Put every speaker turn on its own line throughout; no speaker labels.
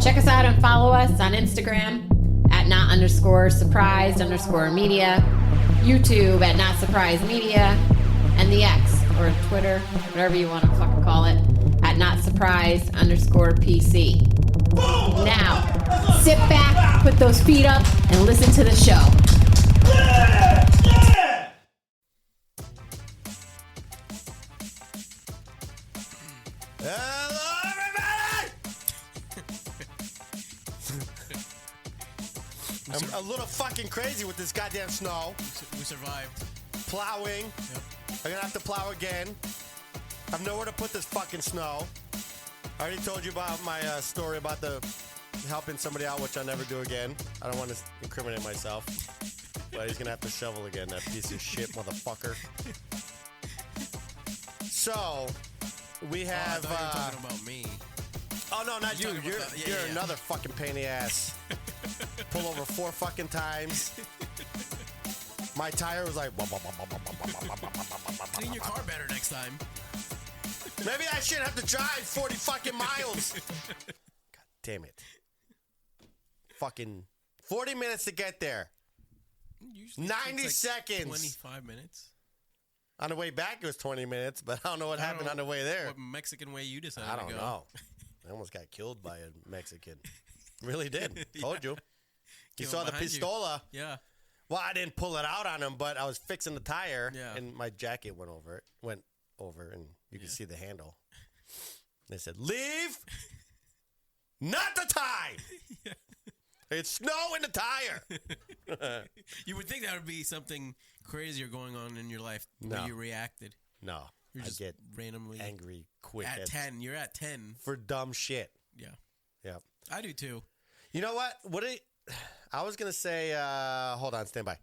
Check us out and follow us on Instagram at not_surprised_media, YouTube at Not Surprised Media, and the X or Twitter, whatever you want to fucking call it, at NotSurprised_PC. Now, sit back, put those feet up, and listen to the show.
Hello, everybody! I'm a little fucking crazy with this goddamn snow.
We survived.
Plowing.
Yep.
I'm gonna have to plow again. I have nowhere to put this fucking snow. I already told you about my story about the helping somebody out, which I'll never do again. I don't want to incriminate myself. But he's gonna have to shovel again, that piece of shit motherfucker. So, we have...
I thought you were talking about me.
Oh, no, not you. You're
Yeah.
another fucking pain in the ass. Pull over 4 fucking times. My tire was like...
Clean your car better next time.
Maybe I shouldn't have to drive 40 fucking miles. God damn it. Fucking 40 minutes to get there.
Usually
90
like
seconds.
25 minutes.
On the way back, it was 20 minutes, but I don't know what happened on the way there.
What Mexican way you decided
I
to
don't
go.
know. I almost got killed by a Mexican. Really did. Told you. You
Came
saw the
behind you.
pistola.
Yeah.
Well, I didn't pull it out on him, but I was fixing the tire,
Yeah.
and my jacket went over, and you could see the handle. They said, "Leave, not the time.
Yeah.
It's snow in the tire."
You would think that would be something crazier going on in your life
No.
when you reacted.
No,
You're
I
just
get
randomly
angry quick
at 10. You're at 10.
for dumb shit.
Yeah.
Yeah.
I do too.
You know what? I was gonna say. Hold on, stand by.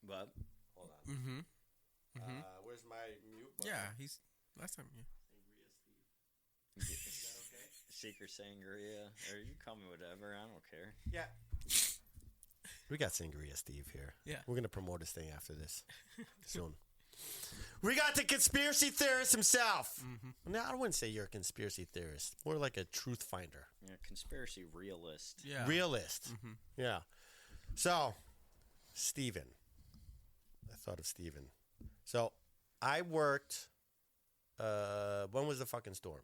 What? Hold on.
Mm-hmm.
Where's my mute button?
Yeah. He's last time. Yeah.
Is that okay?
Secret Sangria, or you call me whatever, I don't care.
Yeah. We got Sangria Steve here.
Yeah.
We're going to promote his thing after this soon. We got the conspiracy theorist himself.
Mm-hmm.
Now, I wouldn't say you're a conspiracy theorist. More like a truth finder.
Yeah, conspiracy realist.
Yeah.
Realist.
Mm-hmm.
Yeah. So, Steven. I thought of Steven. So, I worked... when was the fucking storm?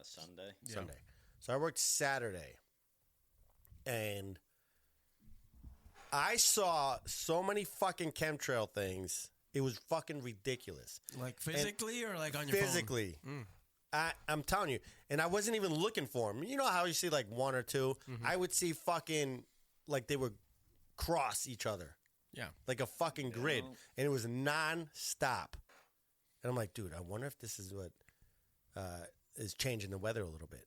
Sunday.
Yeah.
Sunday. So I worked Saturday, and I saw so many fucking chemtrail things. It was fucking ridiculous.
Like physically or like on your
Physically.
phone?
I'm telling you. And I wasn't even looking for them. You know how you see like one or two?
Mm-hmm.
I would see fucking, like they would cross each other.
Yeah.
Like a fucking grid. And it was non-stop. And I'm like, dude, I wonder if this is what is changing the weather a little bit.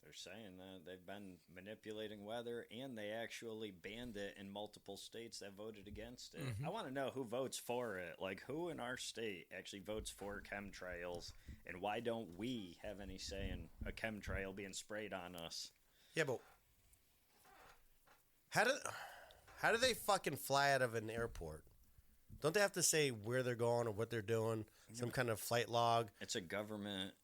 They're saying that they've been manipulating weather, and they actually banned it in multiple states that voted against it.
Mm-hmm.
I want to know who votes for it. Like, who in our state actually votes for chemtrails, and why don't we have any say in a chemtrail being sprayed on us?
Yeah, but how do they fucking fly out of an airport? Don't they have to say where they're going or what they're doing? Some kind of flight log?
It's a government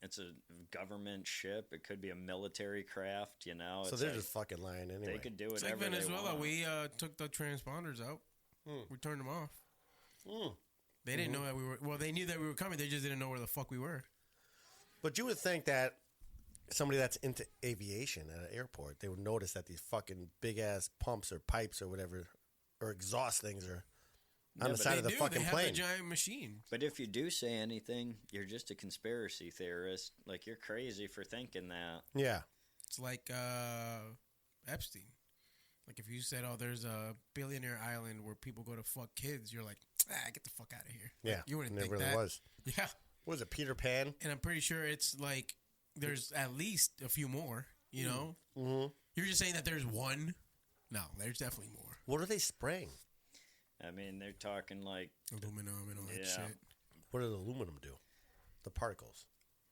ship. It could be a military craft, you know.
So
It's
they're
like,
just fucking lying anyway.
they could do
It's like
whatever they
Venezuela.
want.
We took the transponders out. We turned them off. They didn't know that we were. Well, they knew that we were coming. They just didn't know where the fuck we were.
But you would think that somebody that's into aviation at an airport, they would notice that these fucking big-ass pumps or pipes or whatever, or exhaust things are on the
but
side of the
They
fucking
have
plane.
a giant machine.
But if you do say anything, you're just a conspiracy theorist. Like, you're crazy for thinking that.
Yeah.
It's like Epstein. Like if you said, "Oh, there's a billionaire island where people go to fuck kids," you're like, get the fuck out of here.
Yeah.
Like, you wouldn't
and
think
it really
that.
was.
Yeah.
What was it, Peter Pan?
And I'm pretty sure it's like there's at least a few more. You know, You're just saying that there's one. No, there's definitely more.
What are they spraying?
I mean, they're talking like,
Aluminum and all that
Yeah.
shit.
What does aluminum do? The particles.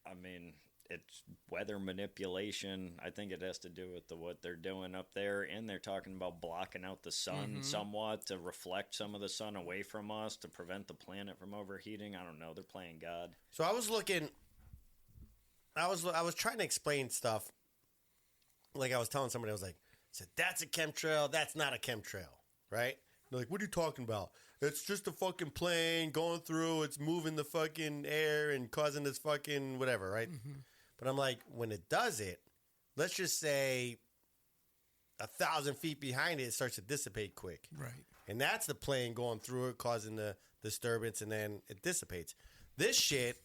I mean, it's weather manipulation. I think it has to do with what they're doing up there. And they're talking about blocking out the sun somewhat to reflect some of the sun away from us to prevent the planet from overheating. I don't know. They're playing God.
So I was looking I was trying to explain stuff. Like I was telling somebody, I said, that's a chemtrail. That's not a chemtrail, right? They're like, what are you talking about? It's just a fucking plane going through. It's moving the fucking air and causing this fucking whatever, right? Mm-hmm. But I'm like, when it does it, let's just say 1,000 feet behind it, it starts to dissipate quick.
Right.
And that's the plane going through it, causing the disturbance, and then it dissipates. This shit,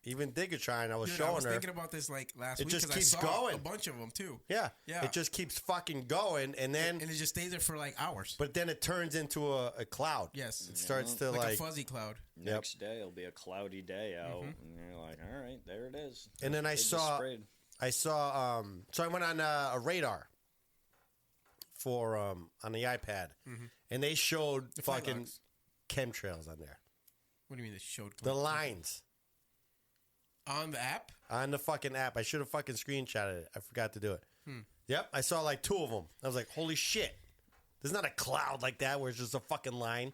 even Digatron, I was showing her. I was
thinking about this like last week.
It just
keeps
going.
A bunch of them too.
Yeah.
Yeah.
It just keeps fucking going, and then...
And it just stays there for like hours.
But then it turns into a cloud.
Yes.
It starts to
like a fuzzy cloud.
Next day, it'll be a cloudy day out, and you're like, all right, there it is.
And then I saw, so I went on a radar for, on the iPad, and they showed fucking chemtrails on there.
What do you mean they showed?
The lines.
On the app?
On the fucking app. I should have fucking screenshotted it. I forgot to do it. Yep, I saw like 2 of them. I was like, holy shit. There's not a cloud like that where it's just a fucking line.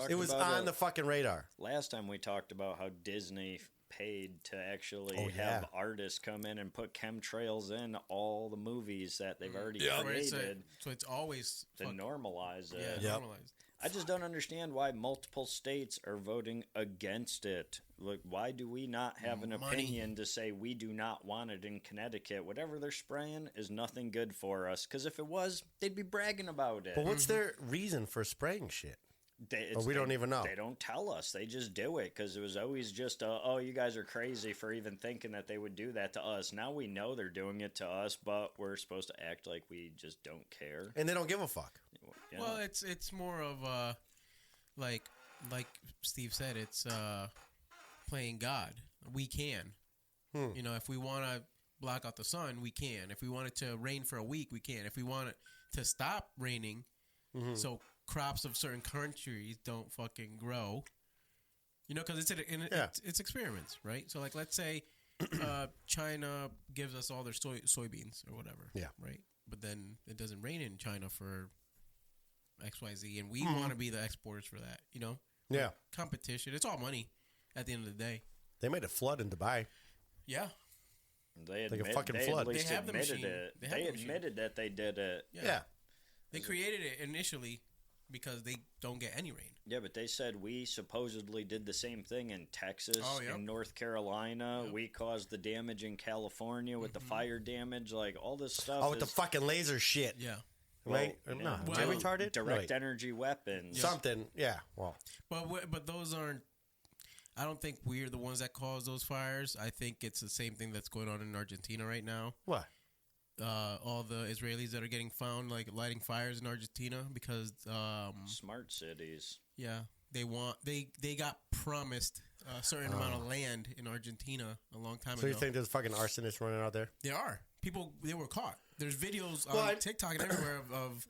It was on the fucking radar.
Last time we talked about how Disney paid to actually have artists come in and put chemtrails in all the movies that they've already created.
So it's always...
To normalize it.
Yeah, normalized.
I just don't understand why multiple states are voting against it. Like, why do we not have an opinion to say we do not want it in Connecticut? Whatever they're spraying is nothing good for us. Because if it was, they'd be bragging about it.
But what's their reason for spraying shit? We don't even know.
They don't tell us. They just do it because it was always just, oh, you guys are crazy for even thinking that they would do that to us. Now we know they're doing it to us, but we're supposed to act like we just don't care.
And they don't give a fuck.
Yeah. Well, it's more of like Steve said, it's playing God. We can. You know, if we want to block out the sun, we can. If we want it to rain for a week, we can. If we want it to stop raining, so crops of certain countries don't fucking grow, you know, because it's experiments, right? So, like, let's say China gives us all their soybeans or whatever, right? But then it doesn't rain in China for XYZ, and we want to be the exporters for that, you know?
Yeah.
Competition. It's all money at the end of the day.
They made a flood in Dubai.
Yeah.
They
like a fucking flood.
They
have the machine.
They admitted that they did it.
Yeah.
They created it initially because they don't get any rain.
Yeah, but they said we supposedly did the same thing in Texas, in North Carolina. Yep. We caused the damage in California with the fire damage, like all this stuff.
Oh, with the fucking laser shit.
Yeah.
Right? No. Am I retarded?
Direct energy weapons.
Something. Yeah. Well.
But those aren't. I don't think we're the ones that cause those fires. I think it's the same thing that's going on in Argentina right now.
What?
All the Israelis that are getting found like lighting fires in Argentina because
smart cities.
Yeah, they got promised a certain amount of land in Argentina a long time ago.
So you think there's fucking arsonists running out there?
There are people. They were caught. There's videos on TikTok and everywhere of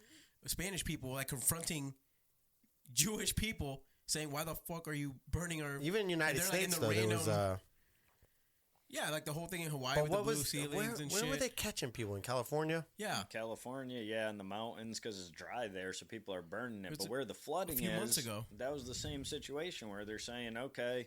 Spanish people like confronting Jewish people, saying, "Why the fuck are you burning our?"
Even in the United States, though, there was.
Yeah, like the whole thing in Hawaii with the blue ceilings and shit.
Where were they catching people? In California?
Yeah.
California, in the mountains because it's dry there, so people are burning it. But where the flooding
is, months ago.
That was the same situation where they're saying, okay,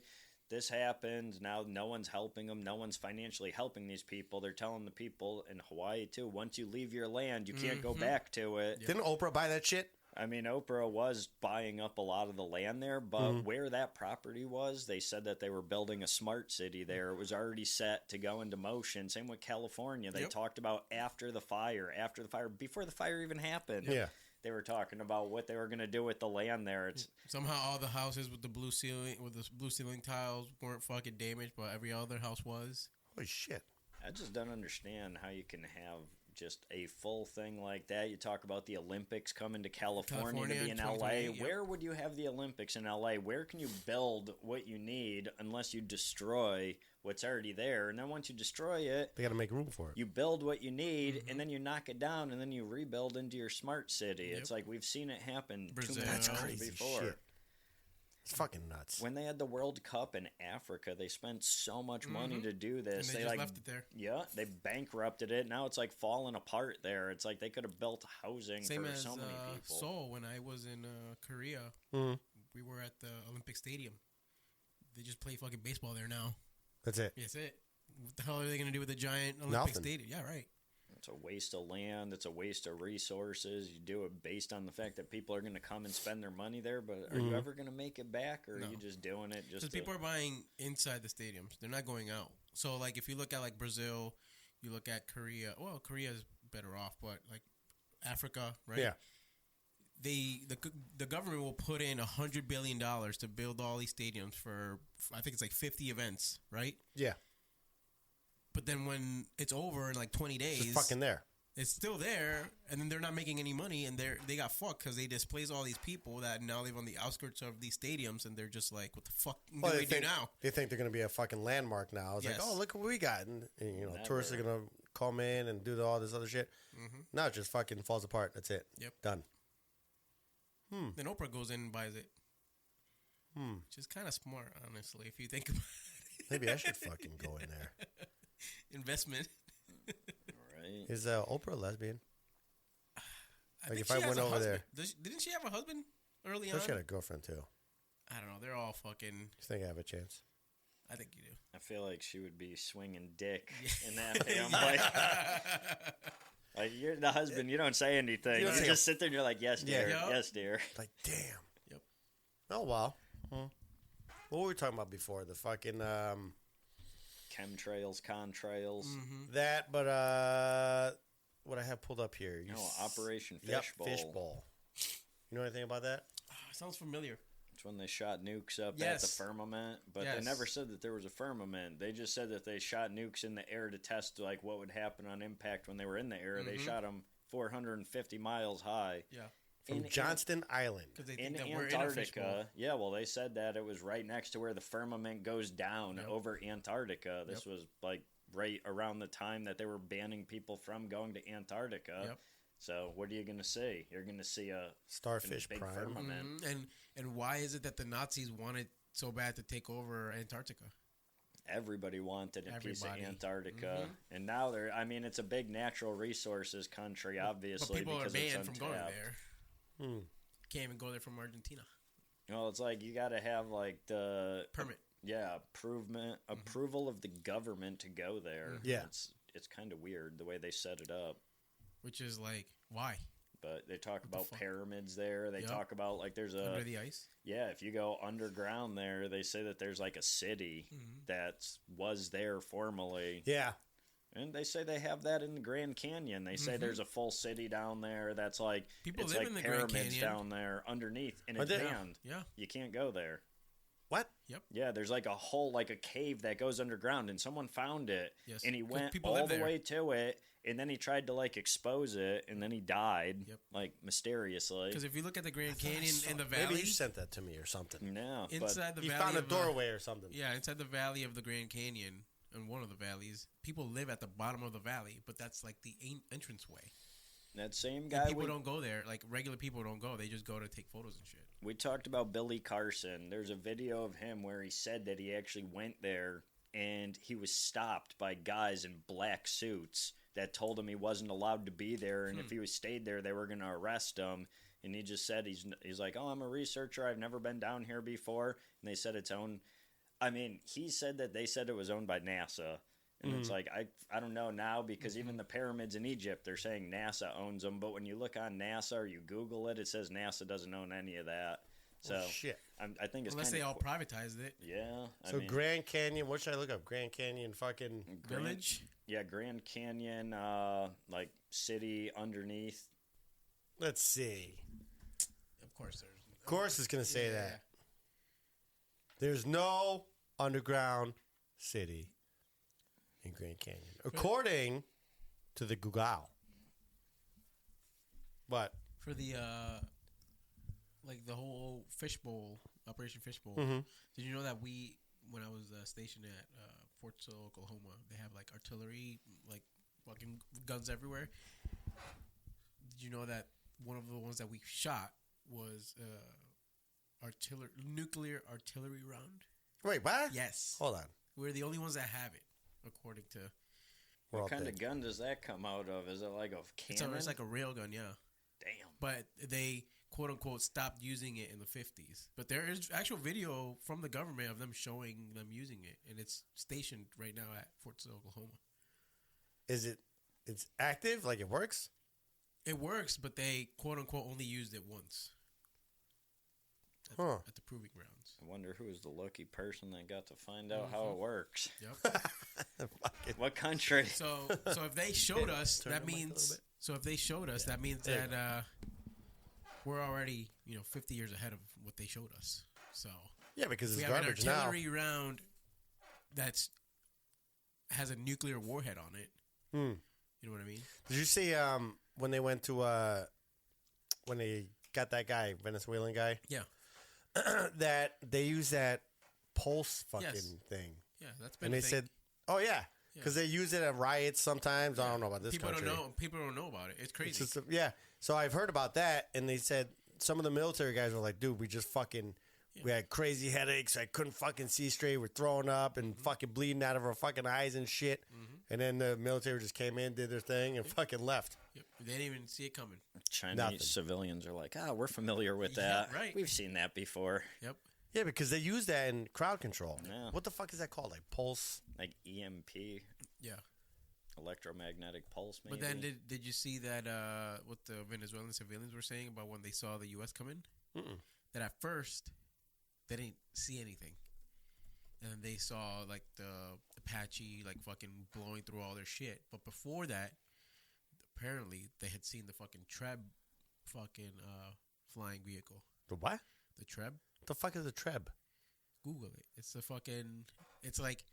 this happened. Now no one's helping them. No one's financially helping these people. They're telling the people in Hawaii, too, once you leave your land, you can't go back to it.
Yep. Didn't Oprah buy that shit?
I mean, Oprah was buying up a lot of the land there, but where that property was, they said that they were building a smart city there. It was already set to go into motion. Same with California. They talked about after the fire, before the fire even happened.
Yeah.
They were talking about what they were going to do with the land there.
Somehow all the houses with the blue ceiling tiles weren't fucking damaged, but every other house was.
Holy shit.
I just don't understand how you can have just a full thing like that. You talk about the Olympics coming to California to be in LA. Where would you have the Olympics in LA? Where can you build what you need unless you destroy what's already there? And then once you destroy it,
they got to make room for it.
You build what you need, and then you knock it down, and then you rebuild into your smart city. It's like we've seen it happen
Brazil.
That's crazy before. Shit. It's fucking nuts.
When they had the World Cup in Africa, they spent so much money to do this.
And they just left it there.
Yeah, they bankrupted it. Now it's like falling apart there. It's like they could have built housing for so many people.
Seoul, when I was in Korea, we were at the Olympic Stadium. They just play fucking baseball there now.
That's it.
That's it. What the hell are they going to do with a giant Olympic
Nothing.
stadium? Yeah, right.
It's a waste of land. It's a waste of resources. You do it based on the fact that people are going to come and spend their money there, but are you ever going to make it back, or
No.
are you just doing it just
Because people are buying inside the stadiums. They're not going out. So, like, if you look at, like, Brazil, you look at Korea. Well, Korea is better off, but, like, Africa, right?
Yeah.
The government will put in $100 billion to build all these stadiums for, I think it's like 50 events, right?
Yeah.
But then when it's over in like 20 days,
It's fucking there.
it's still there, and then they're not making any money, and they got fucked because they displaced all these people that now live on the outskirts of these stadiums, and they're just like, what the fuck do we do now?
They think they're going to be a fucking landmark now. It's
Yes.
like, oh, look what we got. And you know,
Never.
tourists are going to come in and do all this other shit.
Mm-hmm.
No, it just fucking falls apart. That's it.
Yep.
Done.
Then Oprah goes in and buys it. Which is kind of smart, honestly, if you think about it.
Maybe I should fucking go in there.
Investment.
right.
Is Oprah a lesbian?
I
Like,
think
if
she
I
has
went
a
over
husband.
there-
Didn't she have a husband early
So
on?
she had a girlfriend too.
I don't know. They're all fucking.
You think I have a chance?
I think you do.
I feel like she would be swinging dick in that family. Like, you're the husband, you don't say anything.
You
You,
don't say
just sit there and you're like, yes, dear,
Yeah.
yes, dear.
Like, damn.
Yep.
Oh, wow. What were we talking about before? The fucking,
Chemtrails, contrails.
that, but, what I have pulled up here.
No, Operation
Yep,
Fishbowl.
Fishbowl. You know anything about that?
Sounds familiar.
It's when they shot nukes up at the
Yes.
firmament, but
Yes.
they never said that there was a firmament. They just said that they shot nukes in the air to test like what would happen on impact when they were in the air. They shot them 450 miles high.
Yeah.
From
In-
Johnston Island.
Because they
In
think that we're in a fishbowl.
Antarctica, yeah, well, they said that it was right next to where the firmament goes down over Antarctica. This was like right around the time that they were banning people from going to Antarctica.
Yep.
So what are you going to see? You're going to see a
Starfish
big
Prime.
firmament.
And why is it that the Nazis wanted so bad to take over Antarctica?
Everybody wanted a piece of
Everybody.
Antarctica, and now they're. I mean, it's a big natural resources country,
But
obviously,
people are
because it's
banned from going
untapped.
there. Can't even go there from Argentina.
Well, it's like you got to have like the
Permit.
approval of the government to go there.
Yeah.
It's kind of weird the way they set it up.
Which is like, why?
But they talk about
fuck?
pyramids there. They
Yep.
talk about like there's
Under
a
the ice?
if you go underground there, they say that there's like a city that was there formerly.
Yeah.
And they say they have that in the Grand Canyon. They say there's a full city down there that's like
People
it's
live
like
in the Grand
pyramids
Canyon.
down there underneath, and
Are
it's
they?
banned.
Yeah.
You can't go there.
What?
Yeah, there's like a hole, like a cave that goes underground, and someone found it,
Yes,
and he
'cause
went
people
all
live
the
there.
way to it, and then he tried to like expose it, and then he died,
Yep.
like mysteriously.
Because if you look at the Grand Canyon in the valley,
Maybe you sent that to me or something.
Yeah, but
inside the
You
valley
found a
of,
doorway or something.
Yeah, inside the valley of the Grand Canyon, in one of the valleys, people live at the bottom of the valley, but that's like the entranceway.
that same
And
guy
people don't go there. Like regular people don't go. They just go to take photos and shit.
we talked about Billy Carson. There's a video of him where he said that he actually went there and he was stopped by guys in black suits that told him he wasn't allowed to be there, and if he was stayed there, they were going to arrest him. And he just said he's like, oh, I'm a researcher. I've never been down here before. And they said it's owned. I mean, he said that they said it was owned by NASA. And it's like, I don't know now, because even the pyramids in Egypt, they're saying NASA owns them. But when you look on NASA or you Google it, it says NASA doesn't own any of that. So
Shit.
I think it's
Unless
kinda
they all privatized it.
yeah.
So Grand Canyon, what should I look up? Grand Canyon fucking...
Village.
Yeah, Grand Canyon, like city underneath.
Let's see.
Of course, there's.
Of course it's going to say
Yeah.
that. There's no underground city in Grand Canyon. According to the Google. But
For the like the whole fishbowl, Operation Fishbowl.
Mm-hmm.
Did you know that when I was stationed at Fort Sill, Oklahoma, they have like artillery, like fucking guns everywhere. Did you know that one of the ones that we shot was nuclear artillery round?
wait, what?
Yes,
Hold on.
we're the only ones that have it, according to.
We're all
What kind
dead.
of gun does that come out of? Is it like a cannon?
It's like a rail gun, yeah.
Damn.
But quote unquote stopped using it in the 50s. But there is actual video from the government of them showing them using it, and it's stationed right now at Fort Sill, Oklahoma.
Is it? It's active, like it works.
It works, but they quote unquote only used it once. At the proving grounds.
I wonder who was the lucky person that got to find out how it works.
Yep.
What country?
So if they showed us, that means. So if they showed us, that means that we're already 50 years ahead of what they showed us. So
yeah, because it's
we have
garbage
an
now.
artillery round that's has a nuclear warhead on it. You know what I mean?
Did you see when they went to when they got that guy, Venezuelan guy?
Yeah.
That they use that pulse fucking thing.
Yeah, that's been.
And they said, "Oh yeah, because they use it at riots sometimes." I don't know about this
people
country.
don't know. People don't know about it. It's crazy.
It's just, yeah. So I've heard about that, and they said some of the military guys were like, "Dude, we just fucking." We had crazy headaches. I couldn't fucking see straight. We're throwing up and fucking bleeding out of our fucking eyes and shit. And then the military just came in, did their thing, and fucking left.
Yep. They didn't even see it coming.
Chinese civilians are like, we're familiar with that.
Yeah, right.
We've seen that before.
Yep.
Yeah, because they use that in crowd control.
Yeah.
What the fuck is that called? Like pulse?
Like EMP.
Yeah.
Electromagnetic pulse, maybe.
But then did you see that what the Venezuelan civilians were saying about when they saw the U.S. come in? That at first they didn't see anything. And then they saw like the Apache like fucking blowing through all their shit. But before that, apparently they had seen the fucking Treb fucking flying vehicle.
The what?
The Treb?
What the fuck is a Treb?
Google it. It's the fucking. It's like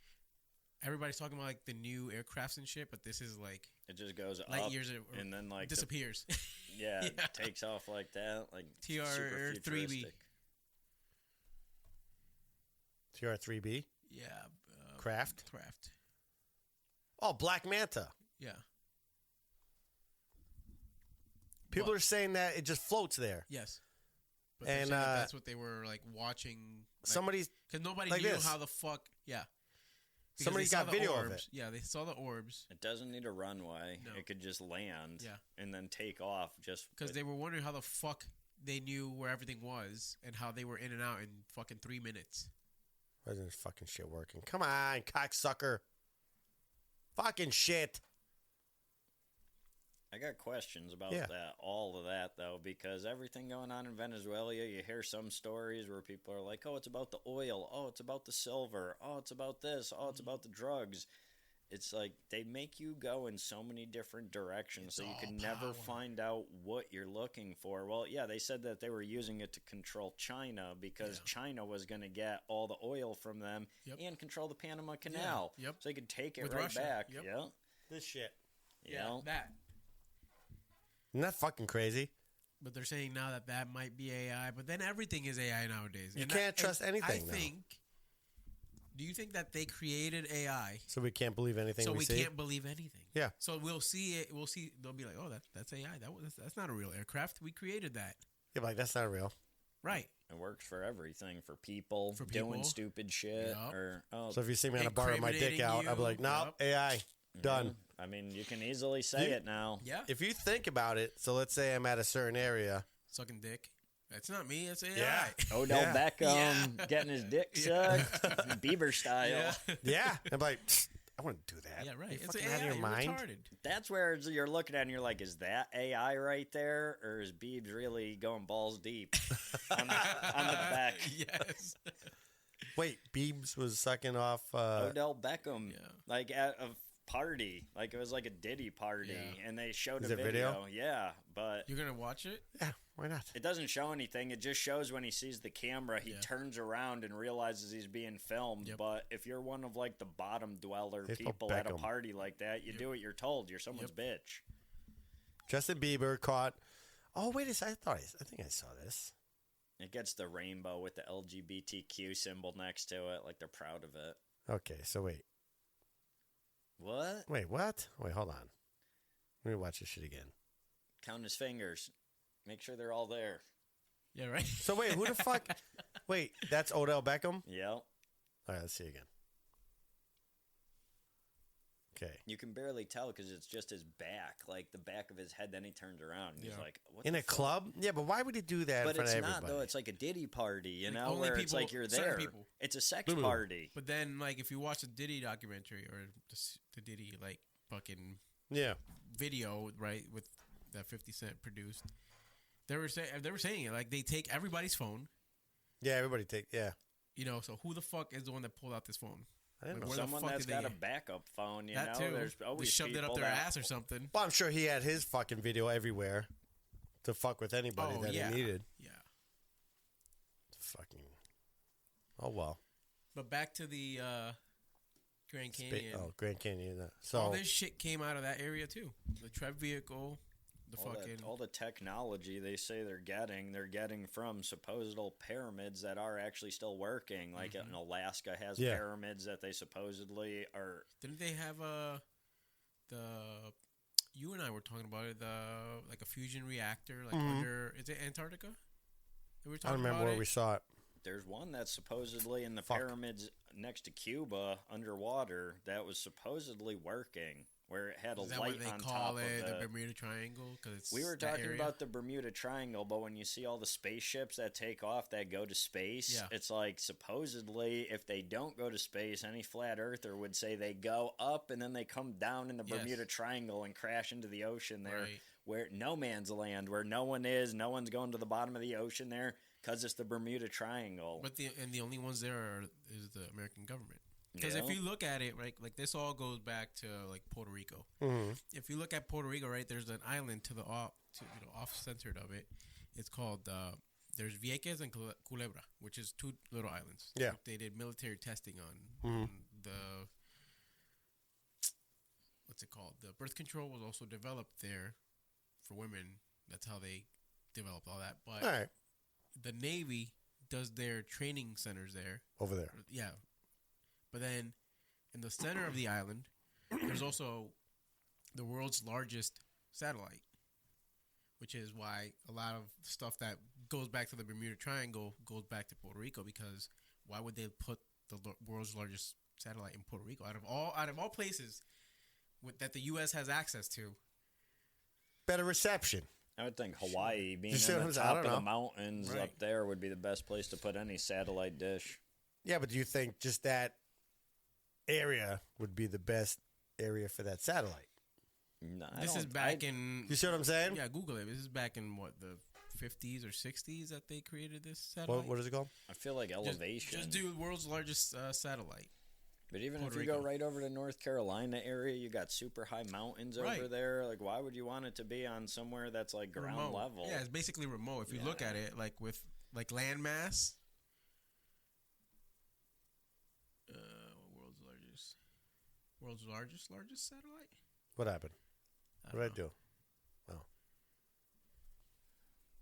everybody's talking about like the new aircrafts and shit, but this is like
it just goes
light
up
years
and then like
disappears.
Yeah, it takes off like that, like super
TR3B.
futuristic.
TR3B?
Yeah.
Craft?
Craft.
Oh, Black Manta.
Yeah.
People are saying that it just floats there.
Yes. But
And
that's what they were like watching. Like,
somebody's
because nobody
like
knew
this.
how the fuck. Yeah. Because
Somebody's
they saw
got
the
video
orbs.
of it.
Yeah, they saw the orbs
It doesn't need a runway.
No.
It could just land
Yeah.
and then take off just
because they were wondering how the fuck they knew where everything was and how they were in and out in fucking 3 minutes.
Why isn't this fucking shit working? Come on, cocksucker. Fucking shit.
I got questions about
Yeah.
that, all of that, though, because everything going on in Venezuela, you hear some stories where people are like, oh, it's about the oil, oh, it's about the silver, oh, it's about this, oh, it's about the drugs. It's like they make you go in so many different directions so you can never find out what you're looking for. Well, yeah, they said that they were using it to control China because China was going to get all the oil from them and control the Panama Canal.
Yep.
So they could take it
With
right
Russia.
back.
Yep.
Yeah.
This shit.
You know?
That.
Isn't that fucking crazy?
But they're saying now that might be AI, but then everything is AI nowadays.
You can't trust anything now.
Do you think that they created AI
So we can't believe anything
so
we
we
see?
can't believe anything?
Yeah.
So we'll see it. We'll see. They'll be like, "Oh, that's AI. That's not a real aircraft. We created that."
Yeah, but like, that's not real.
Right.
It works for everything, for people doing stupid shit.
Yup.
Or
So if you see me on a bar with my dick out, I'll be like, no,
Yup.
AI, done.
I mean, you can easily say it now.
Yeah.
If you think about it, so let's say I'm at a certain area.
Sucking dick. That's not me. It's AI.
Yeah.
Odell
Yeah.
Beckham getting his dick sucked, Beeber style.
Yeah.
Yeah. I'm like, I wouldn't do that.
Yeah. Right.
You
It's
fucking
AI.
out of your
You're
mind?
retarded.
That's where you're looking at it and you're like, is that AI right there? Or is Beebs really going balls deep on the back?
Yes.
Wait, Beebs was sucking off.
Odell Beckham,
Yeah.
like at a party. Like it was like a Diddy party.
Yeah.
And they showed
Is
a
it
video.
video?
Yeah, but
You're gonna watch it?
Yeah, why not?
it doesn't show anything. It just shows when he sees the camera, he
Yeah.
turns around and realizes he's being filmed.
Yep.
But if you're one of like the bottom dweller
It's no
people at a
Beckham.
party like that, you do what you're told. You're someone's bitch.
Justin Bieber caught. Oh wait a second. I think I saw this.
It gets the rainbow with the LGBTQ symbol next to it, like they're proud of it.
Okay, so wait.
What?
Wait, what? Wait, hold on. Let me watch this shit again.
Count his fingers. Make sure they're all there.
Yeah. Right.
So wait, who the fuck? Wait, that's Odell Beckham?
Yep.
All right, let's see again. Okay.
You can barely tell because it's just his back, like the back of his head. Then he turns around and he's like, what
in
the
a
fuck?
club? Yeah, but why would he do that
But
in front
it's
of
not,
everybody?
though. It's like a Diddy party, you
Like,
know,
only
where it's
people-
like you're
certain
there.
people.
It's a sex party.
But then, like, if you watch the Diddy documentary or the Diddy, like, fucking
Yeah.
video, right, with that 50 Cent produced, they were saying it, like, they take everybody's phone,
Yeah, everybody
you know, so who the fuck is the one that pulled out this phone?
I didn't
Like,
know.
where the
Someone
fuck
that's
did
got
they-
a backup phone, you
That
know.
too.
There's
They
always
shoved it up
people
their
that-
ass or something.
Well, I'm sure he had his fucking video everywhere to fuck with anybody that
yeah.
he needed.
Yeah.
Fucking. Oh, well.
But back to the Grand Canyon.
Grand Canyon. So,
All this shit came out of that area too. The Trev vehicle, the
all the technology they say they're getting from supposed pyramids that are actually still working. Like in Alaska has pyramids that they supposedly are.
Didn't they have you and I were talking about it, like a fusion reactor, like under, is it Antarctica? We were
I
talking
don't remember
about
where
it?
we saw it.
There's one that's supposedly in the pyramids next to Cuba underwater that was supposedly working, where it had a
Is that
light
what they
on
call
top
it,
of
the Bermuda Triangle? Cause it's
We were
that
talking
area?
about the Bermuda Triangle, but when you see all the spaceships that take off that go to space, it's like supposedly if they don't go to space, any flat earther would say they go up and then they come down in the Bermuda Triangle and crash into the ocean there, where no man's land, where no one is, no one's going to the bottom of the ocean there because it's the Bermuda Triangle.
But the only ones there is the American government. Because if you look at it, right, like this all goes back to like Puerto Rico.
Mm-hmm.
If you look at Puerto Rico, right, there's an island to the off-centered of it. It's called there's Vieques and Culebra, which is two little islands.
Yeah,
they did military testing on the what's it called? The birth control was also developed there for women. That's how they developed all that. But
all right.
The Navy does their training centers there.
Over there.
Yeah. But then in the center of the island, there's also the world's largest satellite, which is why a lot of stuff that goes back to the Bermuda Triangle goes back to Puerto Rico, because why would they put the world's largest satellite in Puerto Rico out of all places that the U.S. has access to?
Better reception.
I would think Hawaii, being
You
on the
see what I'm saying? I
top
don't
of the
know.
mountains up there, would be the best place to put any satellite dish.
Yeah, but do you think just that area would be the best area for that satellite?
No,
This is back in...
You see what I'm saying?
Yeah, Google it. This is back in, what, the 50s or 60s that they created this satellite?
What is it called?
I feel like elevation.
Just do world's largest satellite.
But even
Puerto
if you
Rico.
go right over to North Carolina area, you got super high mountains over there. Like, why would you want it to be on somewhere that's like ground
Remote.
level?
Yeah, it's basically remote. If you look at it, like with like landmass. World's largest satellite.
What happened? What did I
don't know.
do? Oh.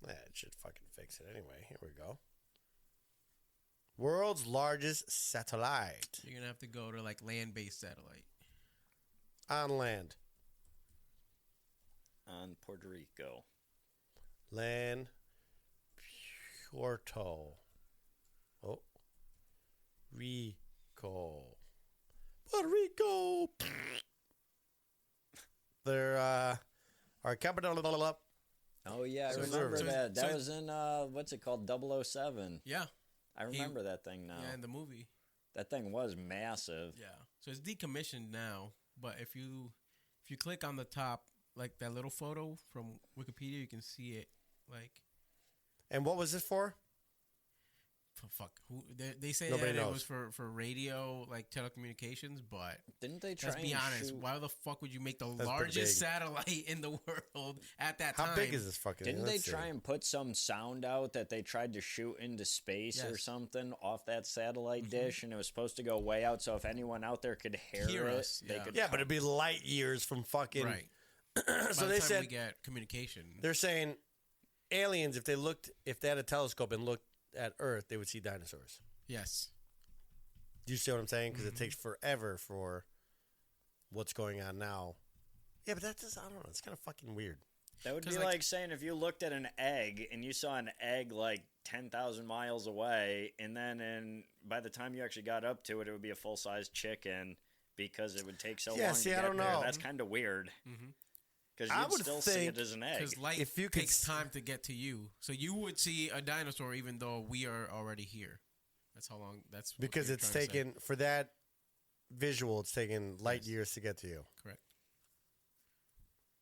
Yeah, it should fucking fix it anyway. Here we go. World's largest satellite.
You're gonna have to go to like land-based satellite.
On land.
On Puerto Rico.
Land. Puerto. Oh. Rico. Puerto Rico. They're, our capital.
Oh, yeah, I
So
remember
it's-
that.
so
That
it's-
was in, what's it called, 007.
Yeah.
I remember that thing now.
Yeah, in the movie.
That thing was massive.
Yeah. So it's decommissioned now, but if you click on the top, like that little photo from Wikipedia, you can see it. Like,
And what was this for?
fuck, who they say
Nobody
that it
knows.
was for radio, like telecommunications, but
Didn't they try
let's be
and
honest,
shoot...
why the fuck would you make the
pretty
largest
big.
satellite in the world at that time?
How big is this fucking thing?
Didn't they
Let's see.
try and put some sound out that they tried to shoot into space or
Yes.
something off that satellite dish, and it was supposed to go way out, so if anyone out there could hear it,
us,
they
yeah.
could...
Yeah, but it'd be light years from fucking.
Right.
So
By the
they
time
said
we get communication.
they're saying aliens, if they had a telescope and looked at Earth, they would see dinosaurs.
Yes.
Do you see what I'm saying? Because it takes forever for what's going on now. Yeah, but that's just, I don't know. It's kind of fucking weird.
That would be
'Cause,
like,
like-
saying if you looked at an egg and you saw an egg like 10,000 miles away, and then by the time you actually got up to it, it would be a full-size chicken because it would take so
Yeah,
long
see,
to
I
get
don't
there.
know.
That's kind of weird. Because
I
you'd
would
still see
think-
it as an egg.
Because light
If you could
takes
s-
time to get to you, so you would see a dinosaur even though we are already here. That's how long. That's what
Because
you're
it's
trying to say.
taken for that visual. It's taken light years to get to you.
Correct.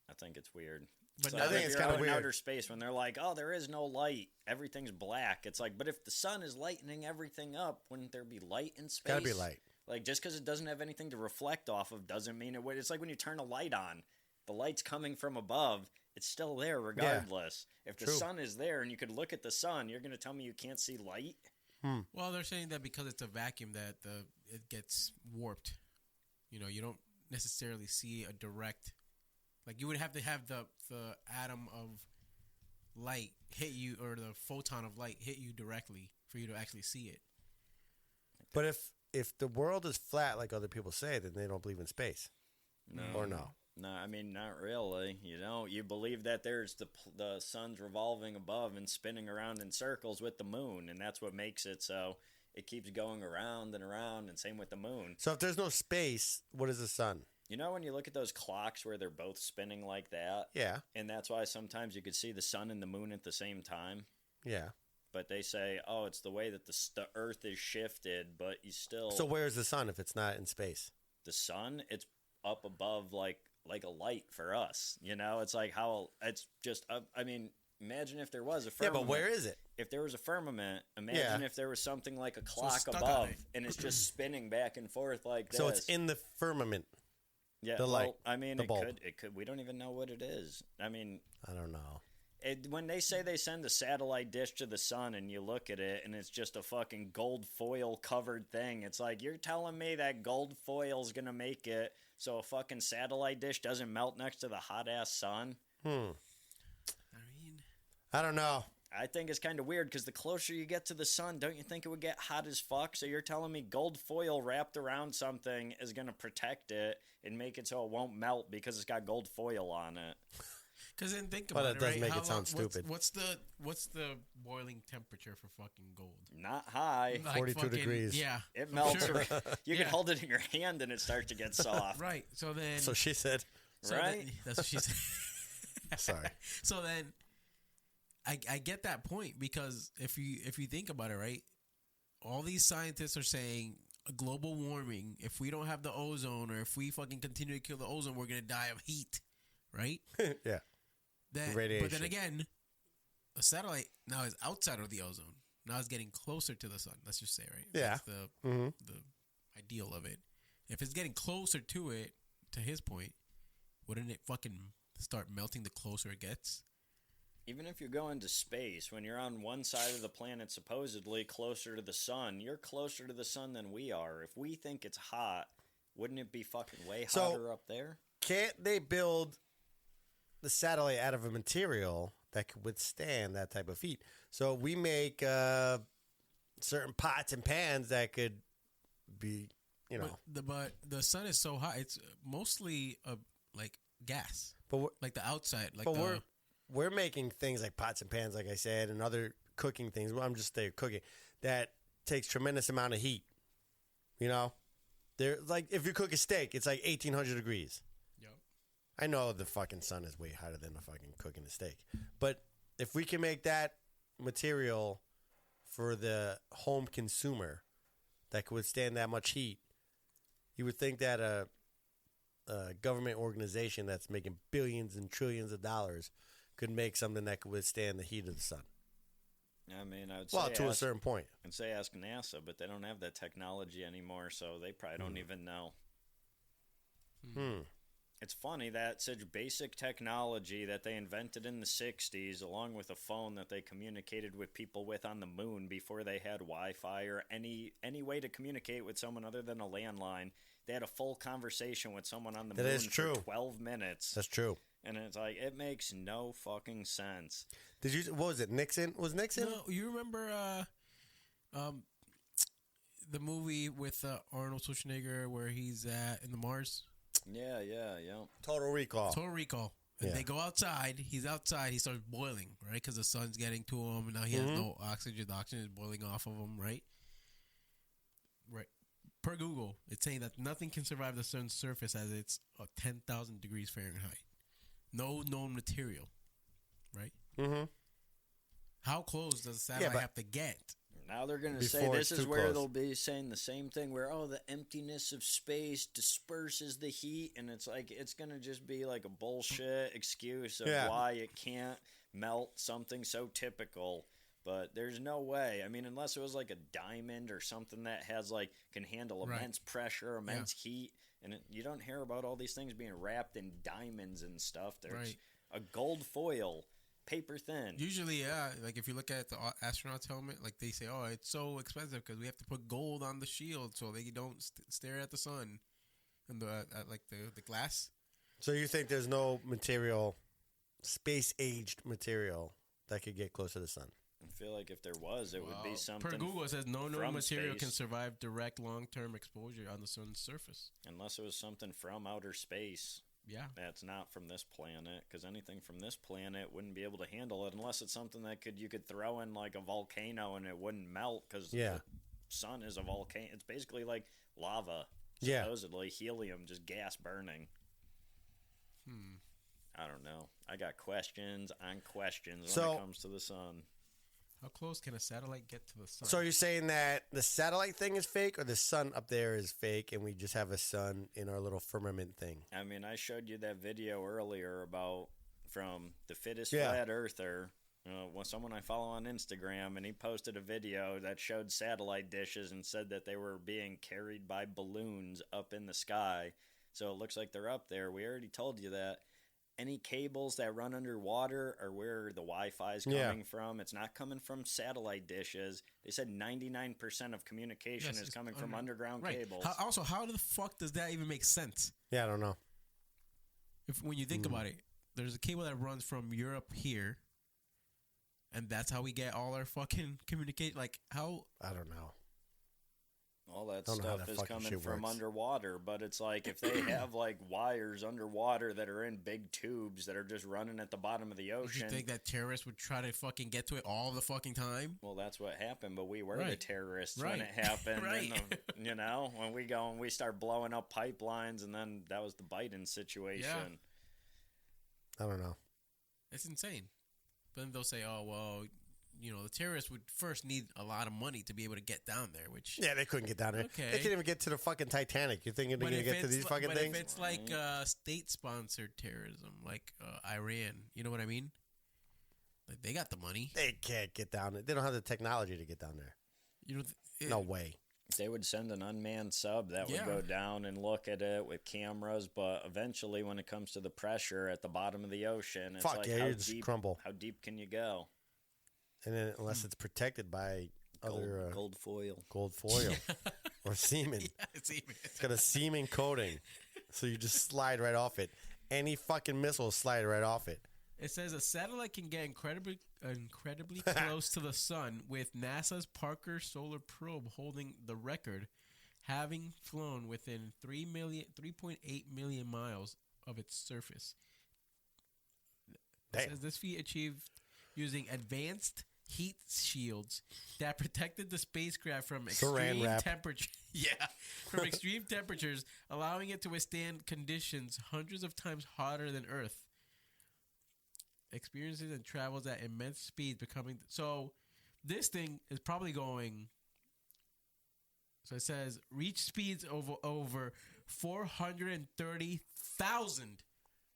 I think it's weird.
But
So
now
I think
if
it's
you're
kinda
out in
weird.
outer space when they're like, "Oh, there is no light. Everything's black." It's like, but if the sun is lightening everything up, wouldn't there be light in space?
Gotta be light.
Like, just because it doesn't have anything to reflect off of doesn't mean it would. It's like when you turn a light on, the light's coming from above. It's still there regardless. If the
True.
sun is there and you could look at the sun, you're going to tell me you can't see light?
Well, they're saying that because it's a vacuum that it gets warped. You know, you don't necessarily see a direct. Like you would have to have the atom of light hit you, or the photon of light hit you directly for you to actually see it.
But if the world is flat, like other people say, then they don't believe in space.
No.
Or no.
No, I mean, not really. You know, you believe that there's the sun's revolving above and spinning around in circles with the moon, and that's what makes it so it keeps going around and around, and same with the moon.
So if there's no space, what is the sun?
You know, when you look at those clocks where they're both spinning like that,
Yeah.
and that's why sometimes you could see the sun and the moon at the same time.
Yeah.
But they say, oh, it's the way that the Earth is shifted, but you still
So where's the sun if it's not in space?
the sun, it's up above like a light for us. You know, it's like how it's just. I mean, imagine if there was a
Yeah,
firmament.
but where is it?
If there was a firmament, imagine
Yeah.
if there was something like a clock
stuck on
above,
it.
and it's just spinning back and forth like this.
So it's in the firmament.
yeah,
the
well,
light,
I mean,
the bulb.
It could. We don't even know what it is. I mean,
I don't know.
when they say they send a satellite dish to the sun and you look at it and it's just a fucking gold foil covered thing, it's like you're telling me that gold foil's gonna make it so a fucking satellite dish doesn't melt next to the hot ass sun?
I mean,
I don't know.
I think it's kind of weird because the closer you get to the sun, don't you think it would get hot as fuck? So you're telling me gold foil wrapped around something is gonna protect it and make it so it won't melt because it's got gold foil on it?
because then think
Well,
about
that
it,
does
right?
make it
How
sound
long-
stupid.
What's the boiling temperature for fucking gold?
Not high.
Like
42 degrees.
Yeah,
It
I'm
melts.
sure.
You
Yeah.
can hold it in your hand and it starts to get soft.
Right. So then,
So she said,
Right?
That's what she said.
sorry.
So then, I get that point because if you think about it, right, all these scientists are saying global warming. If we don't have the ozone, or if we fucking continue to kill the ozone, we're gonna die of heat, right?
Yeah.
But
Radiation.
then again, a satellite now is outside of the ozone. Now it's getting closer to the sun. Let's just say, right?
Yeah.
That's the ideal of it. If it's getting closer to it, to his point, wouldn't it fucking start melting the closer it gets?
Even if you go into space, when you're on one side of the planet supposedly closer to the sun, you're closer to the sun than we are. If we think it's hot, wouldn't it be fucking way
So-
hotter up there?
Can't they build the satellite out of a material that could withstand that type of heat? So we make certain pots and pans that could be, you know.
But the sun is so hot. It's mostly like gas,
But
like the outside, like
but
the
we're making things like pots and pans, like I said, and other cooking things. Well, I'm just saying cooking that takes tremendous amount of heat. You know, they're like if you cook a steak, it's like 1800 degrees.
Yep.
I know the fucking sun is way hotter than the fucking cooking a steak, but if we can make that material for the home consumer that could withstand that much heat, you would think that a government organization that's making billions and trillions of dollars could make something that could withstand the heat of the sun.
I mean, I would
Well,
say
to a
ask,
certain point.
I'd say ask NASA, but they don't have that technology anymore, so they probably don't even know. It's funny that such basic technology that they invented in the 60s, along with a phone that they communicated with people with on the moon before they had Wi-Fi or any way to communicate with someone other than a landline. They had a full conversation with someone on the
That
moon
is true.
for 12 minutes.
That's true.
And it's like, it makes no fucking sense.
Did you? What was it? Nixon? Was Nixon?
No, you remember the movie with Arnold Schwarzenegger where he's in the Mars?
Yeah.
Total Recall.
Total Recall. And
Yeah.
they go outside. He's outside. He starts boiling, right? Because the sun's getting to him, and now he has no oxygen. The oxygen is boiling off of him, right? Right. per Google, it's saying that nothing can survive the sun's surface as it's 10,000 degrees Fahrenheit. No known material, right?
Mm-hmm.
How close does the satellite have to get?
Now they're going to say
Before
this
it's
is
too
where
close.
they'll be saying the same thing where, oh, the emptiness of space disperses the heat. And it's like, it's going to just be like a bullshit excuse of why it can't melt something so typical. But there's no way. I mean, unless it was like a diamond or something that has like, can handle immense pressure, immense heat. And you don't hear about all these things being wrapped in diamonds and stuff. There's a gold foil. Paper thin.
Usually, yeah. Like if you look at the astronaut's helmet, like they say, oh, it's so expensive because we have to put gold on the shield so they don't stare at the sun and the glass.
So you think there's no material, space-aged material that could get close to the sun?
I feel like if there was, it would be something.
Per Google, it says no known
from
material
space.
can survive direct long-term exposure on the sun's surface.
Unless it was something from outer space.
Yeah.
That's not from this planet, because anything from this planet wouldn't be able to handle it unless it's something that you could throw in like a volcano and it wouldn't melt because the sun is a volcano. It's basically like lava, supposedly helium, just gas burning. I don't know. I got questions on questions when it comes to the sun.
How close can a satellite get to the sun?
So you're saying that the satellite thing is fake, or the sun up there is fake, and we just have a sun in our little firmament thing?
I mean, I showed you that video earlier about from the fittest flat earther. Someone I follow on Instagram, and he posted a video that showed satellite dishes and said that they were being carried by balloons up in the sky. So it looks like they're up there. We already told you that. Any cables that run underwater are where the Wi-Fi is coming from. It's not coming from satellite dishes. They said 99% of communication is coming from underground cables.
How the fuck does that even make sense?
Yeah, I don't know.
When you think about it, there's a cable that runs from Europe here, and that's how we get all our fucking communicate. Like, how?
I don't know.
All that stuff is coming from underwater, but it's like if they have like wires underwater that are in big tubes that are just running at the bottom of the ocean.
Would you think that terrorists would try to fucking get to it all the fucking time?
Well, that's what happened, but we were the terrorists when it happened. And when we go and we start blowing up pipelines, and then that was the Biden situation.
I don't know.
It's insane. But then they'll say, oh, well, the terrorists would first need a lot of money to be able to get down there, which...
Yeah, they couldn't get down there.
Okay.
They can't even get to the fucking Titanic. You think they're going to get to these fucking things?
But if it's like state-sponsored terrorism, like Iran, you know what I mean? Like, they got the money.
They can't get down there. They don't have the technology to get down there. No way.
They would send an unmanned sub that would go down and look at it with cameras, but eventually when it comes to the pressure at the bottom of the ocean, it's
you just crumble.
How deep can you go?
And then unless it's protected by other...
gold foil.
Gold foil. Or semen.
Yeah, it's semen.
It's got a semen coating. So you just slide right off it. Any fucking missile slide right off it.
It says a satellite can get incredibly close to the sun, with NASA's Parker Solar Probe holding the record, having flown within 3.8 million miles of its surface. It says this feat achieved using advanced heat shields that protected the spacecraft from extreme temperature. From extreme temperatures, allowing it to withstand conditions hundreds of times hotter than Earth. Experiences and travels at immense speeds, becoming so. This thing is probably going. So it says reach speeds over 430,000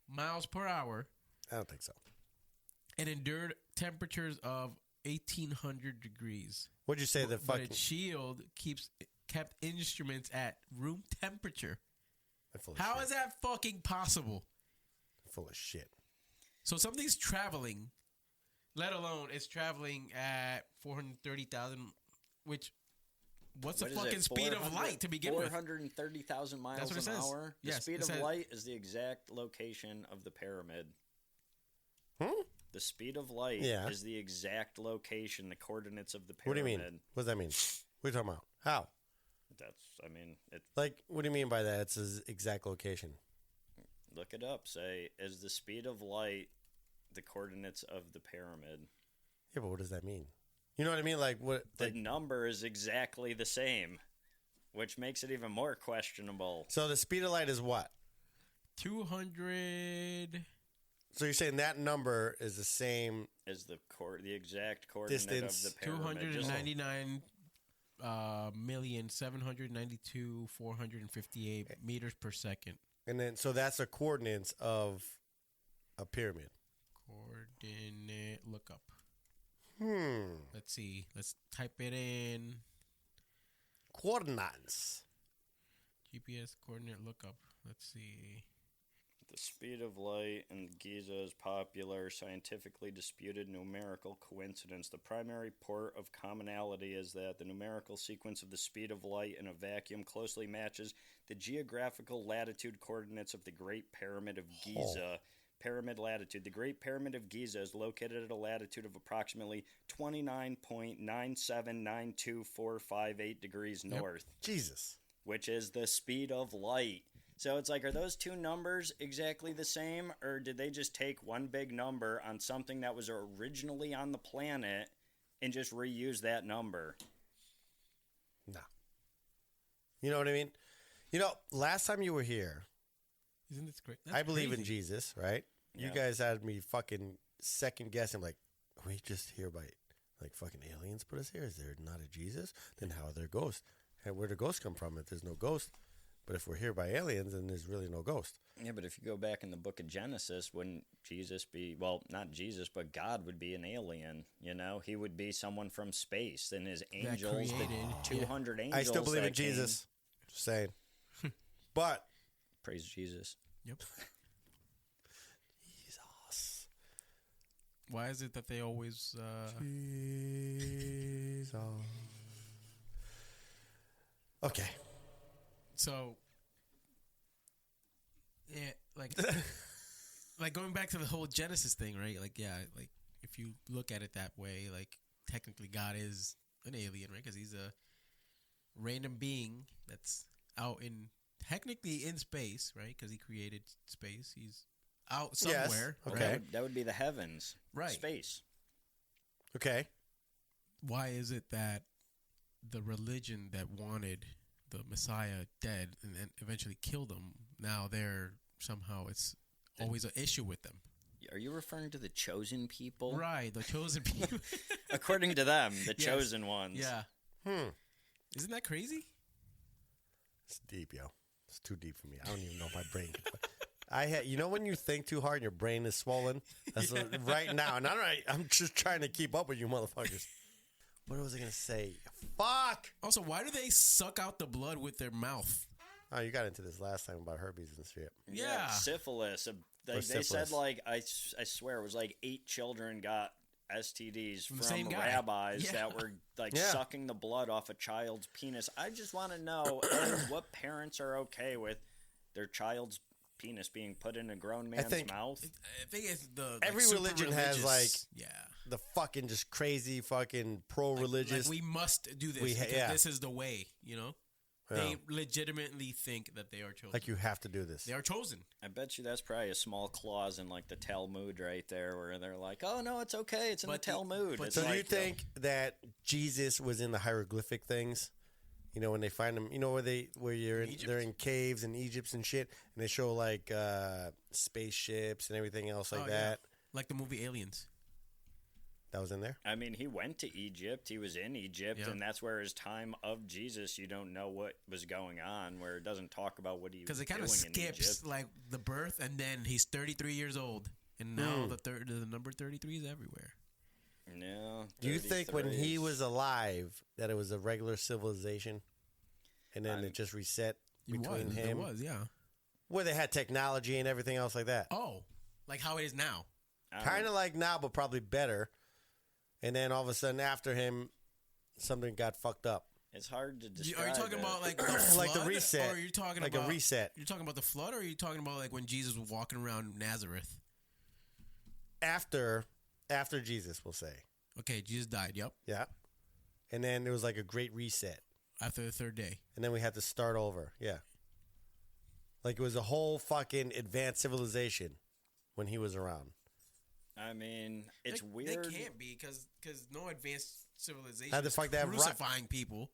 miles per hour.
I don't think so.
And endured temperatures of 1,800 degrees.
What'd you say?
But its shield kept instruments at room temperature. How is that fucking possible?
Full of shit.
So something's traveling, let alone it's traveling at 430,000, which what's the fucking speed of light to begin with?
430,000 miles an hour. The speed of light is the exact location of the pyramid. The speed of light is the exact location, the coordinates of the pyramid.
What do you mean? What does that mean? What are you talking about? How? What do you mean by that? It's his exact location.
Look it up. Say, is the speed of light the coordinates of the pyramid?
Yeah, but what does that mean? You know what I mean? Like what?
The number is exactly the same. which makes it even more questionable.
So the speed of light is what?
200.
So you're saying that number is the same
Is the exact coordinate
distance?
of the pyramid?
299,792,458 meters per second.
And then, so that's the coordinates of a pyramid.
Coordinate lookup.
Hmm.
Let's see. Let's type it in.
Coordinates.
GPS coordinate lookup. Let's see.
The speed of light in Giza is popular, scientifically disputed numerical coincidence. The primary port of commonality is that the numerical sequence of the speed of light in a vacuum closely matches the geographical latitude coordinates of the Great Pyramid of Giza. Pyramid latitude. The Great Pyramid of Giza is located at a latitude of approximately 29.9792458 degrees north,
Jesus.
which is the speed of light. So it's like, are those two numbers exactly the same, or did they just take one big number on something that was originally on the planet and just reuse that number?
No. You know what I mean? You know, last time you were here,
Isn't this great?
I believe in Jesus, right?
Yeah.
You guys had me fucking second guessing, like, are we just here by, like, fucking aliens put us here? Is there not a Jesus? Then how are there ghosts? And where do ghosts come from if there's no ghost? But if we're here by aliens, then there's really no ghost.
Yeah, but if you go back in the book of Genesis, wouldn't Jesus be, well, not Jesus, but God would be an alien, you know? He would be someone from space, and his angels, the
created.
200 angels.
I still believe
that
in Jesus.
came-
Just saying. But
Praise Jesus.
Yep.
Jesus.
Why is it that they always...
Jesus. Okay.
So, yeah, like, like going back to the whole Genesis thing, right? Like, yeah, like if you look at it that way, like technically God is an alien, right? Because he's a random being that's out in technically in space, right? Because he created space. He's out somewhere.
Yes.
Right?
Okay.
That would be the heavens.
Right.
Space.
Okay.
Why is it that the religion that wanted the Messiah dead and then eventually killed him, now they're somehow it's always an issue with them?
Are you referring to the chosen people?
Right, the chosen people.
According to them, the
Yes.
chosen ones.
Yeah.
Hmm.
Isn't that crazy?
It's deep, yo. It's too deep for me. I don't even know if my brain can. You know when you think too hard and your brain is swollen? That's right now. And I'm just trying to keep up with you motherfuckers. What was I going to say? Fuck!
Also, why do they suck out the blood with their mouth?
Oh, you got into this last time about herpes and shit.
Yeah.
Syphilis. They
syphilis.
said, like, I swear it was like 8 children got STDs
From the same
from
guy.
rabbis
Yeah.
that were, like,
Yeah.
sucking the blood off a child's penis. I just want to know what parents are okay with their child's penis being put in a grown man's
think-
mouth.
I think it's the
Every
super
religion has,
religious-
like,
yeah,
The fucking just crazy fucking pro-religious.
like we must do this
We
because
yeah.
this is the way. You know,
Yeah.
they legitimately think that they are chosen.
Like you have to do this.
They are chosen.
I bet you that's probably a small clause in, like, the Talmud right there where they're like, oh, no, it's okay. It's in
But
the Talmud.
but
It's
So do you
like,
think that Jesus was in the hieroglyphic things? You know, when they find them, you know, they're in caves and Egypt and shit, and they show like spaceships and everything else like
Oh, yeah.
that.
Like the movie Aliens.
That was in there.
I mean, he went to Egypt. He was in Egypt,
Yeah.
and that's where his time of Jesus, you don't know what was going on, where it doesn't talk about what he was
Because it
doing
kind of
in
skips
Egypt.
like the birth, and then he's 33 years old, and now the number 33 is everywhere.
Yeah.
Do you think when
33
he
is-
was alive that it was a regular civilization, and then
I'm-
it just reset
It
between
was,
him,
It was, yeah.
where they had technology and everything else like that?
Oh, like how it is now.
I don't-
Kind of like now, but probably better. And then all of a sudden, after him, something got fucked up.
It's hard to
Are
describe.
you talking
it.
about like the flood,
Like the reset.
or are you talking
Like
about
a reset.
You're talking about the flood, or are you talking about like when Jesus was walking around Nazareth?
After Jesus, we'll say.
Okay, Jesus died. Yep.
Yeah. And then there was like a great reset.
After the third day.
And then we had to start over. Yeah. Like it was a whole fucking advanced civilization when he was around.
I mean, it's weird.
They can't be because no advanced civilization
How the
is
fuck they have
crucifying people.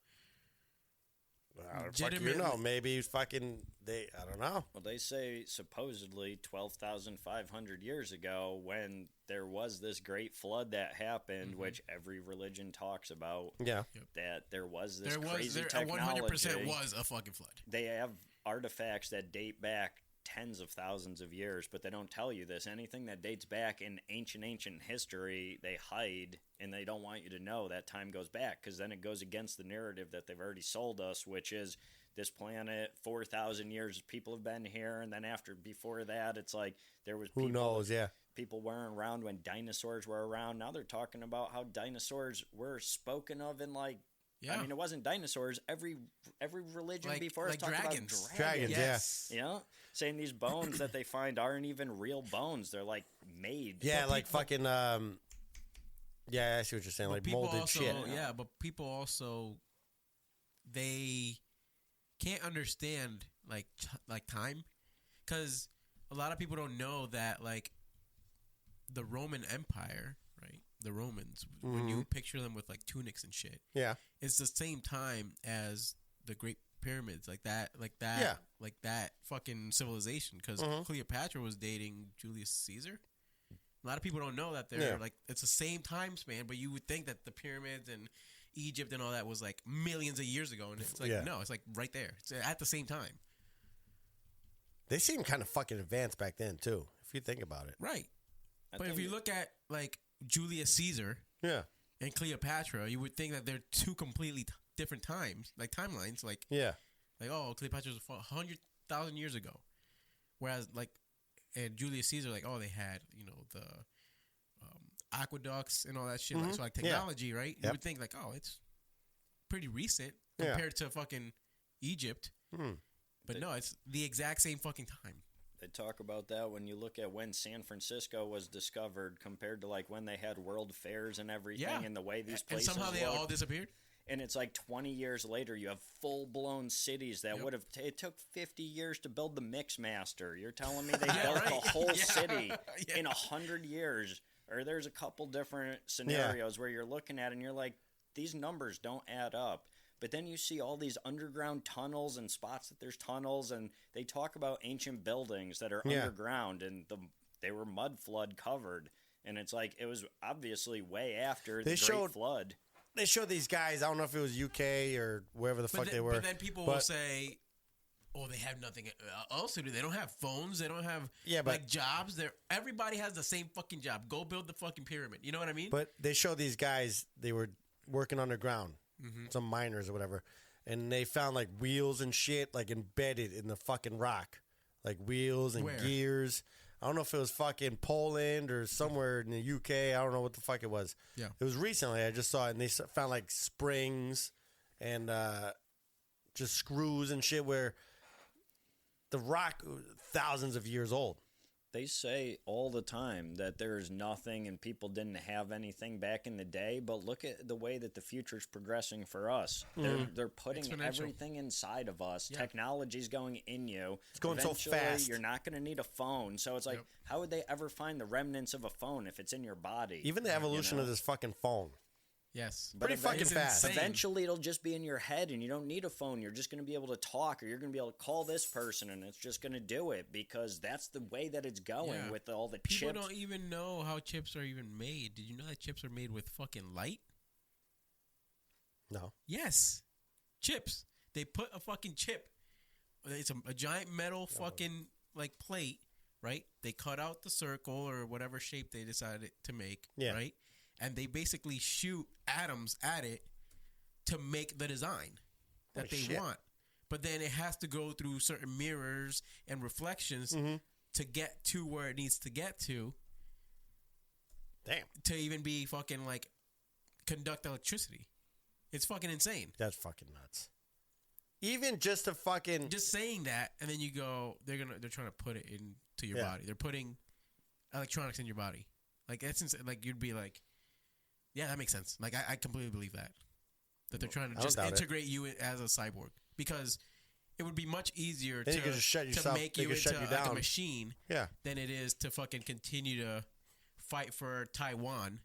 Fuck you know. Maybe fucking I don't know.
Well, they say supposedly 12,500 years ago, when there was this great flood that happened, which every religion talks about.
Yeah.
That there was this crazy technology.
100% was a fucking flood.
They have artifacts that date back tens of thousands of years, but they don't tell you this. Anything that dates back in ancient history, they hide, and they don't want you to know that time goes back, because then it goes against the narrative that they've already sold us, which is this planet, 4,000 years people have been here, and then before that, it's like there was people,
who knows,
people weren't around when dinosaurs were around. Now they're talking about how dinosaurs were spoken of in like, I mean, it wasn't dinosaurs. Every religion before us talked
dragons.
about
Dragons,
yes.
Yeah, saying these bones that they find aren't even real bones. They're like made.
Yeah, but like fucking. Yeah, I see what you're saying. Like molded
also,
shit.
Yeah, but people also they can't understand like time, because a lot of people don't know that like the Roman Empire, right? The Romans, when you picture them with like tunics and shit, it's the same time as the Great Pyramids, like that fucking civilization. Because Cleopatra was dating Julius Caesar. A lot of people don't know that they're like it's the same time span, but you would think that the pyramids and Egypt and all that was like millions of years ago, and it's like no, it's like right there. It's at the same time.
They seem kind of fucking advanced back then too, if you think about it.
Right. But if you look at like Julius Caesar, and Cleopatra, you would think that they're two completely different times, like timelines. Like like Cleopatra was 100,000 years ago, whereas like and Julius Caesar, like they had the aqueducts and all that shit. Like, so like technology, right? You would think like it's pretty recent compared to fucking Egypt, but no, it's the exact same fucking time.
They talk about that when you look at when San Francisco was discovered compared to like when they had world fairs and everything, and the way these places
and somehow they all disappeared.
And it's like 20 years later, you have full-blown cities that would have... It took 50 years to build the Mixmaster. You're telling me they built the whole city in 100 years? Or there's a couple different scenarios where you're looking at it and you're like, these numbers don't add up. But then you see all these underground tunnels and spots that there's tunnels, and they talk about ancient buildings that are underground, and they were mud flood covered. And it's like, it was obviously way after the Great Flood.
They showed these guys, I don't know if it was UK or wherever the fuck they were.
But then people will say, they have nothing else to do. They don't have phones. They don't have like jobs. Everybody has the same fucking job. Go build the fucking pyramid. You know what I mean?
But they showed these guys, they were working underground, some miners or whatever, and they found like wheels and shit like embedded in the fucking rock. Like wheels and gears. I don't know if it was fucking Poland or somewhere in the UK. I don't know what the fuck it was. Yeah. It was recently. I just saw it, and they found like springs and just screws and shit where the rock thousands of years old.
They say all the time that there is nothing and people didn't have anything back in the day, but look at the way that the future is progressing for us. They're putting everything inside of us. Yeah. Technology's going in you.
It's going
Eventually,
so fast.
You're not going to need a phone. So it's like, how would they ever find the remnants of a phone if it's in your body?
Even the evolution of this fucking phone.
Yes.
Pretty fucking fast.
Eventually, it'll just be in your head, and you don't need a phone. You're just going to be able to talk, or you're going to be able to call this person, and it's just going to do it because that's the way that it's going with all the chips.
People don't even know how chips are even made. Did you know that chips are made with fucking light?
No.
Yes. Chips. They put a fucking chip. It's a giant metal fucking like plate, right? They cut out the circle or whatever shape they decided to make, right? And they basically shoot atoms at it to make the design that they want. But then it has to go through certain mirrors and reflections to get to where it needs to get to.
Damn.
To even be fucking like conduct electricity. It's fucking insane.
That's fucking nuts. Even just to fucking...
Just saying that, and then you go, they're trying to put it into your body. They're putting electronics in your body. Like, that's insane. Like, you'd be like... Yeah, that makes sense. Like, I completely believe that they're trying to just integrate you as a cyborg, because it would be much easier to make you into like a machine than it is to fucking continue to fight for Taiwan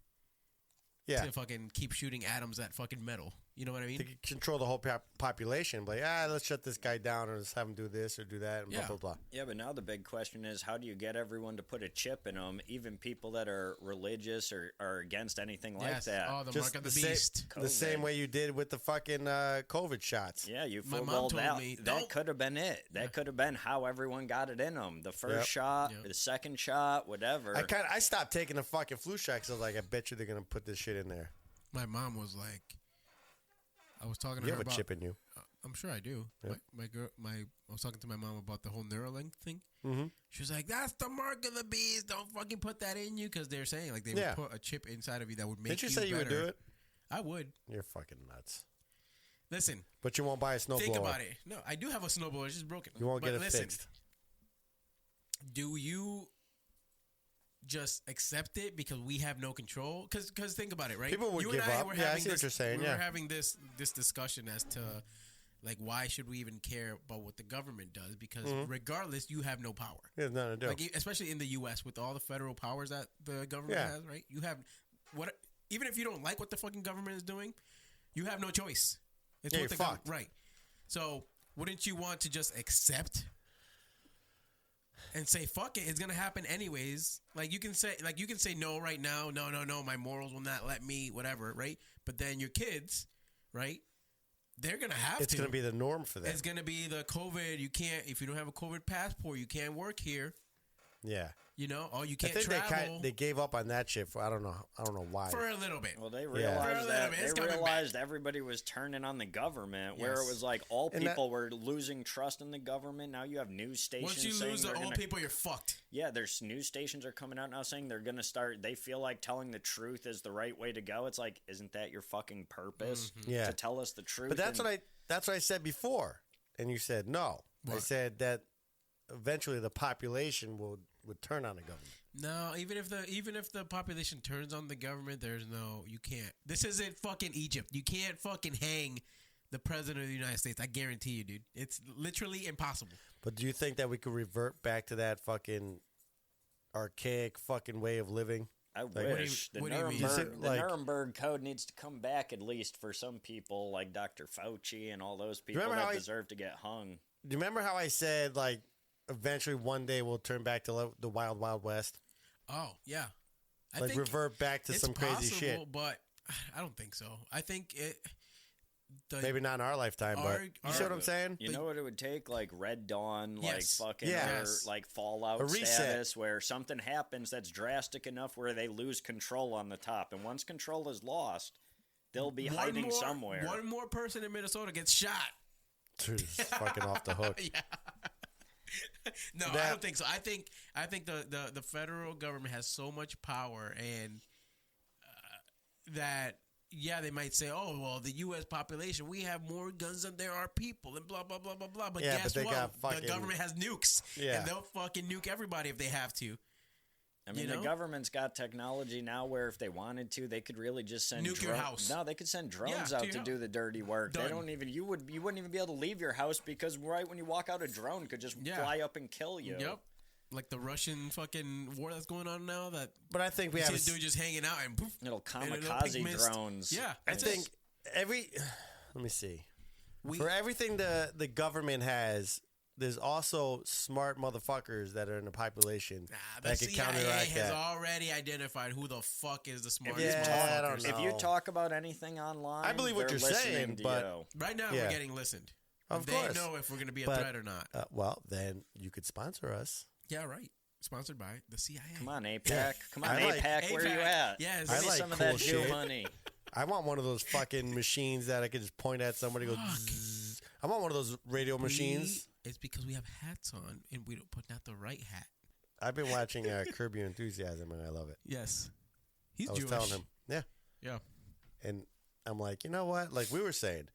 to fucking keep shooting atoms at fucking metal. You know what I mean?
To control the whole population. Like, let's shut this guy down or let's have him do this or do that and blah, blah, blah.
Yeah, but now the big question is, how do you get everyone to put a chip in them, even people that are religious or are against anything like that?
Oh, the
Just
mark of the beast.
The same way you did with the fucking COVID shots.
Yeah, you
My mom
fooled
told me,
that could have been it. That could have been how everyone got it in them. The first shot, the second shot, whatever.
I stopped taking the fucking flu shot because I was like, I bet you they're going to put this shit in there.
My mom was like, I was talking to
You
her
have a
about,
chip in you.
I'm sure I do.
Yep.
I was talking to my mom about the whole Neuralink thing.
Mm-hmm.
She was like, "That's the mark of the beast. Don't fucking put that in you," because they're saying like they would put a chip inside of you that would make
Didn't you
you
say
better.
you would do it?
I would.
You're fucking nuts.
Listen,
but you won't buy a snowblower.
Think about it. No, I do have a snowblower. It's just broken.
You won't get it
listen,
fixed.
Do you just accept it because we have no control? Because think about it, right?
People would
you
give
and I
up.
were
Yeah, I
having
see what you're saying.
We
Yeah,
were having this discussion as to like why should we even care about what the government does? Because regardless, you have no power.
There's nothing to do.
Like especially in the U.S. with all the federal powers that the government has, right? You have what? Even if you don't like what the fucking government is doing, you have no choice. It's
you're fucked.
Right. So wouldn't you want to just accept and say fuck it? It's gonna happen anyways. Like you can say no right now. No. My morals will not let me. Whatever. Right. But then your kids, right? They're gonna have to.
It's gonna be the norm for them.
It's gonna be the COVID. You can't if you don't have a COVID passport. You can't work here.
Yeah.
You know, you
I
can't
think
travel.
they gave up on that shit for I don't know why.
For a little bit.
Well, they realized
It's
they
coming
realized
back.
everybody was turning on the government, where
Yes.
it was like all
And
people were losing trust in the government. Now you have news stations.
Once you
saying
lose the
they're
old
gonna-
people, you're fucked.
Yeah, there's news stations are coming out now saying they're going to start. They feel like telling the truth is the right way to go. It's like, isn't that your fucking purpose?
Yeah.
To tell us the truth.
But that's
And-
what I said before, and you said no. I
What?
said that eventually the population would turn on the government.
No, even if the population turns on the government, you can't. This isn't fucking Egypt. You can't fucking hang the president of the United States. I guarantee you, dude. It's literally impossible.
But do you think that we could revert back to that fucking archaic fucking way of living?
I
what do you-
wish
what do you mean?
the Nuremberg Code needs to come back at least for some people like Dr. Fauci and all those people
remember
that
how
deserve to get hung.
Do you remember how I said like eventually one day we'll turn back to the wild, wild west?
Oh yeah, I
Like
think
revert back to
it's
some crazy
possible,
shit.
but I don't think so. I think it.
Maybe not in our lifetime, but you see what I'm saying?
You know what it would take? Like Red Dawn,
Yes.
like fucking,
Yes.
or like Fallout
A reset.
status, where something happens that's drastic enough where they lose control on the top, and once control is lost, they'll be hiding somewhere.
One more person in Minnesota gets shot.
Dude, it's fucking off the hook.
Yeah. No, I don't think so. I think the federal government has so much power and that they might say, oh well, the U.S. population, we have more guns than there are people and blah blah blah blah blah. But guess
they
what?
got fucking,
the government has nukes, and they'll fucking nuke everybody if they have to.
I mean, the government's got technology now where if they wanted to, they could really just send
Nuke your house.
No, they could send drones
Yeah,
out
to
to
your
do
house.
the dirty work.
Done.
They don't even you wouldn't even be able to leave your house because right when you walk out, a drone could just fly up and kill you.
Yep. Like the Russian fucking war that's going on now.
But I think we
you
have
see a dude just hanging out and poof.
Little
and it'll
kamikaze
pick mist.
drones.
Yeah,
I
that's
think
it.
let me see. For everything the government has, there's also smart motherfuckers that are in the population
the
that can
CIA
counteract
has
that.
already identified who the fuck is the smartest
Yeah,
motherfuckers.
I don't know.
If you talk about anything online,
I believe what
they're
you're
listening
saying,
to
but
you.
Right now,
Yeah.
we're getting listened.
Of
they
course.
know if we're going to be a
But,
threat or not.
Well, then you could sponsor us.
Yeah, right. Sponsored by the CIA.
Come on, APAC.
Yeah.
Come on,
I like-
APAC. Where you at?
Yes.
Give
I
me
like
some of
cool
that Jew
shit.
money.
I want one of those fucking machines that I could just point at somebody and go zzz. I want one of those radio machines.
It's because we have hats on and we don't put out the right hat.
I've been watching Curb Your Enthusiasm and I love it.
Yes. He's
I was
Jewish.
telling him. Yeah.
Yeah.
And I'm like, you know what? Like we were saying.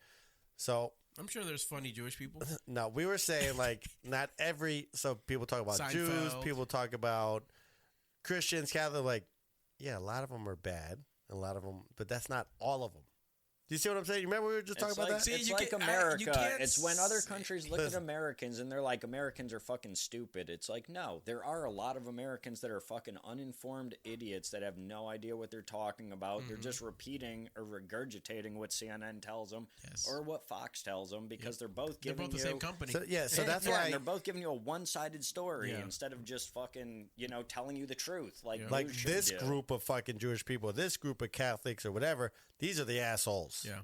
So
I'm sure there's funny Jewish people.
no, we were saying like not every. So people talk about Jews.
Seinfeld.
People talk about Christians, Catholic. Like, yeah, a lot of them are bad. A lot of them, but that's not all of them. Do you see what I'm saying? You remember we were just talking about that?
See,
It's
you
like
can't-
America.
you can't
It's when other
say-
countries look at Americans and they're like, Americans are fucking stupid. It's like, no, there are a lot of Americans that are fucking uninformed idiots that have no idea what they're talking about. They're just repeating or regurgitating what CNN tells them or what Fox tells them because they're both
They're
giving
both the
you...
same company.
So that's
yeah,
why
and they're both giving you a one-sided story
Yeah.
instead of just fucking, telling you the truth. Like
like
news should
this
do.
group of fucking Jewish people, this group of Catholics or whatever, these are the assholes.
Yeah.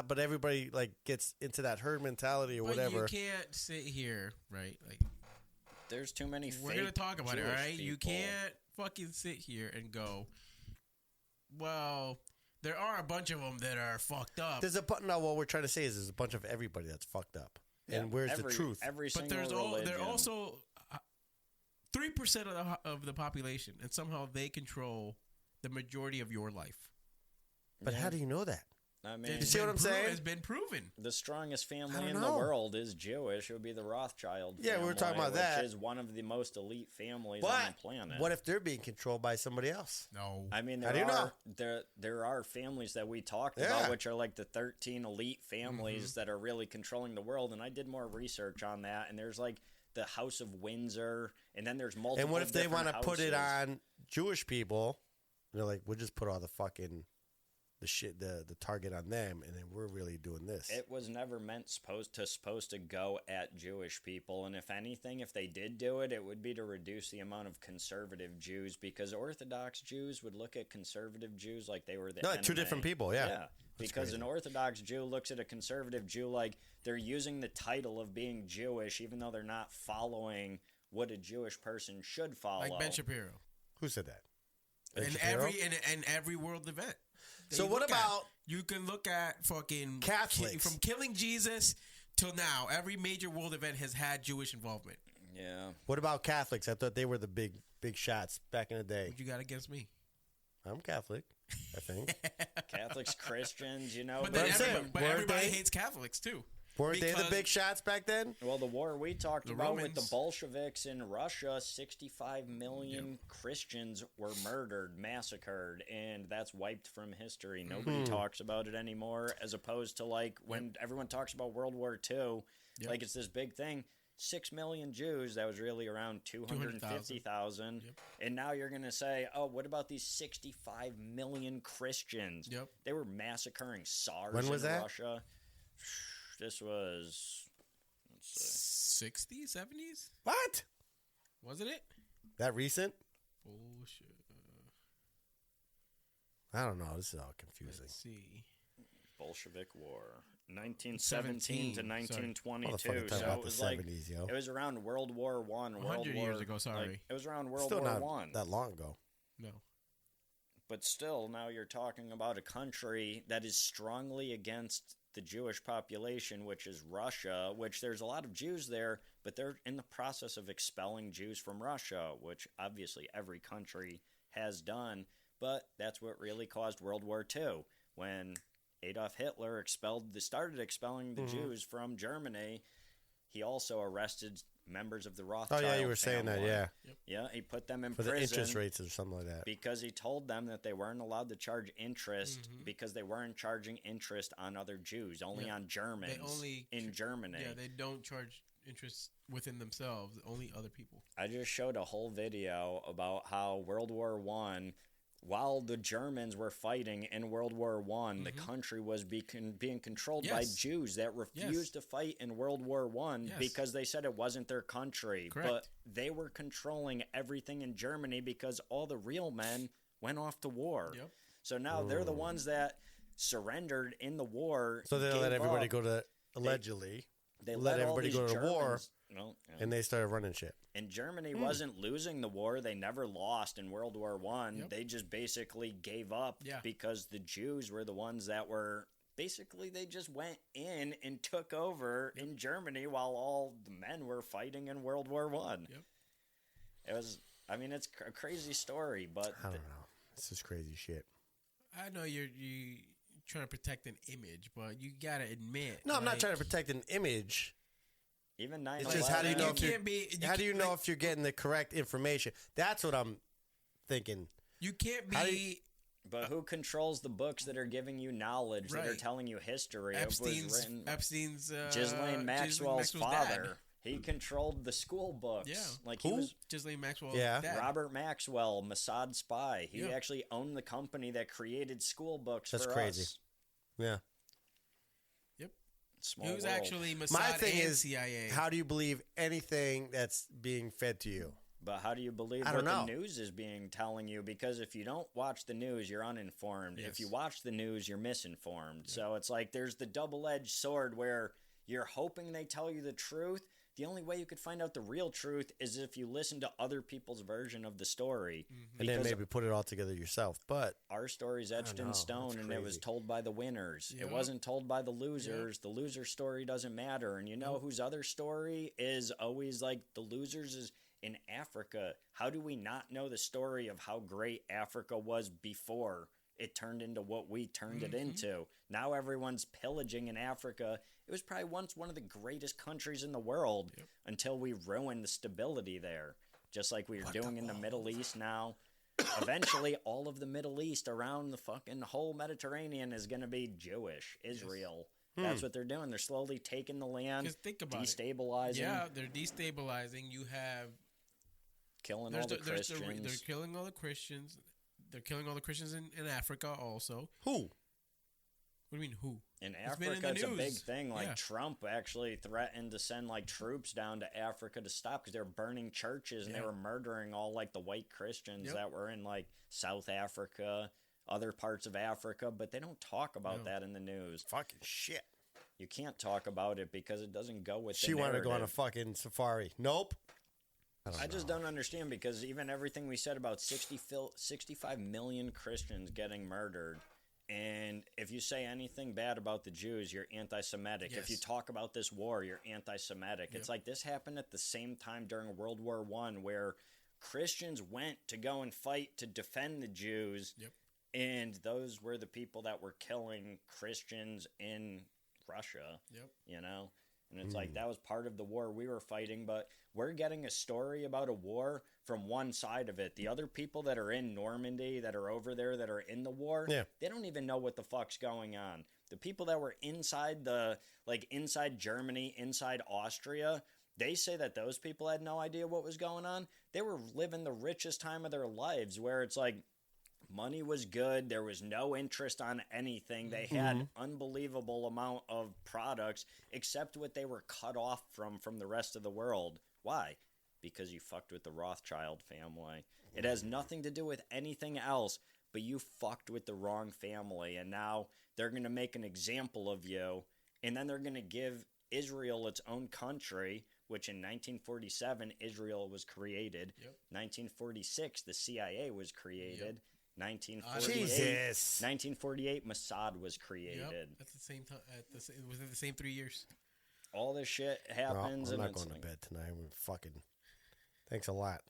But everybody like gets into that herd mentality or
But
whatever.
you can't sit here, right? Like
There's too many
we're
fake
gonna talk about it,
Jewish
all right? You
people.
can't fucking sit here and go, well, there are a bunch of them that are fucked up.
There's a no. What we're trying to say is there's a bunch of everybody that's fucked up. And where's the truth?
Every
But
single religion.
they're also 3% of the population, and somehow they control the majority of your life.
But how do you know that?
I mean,
You see what I'm saying?
It's been proven.
the strongest family
I
in
don't
the
know.
world is Jewish. It would be the Rothschild family.
Yeah, we were talking about that.
Which is one of the most elite families on the planet.
What if they're being controlled by somebody else?
No.
I mean,
How do you know?
there are families that we talked
Yeah.
about, which are like the 13 elite families that are really controlling the world. And I did more research on that. And there's like the House of Windsor, and then there's multiple.
And what if they
want to
put it on Jewish people? They're like, we'll just put all the fucking the target on them, and then we're really doing this.
It was never meant supposed to go at Jewish people, and if anything, if they did do it, it would be to reduce the amount of conservative Jews, because Orthodox Jews would look at conservative Jews like they were the enemy.
Two different people. Yeah.
Yeah, because an Orthodox Jew looks at a conservative Jew like they're using the title of being Jewish, even though they're not following what a Jewish person should follow.
Like Ben Shapiro.
Who said that?
In every world event.
So what about
you can look at fucking
Catholics?
From killing Jesus till now, every major world event has had Jewish involvement.
Yeah.
What about Catholics? I thought they were the big shots back in the day.
What you got against me?
I'm Catholic, I think.
Catholics, Christians,
But then
I'm saying,
everybody
they-
hates Catholics too.
Weren't they the
Because-
big shots back then?
Well, the war we talked
The
about with
Romans.
the Bolsheviks in Russia, 65 million Christians were murdered, massacred, and that's wiped from history. Nobody talks about it anymore, as opposed to like when everyone talks about World War II, like it's this big thing. 6 million Jews, that was really around 250,000. And now you're going to say, oh, what about these 65 million Christians?
Yep.
They were massacring SARS
When was
in
that?
Russia. This was, let's see.
60s, 70s?
What?
Wasn't it?
That recent?
Bullshit.
I don't know. This is all confusing.
Let's see.
Bolshevik War, 1917 to
17, sorry.
1922.
Motherfucker, talk
So
about
it was
the
like
70s, yo.
it was around World War One.
100 years ago, sorry.
it was around World
Still
War
not
One.
that long ago.
No.
But still, now you're talking about a country that is strongly against the Jewish population, which is Russia. Which there's a lot of Jews there, but they're in the process of expelling Jews from Russia, which obviously every country has done. But that's what really caused World War II when Adolf Hitler started expelling the Jews from Germany. He also arrested members of the Rothschild
Oh, yeah, you were saying that,
family.
yeah.
Yeah, he put them in
For
prison
the interest rates or something like that.
because he told them that they weren't allowed to charge interest because they weren't charging interest on other Jews, only on Germans in Germany.
Yeah, they don't charge interest within themselves, only other people.
I just showed a whole video about how World War One, while the Germans were fighting in World War One, the country was being controlled by
Yes.
Jews that refused to fight in World War One
Yes.
because they said it wasn't their country.
Correct.
But they were controlling everything in Germany because all the real men went off to war.
Yep.
So now they're the ones that surrendered in the war.
So they
gave
let everybody
up.
go to, allegedly,
They
let
all
everybody
these
go to war,
Germans- No, yeah.
and they started running shit.
And Germany wasn't losing the war. They never lost in World War One.
Yep.
They just basically gave up
Yeah.
because the Jews were the ones that were basically they just went in and took over in Germany while all the men were fighting in World War One.
Yep.
It was. I mean, it's a crazy story, but
I don't know. This is crazy shit.
I know you're trying to protect an image, but you gotta admit.
No, I'm not
like,
trying to protect an image.
even 9/11.
It's just how do you know
you
if you're,
can't be- you
how do you
can't-
know
like-
if you're getting the correct information? That's what I'm thinking.
You can't
How do
be
But who controls the books that are giving you knowledge, that are
Right.
telling you history? It was written.
Epstein's
Ghislaine Maxwell's father.
dad.
He controlled the school books.
Yeah.
Like
Who?
he was
Ghislaine Maxwell's
Yeah.
dad.
Robert Maxwell, Mossad spy. He
Yeah.
actually owned the company that created school books
That's
for
crazy.
us.
Yeah.
Yep.
Small
It was
world.
actually Mossad
My thing
and
is,
CIA.
how do you believe anything that's being fed to you?
But how do you believe
I
what
don't
the
know.
news is being telling you? Because if you don't watch the news, you're uninformed.
Yes.
If you watch the news, you're misinformed. So it's like there's the double-edged sword where you're hoping they tell you the truth. The only way you could find out the real truth is if you listen to other people's version of the story.
And then
Because
maybe put it all together yourself. But
our story's etched
know.
in stone,
That's
and it was
crazy.
told by the winners.
Yep.
It wasn't told by the losers. The loser story doesn't matter. And you know whose other story is always like the losers is in Africa. How do we not know the story of how great Africa was before it turned into what we turned it into? Now everyone's pillaging in Africa. It was probably once one of the greatest countries in the world until we ruined the stability there, just like we are doing in the Middle East now. Eventually, all of the Middle East around the fucking whole Mediterranean is going to be Jewish, Israel. That's what they're doing. They're slowly taking the land,
'Cause think about it.
destabilizing,
Yeah, they're destabilizing. You have
killing all the Christians.
they're killing all the Christians. They're killing all the Christians in Africa also.
who?
What do you mean who?
In
It's been in
Africa,
the
it's a big
news.
thing. Like
Yeah.
Trump actually threatened to send like troops down to Africa to stop because they were burning churches and they
Yeah.
were murdering all like the white Christians
Yep.
that were in like South Africa, other parts of Africa. But they don't talk about
No.
that in the news.
Fucking shit.
You can't talk about it because it doesn't go with.
She
the
wanted to go on a
narrative.
fucking safari. Nope.
I just don't understand because even everything we said about 65 million Christians getting murdered, and if you say anything bad about the Jews, you're anti-Semitic. If you
Yes.
talk about this war, you're anti-Semitic. It's like this happened at the same time during World War I, where Christians went to go and fight to defend the Jews,
Yep.
and those were the people that were killing Christians in Russia.
Yep.
You know? And it's like that was part of the war we were fighting, but we're getting a story about a war from one side of it. The other people that are in Normandy, that are over there, that are in the war,
Yeah.
they don't even know what the fuck's going on. The people that were inside inside Germany, inside Austria, they say that those people had no idea what was going on. They were living the richest time of their lives where it's like money was good. There was no interest on anything. They had unbelievable amount of products, except what they were cut off from the rest of the world. Why? Because you fucked with the Rothschild family. It has nothing to do with anything else, but you fucked with the wrong family, and now they're going to make an example of you, and then they're going to give Israel its own country, which in 1947, Israel was created.
Yep.
1946, the CIA was created. 1948,
Jesus.
Mossad was created.
Yep. At the same time, within the same 3 years.
All this shit
Well,
happens,
I'm
and
not
it's
going to
like,
bed tonight. I'm fucking. Thanks a lot.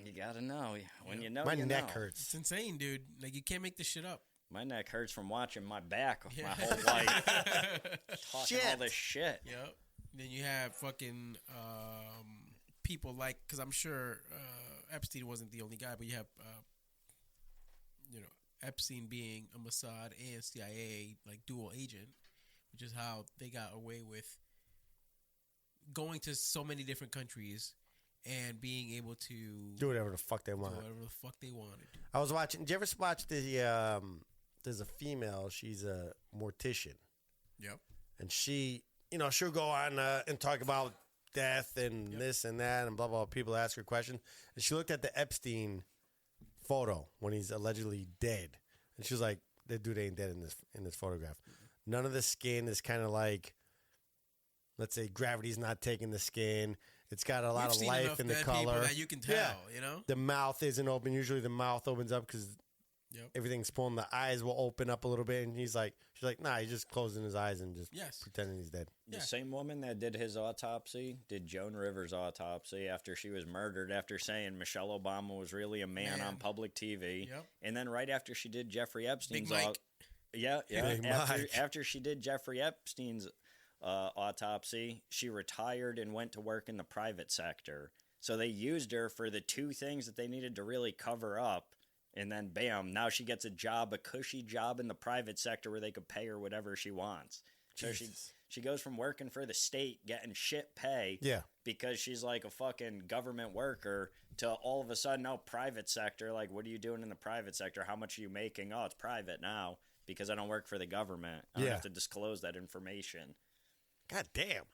you gotta know when you know.
My
you
neck
know.
hurts.
It's insane, dude. Like you can't make this shit up.
My neck hurts from watching my back
Yeah.
my whole life, talking all
Shit.
this shit.
Yep. Then you have fucking people like, because I'm sure Epstein wasn't the only guy, but you have, Epstein being a Mossad and CIA like dual agent, which is how they got away with going to so many different countries and being able to
Do whatever the fuck they
do
want.
whatever the fuck they wanted.
I was watching. Did you ever watch the? There's a female. She's a mortician,
Yep.
and she, she'll go on and talk about death and this and that and blah blah. People ask her questions, and she looked at the Epstein photo when he's allegedly dead, and she was like, "That dude ain't dead in this photograph. None of the skin is kind of like, let's say, gravity's not taking the skin. It's got a lot
We've
of
seen
life
enough
in the
dead people
color.
that you can tell, you know?
The mouth isn't open. Usually, the mouth opens up because."
Yep.
Everything's pulling. The eyes will open up a little bit, and she's like, nah, he's just closing his eyes and just
Yes.
pretending he's dead.
The
Yeah.
same woman that did his autopsy did Joan Rivers' autopsy after she was murdered, after saying Michelle Obama was really a man on public TV.
Yep.
And then right after she did Jeffrey Epstein's
Big Mike.
Big Mike.
after she did Jeffrey Epstein's autopsy, she retired and went to work in the private sector. So they used her for the two things that they needed to really cover up, And then, bam, now she gets a cushy job in the private sector where they could pay her whatever she wants. So she goes from working for the state, getting shit pay, because she's like a fucking government worker, to all of a sudden, now private sector. Like, what are you doing in the private sector? How much are you making? Oh, it's private now because I don't work for the government. I don't have to disclose that information.
God damn.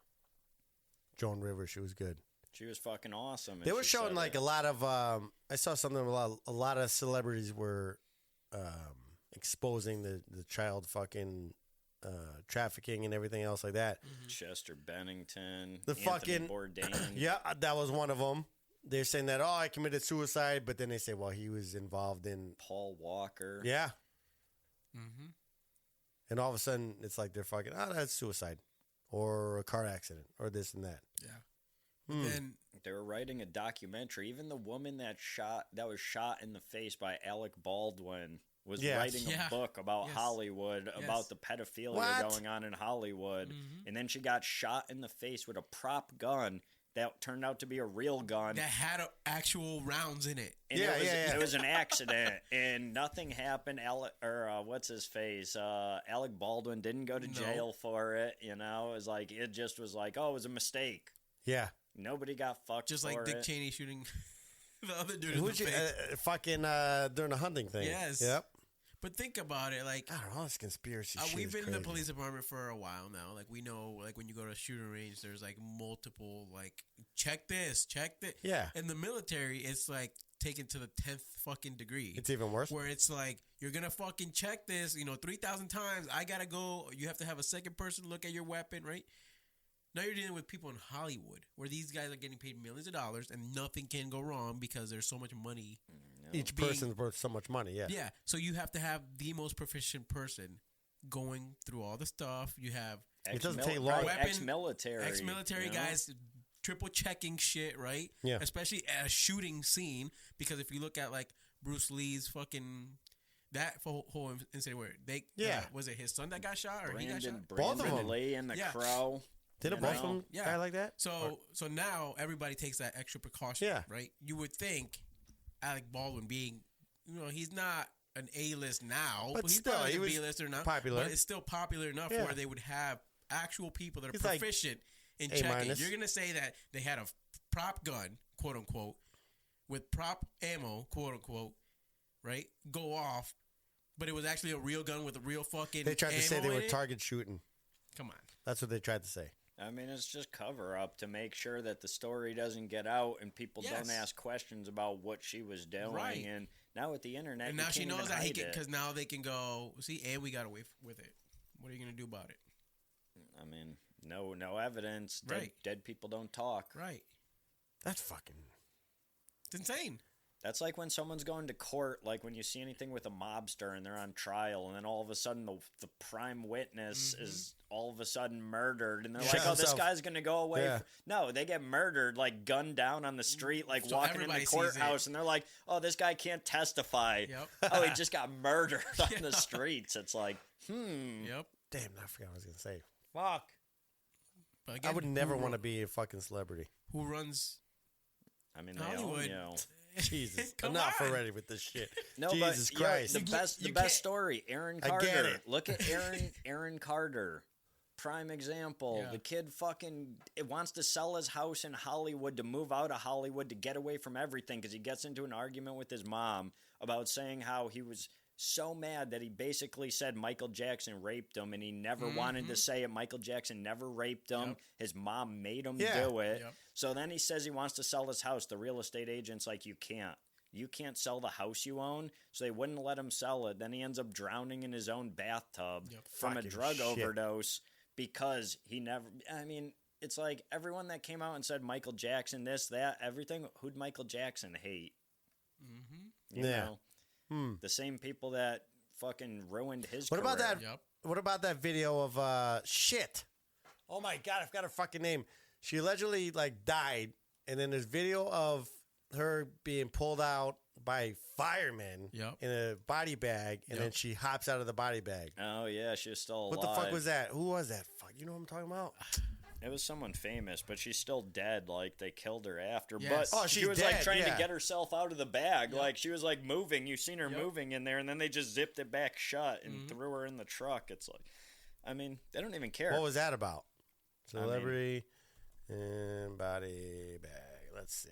Joan Rivers, she was good.
She was fucking awesome.
They were showing like a lot of. I saw something. A lot of celebrities were exposing the child fucking trafficking and everything else like that.
Chester Bennington,
the
Anthony
fucking
Bourdain.
Yeah, that was one of them. They're saying that I committed suicide, but then they say, well, he was involved in
Paul Walker.
Yeah. And all of a sudden, it's like they're fucking. That's suicide, or a car accident, or this and that.
Yeah. Then
they were writing a documentary. Even the woman that was shot in the face by Alec Baldwin was writing a book about Hollywood, about the pedophilia going on in Hollywood. And then she got shot in the face with a prop gun that turned out to be a real gun
that had actual rounds in it.
And it was an accident, and nothing happened. What's his face? Alec Baldwin didn't go to jail for it. You know, it just was like, oh, it was a mistake.
Yeah.
Nobody got fucked.
Just
for
like Dick
it.
Cheney shooting the other dude in the face.
Fucking during the hunting thing.
Yes.
Yep.
But think about it, like
I don't know, this conspiracy shit.
We've been in
crazy.
the police department for a while now. Like we know, like when you go to a shooting range, there's like multiple, like check this.
Yeah.
In the military, it's like taken to the 10th fucking degree.
It's even worse.
Where it's like you're gonna fucking check this, 3,000 times. I gotta go. You have to have a second person look at your weapon, right? Now you're dealing with people in Hollywood where these guys are getting paid millions of dollars and nothing can go wrong because there's so much money.
Each person's worth so much money, yeah.
Yeah, so you have to have the most proficient person going through all the stuff. You have
it doesn't take long.
Ex-military
guys triple checking shit, right?
Yeah.
Especially at a shooting scene, because if you look at like Bruce Lee's fucking that whole incident where was it his son that got shot or he got shot?
Both of them.
Lee and the Crow.
Didn't both of them die like that?
So now everybody takes that extra precaution, right? You would think Alec Baldwin being, he's not an A-list now, but he's
still,
probably
he
a
was
B-lister now.
Popular.
But it's still popular enough where they would have actual people that are proficient in
A-.
checking. You're going to say that they had a prop gun, quote unquote, with prop ammo, quote unquote, right? Go off, but it was actually a real gun with a real fucking
They tried to say they were
it?
target shooting.
Come on.
That's what they tried to say.
I mean, it's just cover up to make sure that the story doesn't get out and people don't ask questions about what she was doing.
Right.
And now with the internet,
and now she knows that
because
now they can go see, and we got away with it. What are you gonna do about it?
I mean, no evidence. Dead people don't talk.
Right.
That's fucking.
It's insane.
That's like when someone's going to court, like when you see anything with a mobster and they're on trial, and then all of a sudden the prime witness is all of a sudden murdered, and they're like, oh, this guy's going to go away.
Yeah.
No, they get murdered, like gunned down on the street, like
So
walking in the courthouse, and they're like, oh, this guy can't testify.
Yep.
Oh, he just got murdered on the streets. It's like,
Yep.
Damn, I forgot what I was going to say. Fuck.
But again,
I would never want to be a fucking celebrity.
Who runs
I mean,
Hollywood?
Jesus,
Come
enough
on.
already with this shit.
No,
Jesus
but
Christ.
The best story, Aaron
I
Carter.
get it.
Look at Aaron Carter. Prime example.
Yeah.
The kid wants to sell his house in Hollywood to move out of Hollywood to get away from everything because he gets into an argument with his mom about saying how he was so mad that he basically said Michael Jackson raped him, and he never wanted to say it. Michael Jackson never raped him.
Yep.
His mom made him
Yeah.
do it.
Yep.
So then he says he wants to sell his house. The real estate agent's like, you can't. You can't sell the house you own. So they wouldn't let him sell it. Then he ends up drowning in his own bathtub from a
Fucking
drug
shit.
overdose because he never... I mean, it's like everyone that came out and said Michael Jackson, this, that, everything, who'd Michael Jackson hate? You know? The same people that fucking ruined his
What about
career.
that?
Yep.
What about that video of shit? Oh my god, I've got her fucking name. She allegedly died, and then there's video of her being pulled out by firemen in a body bag, and then she hops out of the body bag.
Oh, yeah, she was still alive.
What the fuck was that? Who was that? Fuck, you know what I'm talking about?
It was someone famous, but she's still dead. Like, they killed her after.
Yes.
But
Oh,
she
she's
was,
dead,
like, trying
yeah.
to get herself out of the bag.
Yep.
Like, she was, like, moving. You seen her
Yep.
moving in there, and then they just zipped it back shut and threw her in the truck. It's like, I mean, they don't even care.
What was that about? Celebrity and body bag. Let's see.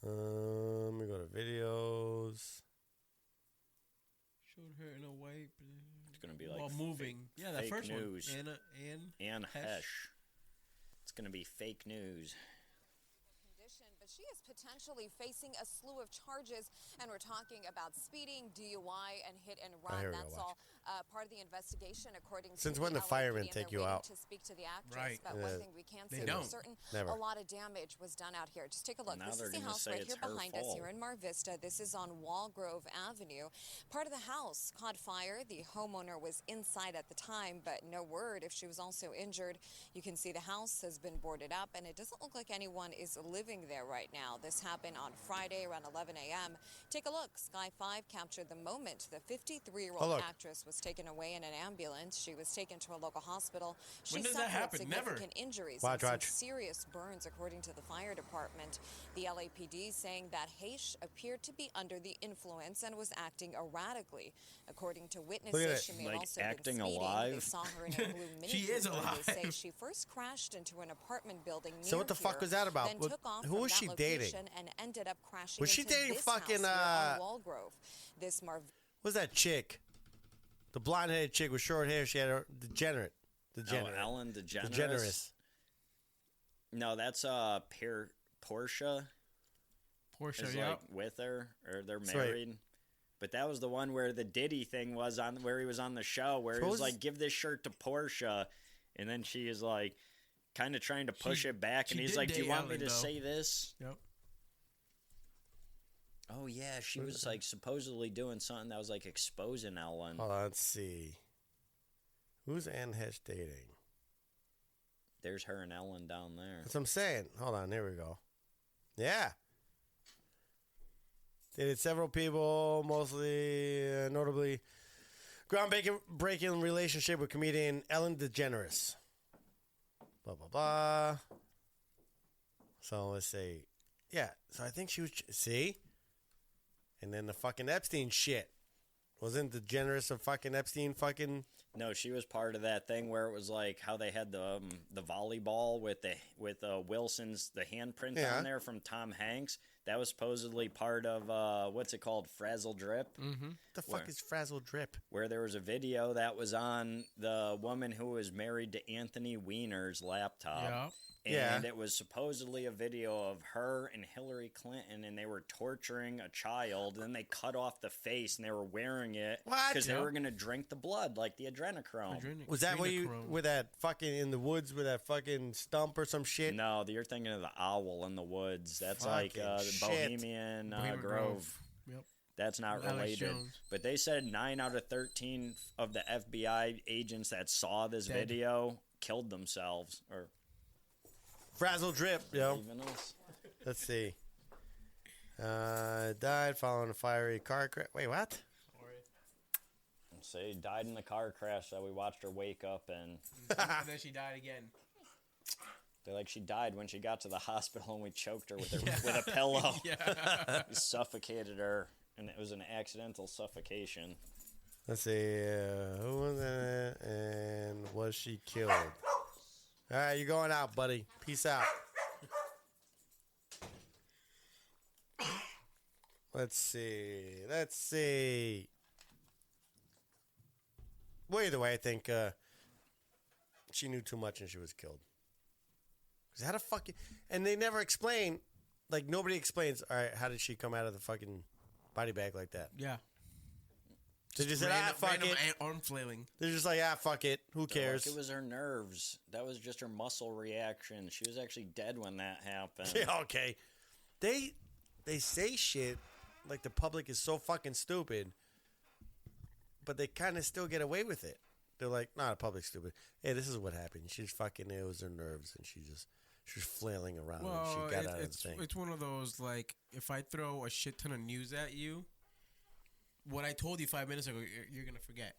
Let me go to videos.
Showed her in a white.
It's going to be like
while moving. Yeah, that
fake
first
news.
one.
Anne Hesh. It's going to be fake news.
But she is potentially facing a slew of charges, and we're talking about speeding, DUI, and hit and run.
here we go,
That's
watch.
all part of the investigation, according to
Since when the
LAPD,
firemen
and
take
they're
you
waiting
out?
to speak to the actress.
Right.
But one thing we can
They
say
don't.
for certain,
Never.
a lot of damage was done out here. Just take a look.
Now
This
they're
is the
gonna
house
say
right
it's
here
her
behind us
fault.
here in Mar Vista. This is on Walgrove Avenue. Part of the house caught fire. The homeowner was inside at the time, but no word if she was also injured. You can see the house has been boarded up, and it doesn't look like anyone is living there right now. This happened on Friday around 11 a.m. Take a look. Sky 5 captured the moment the 53-year-old actress was taken away in an ambulance. She was taken to a local hospital. She
When does that
suffered
happen?
significant
Never.
injuries
Watch,
and some
watch.
serious burns, according to the fire department. The LAPD saying that Haish appeared to be under the influence and was acting erratically. According to witnesses, she may have
Like
also
acting
been speeding.
alive?
They saw her in a blue Mini
She is
Cooper.
alive.
They say she first crashed into an apartment building near
So what the fuck
here,
was that about?
then
What-
took off
who
from
was
that
she dating?
location and ended up crashing
Was she
into
dating
this
fucking,
house here on Walgrove. This
What's that chick? The blonde-headed chick with short hair. She had a degenerate.
Oh,
Degenerate.
Ellen DeGeneres.
DeGeneres.
No, that's Portia
Portia,
is
yeah.
like with her, or they're
right.
married. But that was the one where the Diddy thing was on, where he was on the show, where he was like, "Give this shirt to Portia," and then she is like, kind of trying to push it back, and
she
he's
did
like, "Do you
date
want me
Ellen,
to
though.
say this?"
Yep.
Oh yeah, she was like supposedly doing something that was like exposing Ellen.
Hold on, let's see. Who's Anne Hesh dating?
There's her and Ellen down there.
That's what I'm saying. Hold on, here we go. Yeah. Dated several people, mostly, notably, groundbreaking relationship with comedian Ellen DeGeneres. Blah, blah, blah. So let's see. Yeah, so I think she was, see? And then the fucking Epstein shit. Wasn't DeGeneres a fucking Epstein fucking...
No, she was part of that thing where it was like how they had the volleyball with Wilson's the handprint
Yeah.
on there from Tom Hanks. That was supposedly part of what's it called, Frazzle Drip.
Mm-hmm.
The fuck is Frazzle Drip?
Where there was a video that was on the woman who was married to Anthony Weiner's laptop.
Yeah.
And
Yeah.
it was supposedly a video of her and Hillary Clinton, and they were torturing a child. And then they cut off the face, and they were wearing it
What?
because they
Yeah.
were going to drink the blood, like the adrenochrome.
Was that where you,
Adrenochrome.
with that fucking in the woods with that fucking stump or some shit?
No, you're thinking of the owl in the woods. That's like
Fucking
the
shit.
Bohemian
Bohemian
Grove.
Yep.
That's not
Alex
related.
Jones.
But they said 9 out of 13 of the FBI agents that saw this
Dead.
video killed themselves. Or
Frazzle Drip, yo.
even else.
Let's see. Died following a fiery car crash. Wait, what?
Say died in the car crash that we watched her wake up in.
And then she died again.
They're like, she died when she got to the hospital and we choked her with a pillow.
Yeah.
We suffocated her, and it was an accidental suffocation.
Let's see. Who was in it and was she killed? All right, you're going out, buddy. Peace out. Let's see. Well, either way, I think she knew too much and she was killed. 'Cause how the fuck... And they never explain... Like, nobody explains, all right, how did she come out of the fucking body bag like that?
Yeah.
They just said, fuck it.
Arm flailing.
They're just like, fuck it. Who cares?
Like it was her nerves. That was just her muscle reaction. She was actually dead when that happened.
Yeah, okay. They say shit like the public is so fucking stupid, but they kind of still get away with it. They're like, nah, the public's stupid. Hey, this is what happened. She's fucking, it was her nerves, and she was flailing around, and
Well,
she got out of the
it's
thing.
it's one of those, like, if I throw a shit ton of news at you, what I told you 5 minutes ago, you're going to forget.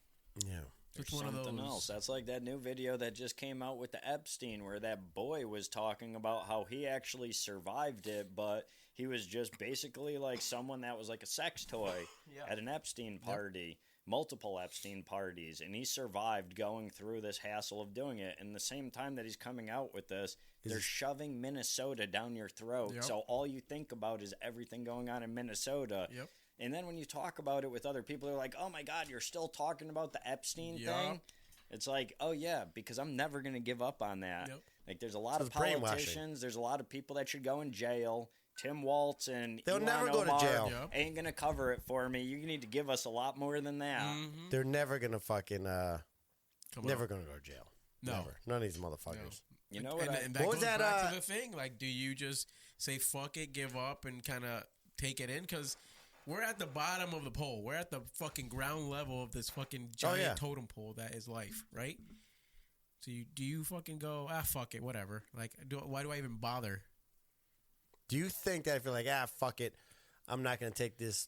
Yeah.
It's one of
Something
those.
else. That's like that new video that just came out with the Epstein, where that boy was talking about how he actually survived it, but he was just basically like someone that was like a sex toy at an Epstein party, multiple Epstein parties, and he survived going through this hassle of doing it. And the same time that he's coming out with this, they're shoving Minnesota down your throat.
Yep.
So all you think about is everything going on in Minnesota.
Yep.
And then when you talk about it with other people, they're like, oh my God, you're still talking about the Epstein
Yep.
thing? It's like, oh yeah, because I'm never going to give up on that.
Yep.
Like there's a lot
So
of
it's brainwashing.
politicians, there's a lot of people that should go in jail. Tim Waltz and
They'll
Elon
never go to
Omar
jail.
Yep.
ain't going to cover it for me. You need to give us a lot more than that.
Mm-hmm.
They're never gonna fucking never
out.
gonna go to jail.
No.
Never. None of these motherfuckers.
You know what?
And that
What was
goes
that,
back to the thing. Like, do you just say fuck it, give up, and kind of take it in? Because we're at the bottom of the pole. We're at the fucking ground level of this fucking giant totem pole that is life, right? So do you fucking go, fuck it, whatever. Like, why do I even bother?
Do you think that if you're like, fuck it, I'm not gonna take this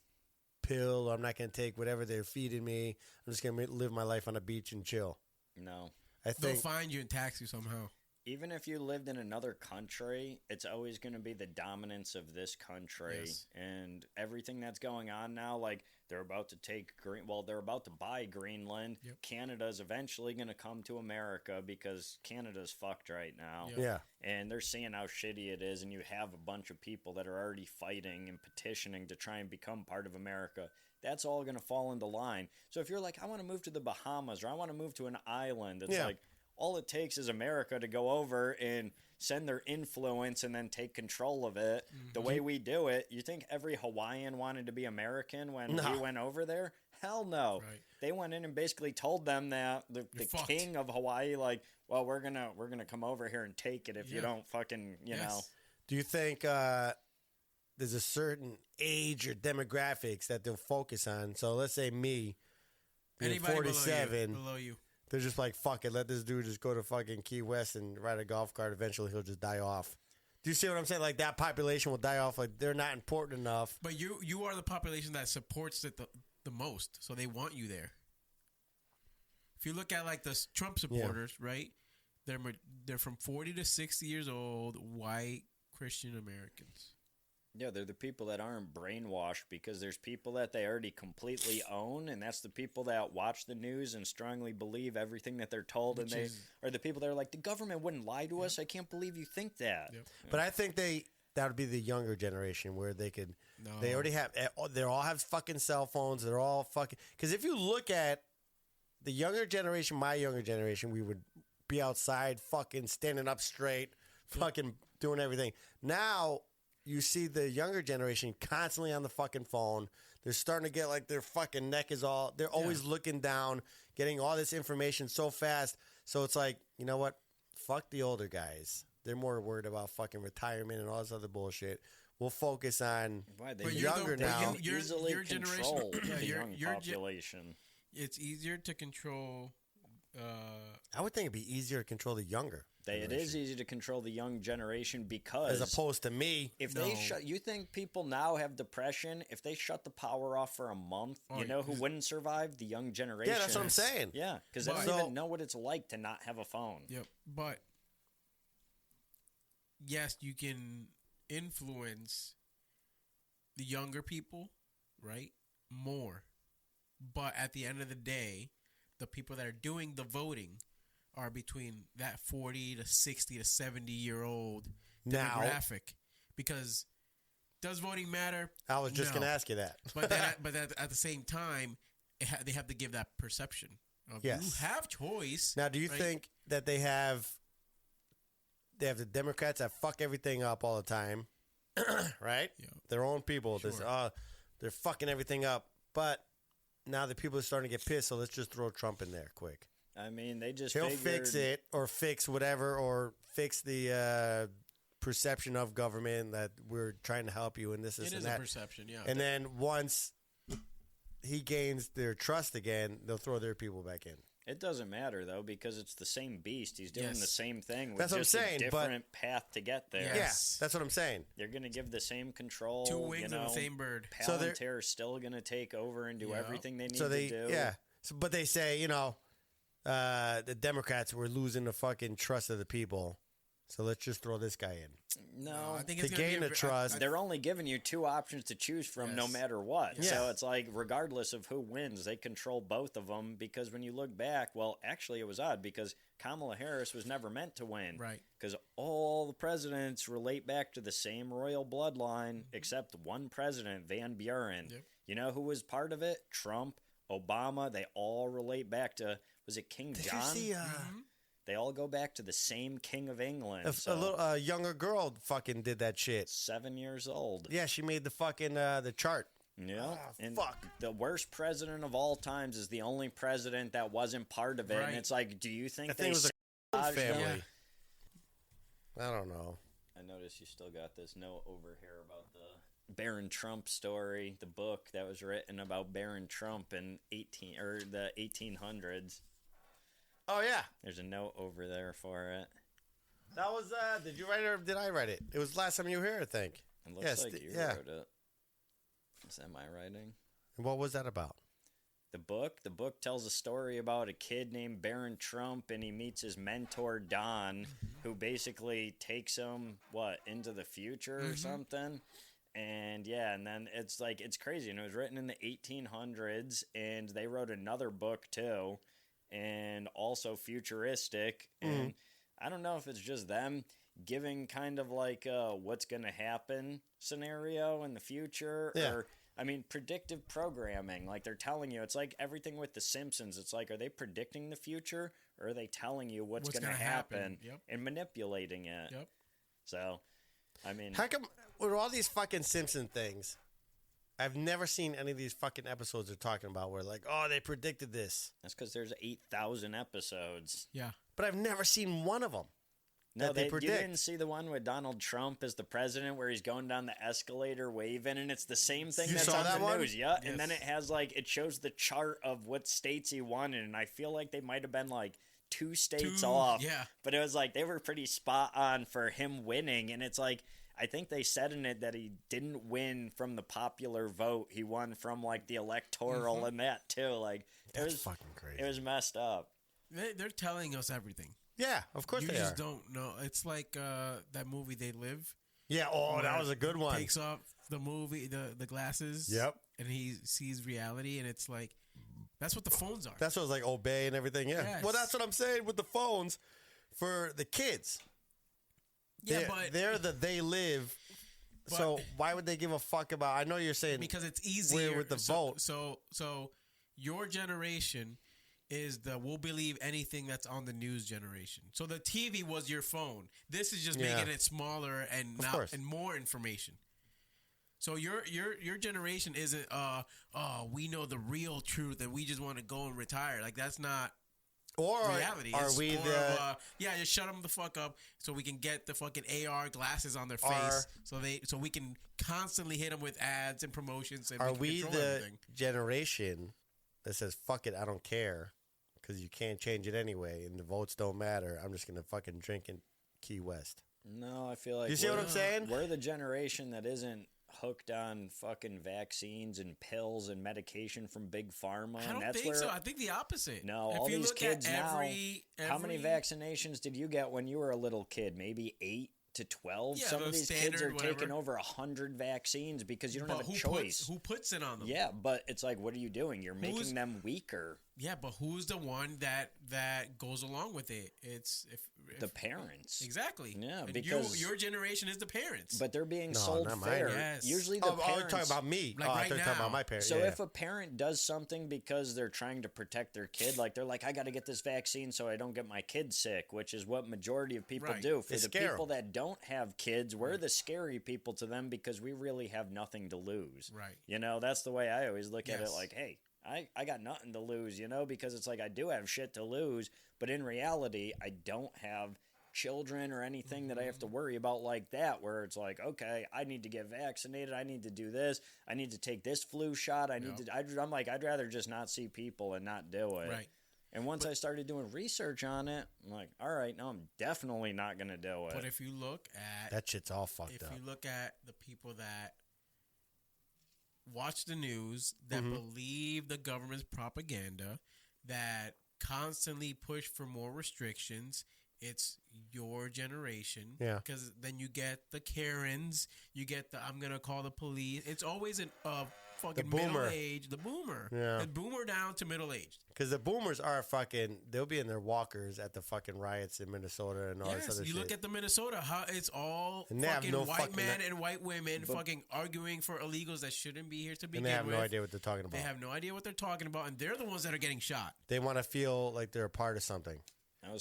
pill, or I'm not gonna take whatever they're feeding me, I'm just gonna live my life on a beach and chill?
No.
I
They'll
think
find you and tax you somehow.
Even if you lived in another country, it's always going to be the dominance of this country.
Yes.
And everything that's going on now, like they're about to they're about to buy Greenland.
Yep.
Canada's eventually going to come to America because Canada's fucked right now.
Yep.
yeah.
And they're seeing how shitty it is, and you have a bunch of people that are already fighting and petitioning to try and become part of America. That's all going to fall into line. So if you're like, I want to move to the Bahamas, or I want to move to an island, it's like, all it takes is America to go over and send their influence and then take control of it the way we do it. You think every Hawaiian wanted to be American when we went over there? Hell no.
Right.
They went in and basically told them that the
fucked.
king of Hawaii, like, well, we're gonna come over here and take it if you don't fucking, you know.
Do you think there's a certain age or demographics that they'll focus on? So let's say me, being
Anybody
47,
below you.
they're just like, fuck it, let this dude just go to fucking Key West and ride a golf cart. Eventually he'll just die off. Do you see what I'm saying? Like, that population will die off. Like, they're not important enough.
But you are the population that supports it the most, so they want you there. If you look at like the Trump supporters, right? They're from 40 to 60 years old, white Christian Americans.
Yeah, they're the people that aren't brainwashed, because there's people that they already completely own, and that's the people that watch the news and strongly believe everything that they're told, and they are the people that are like, the government wouldn't lie to us. I can't believe you think that.
Yep.
But I think that would be the younger generation where they could, they already have, they all have fucking cell phones. They're all fucking, because if you look at the younger generation, my younger generation, we would be outside fucking standing up straight, fucking doing everything. Now, you see the younger generation constantly on the fucking phone. They're starting to get like their fucking neck is all, they're always looking down, getting all this information so fast. So it's like, you know what? Fuck the older guys. They're more worried about fucking retirement and all this other bullshit. We'll focus on the younger now.
Your
easily
generation,
control the
your
young population.
It's easier to control.
I would think it'd be easier to control the younger.
It is easy to control the young generation, because
as opposed to me.
If they you think people now have depression? If they shut the power off for a month, you know who wouldn't survive? The young generation.
Yeah, that's what I'm saying.
Yeah, because they don't even know what it's like to not have a phone.
Yep, but yes, you can influence the younger people, right? More, but at the end of the day, the people that are doing the voting are between that 40 to 60 to 70-year-old demographic. Because does voting matter?
I was just going to ask you that.
but at the same time, they have to give that perception of you have choice.
Now, do you think that they have the Democrats that fuck everything up all the time, right? Yeah. Their own people. Sure. They're fucking everything up. But now the people are starting to get pissed, so let's just throw Trump in there quick.
I mean, they just
He'll fix it, or fix whatever, or fix the perception of government that we're trying to help you and this and that. It is a
perception, yeah.
And then once he gains their trust again, they'll throw their people back in.
It doesn't matter, though, because it's the same beast. He's doing the same thing with
that's
just
what I'm saying,
a different path to get there.
Yes. Yeah, that's what I'm saying.
They're going to give the same control.
Two wings of the same bird.
Palantir's still going to take over and do everything they need to do.
Yeah, but they say, the Democrats were losing the fucking trust of the people. So let's just throw this guy in.
No,
I think
To
it's gonna
gain
be
the trust.
they're only giving you 2 options to choose from no
Yes.
matter what.
Yeah.
So it's like, regardless of who wins, they control both of them because when you look back, well, actually it was odd because Kamala Harris was never meant to win.
Right.
Because all the presidents relate back to the same royal bloodline except one president, Van Buren.
Yep.
You know who was part of it? Trump, Obama. They all relate back to, was it King
Did
John?
you see
They all go back to the same King of England.
a little younger girl fucking did that shit?
7 years old.
Yeah, she made the fucking the chart.
Yeah. And
fuck.
the worst president of all times is the only president that wasn't part of it.
Right.
And it's like, do you think
I think it was a
sabotaged
family.
them?
I don't know.
I noticed you still got this note over here about the Baron Trump story, the book that was written about Baron Trump in the 1800s.
Oh yeah,
There's a note over there for it.
that was. Did you write it or did I write it? It was last time you were here, I think.
It looks
Yes,
like you
yeah.
wrote it. Is that my writing?
And what was that about?
The book tells a story about a kid named Baron Trump, and he meets his mentor Don, who basically takes him into the future or something. And yeah, and then it's like, it's crazy. And it was written in the 1800s, and they wrote another book too, and also futuristic. And I don't know if it's just them giving kind of like what's going to happen scenario in the future,
Yeah.
or I mean, predictive programming. Like they're telling you, it's like everything with The Simpsons. It's like, are they predicting the future, or are they telling you what's going to
gonna
happen,
happen. Yep.
and manipulating it?
Yep.
So, I mean,
How come with all these fucking Simpson things, I've never seen any of these fucking episodes they're talking about where like, oh, they predicted this,
that's because there's 8,000 episodes.
Yeah.
but I've never seen one of them.
No,
that they
you
predict.
didn't see the one with Donald Trump as the president where he's going down the escalator waving, and it's the same thing
You
that's
saw
on
that
the
one?
news. Yeah,
Yes.
and then it has like, it shows the chart of what states he won in, and I feel like they might have been like 2 states off.
Yeah.
But it was like they were pretty spot on for him winning, and it's like, I think they said in it that he didn't win from the popular vote. He won from like the electoral and that too. Like it
That's
was
fucking crazy.
It was messed up.
They're telling us everything.
Yeah, of course
You
they
just
are.
don't know. It's like that movie They Live.
Yeah. Oh, that
where
was a good one.
Takes off the movie, the glasses.
Yep.
And he sees reality, and it's like, that's what the phones are.
That's what it was like, obey and everything. Yeah.
Yes.
Well, that's what I'm saying with the phones for the kids.
yeah,
they're they live. So why would they give a fuck about? I know you're saying
because it's easier
with the vote.
So your generation is the we'll believe anything that's on the news generation. So the TV was your phone. This is just making it smaller and
course.
and more information. So your generation isn't we know the real truth and we just want to go and retire. Like that's not
or
reality.
are
It's
we
more
the
of, just shut them the fuck up so we can get the fucking AR glasses on their face so we can constantly hit them with ads and promotions and
are
can
we
control
the
everything.
generation that says fuck it, I don't care because you can't change it anyway and the votes don't matter. I'm just gonna fucking drink in Key West.
No, I feel like
You see what I'm saying?
We're the generation that isn't hooked on fucking vaccines and pills and medication from big pharma.
I
and
don't
that's
think
where,
so. I think the opposite.
No,
If
all
you
these
look
kids
at
now. How many
every-
vaccinations did you get when you were a little kid? Maybe 8 to 12.
Yeah,
Some of
those
these kids are
standard,
taking
whatever.
over 100 vaccines because you don't
But
have a
who
choice.
who puts it on them?
Yeah, but it's like, what are you doing? You're
Who's-
making them weaker.
Yeah, but who's the one that goes along with it? It's if
The parents.
exactly.
Yeah,
And
because-
your generation is the parents.
But they're being
No,
sold
not mine.
fair.
Yes.
Usually the
Oh,
parents.
you're talking about me.
Like
I
right
thought you were talking
now.
about my parents.
So
yeah,
if a parent does something because they're trying to protect their kid, like they're like, I got to get this vaccine so I don't get my kid sick, which is what majority of people
Right.
do. For
They
the
scare
people
'em.
that don't have kids, we're the scary people to them because we really have nothing to lose.
Right.
You know, that's the way I always look at it.
Yes.
Like, hey, I got nothing to lose, you know, because it's like I do have shit to lose, but in reality, I don't have children or anything that I have to worry about like that, where it's like, okay, I need to get vaccinated, I need to do this, I need to take this flu shot, I need to, I'm like, I'd rather just not see people and not do it.
Right.
And once I started doing research on it, I'm like, all right, no, I'm definitely not going to do it.
But if you look at
that shit's all fucked
if
up.
you look at the people that watch the news, that
Mm-hmm.
believe the government's propaganda, that constantly push for more restrictions. It's your generation.
Yeah.
Because then you get the Karens. You get the I'm going to call the police. It's always fucking
boomer.
middle age. The boomer.
Yeah.
The boomer down to middle aged.
Because the boomers are they'll be in their walkers at the fucking riots in Minnesota and all this other shit.
You look at the Minnesota, how it's all
And they have
fucking
no
white
fucking-
men and white women fucking arguing for illegals that shouldn't be here to begin
And they have
with.
no idea what they're talking about.
They have no idea what they're talking about, and they're the ones that are getting shot.
They want to feel like they're a part of something.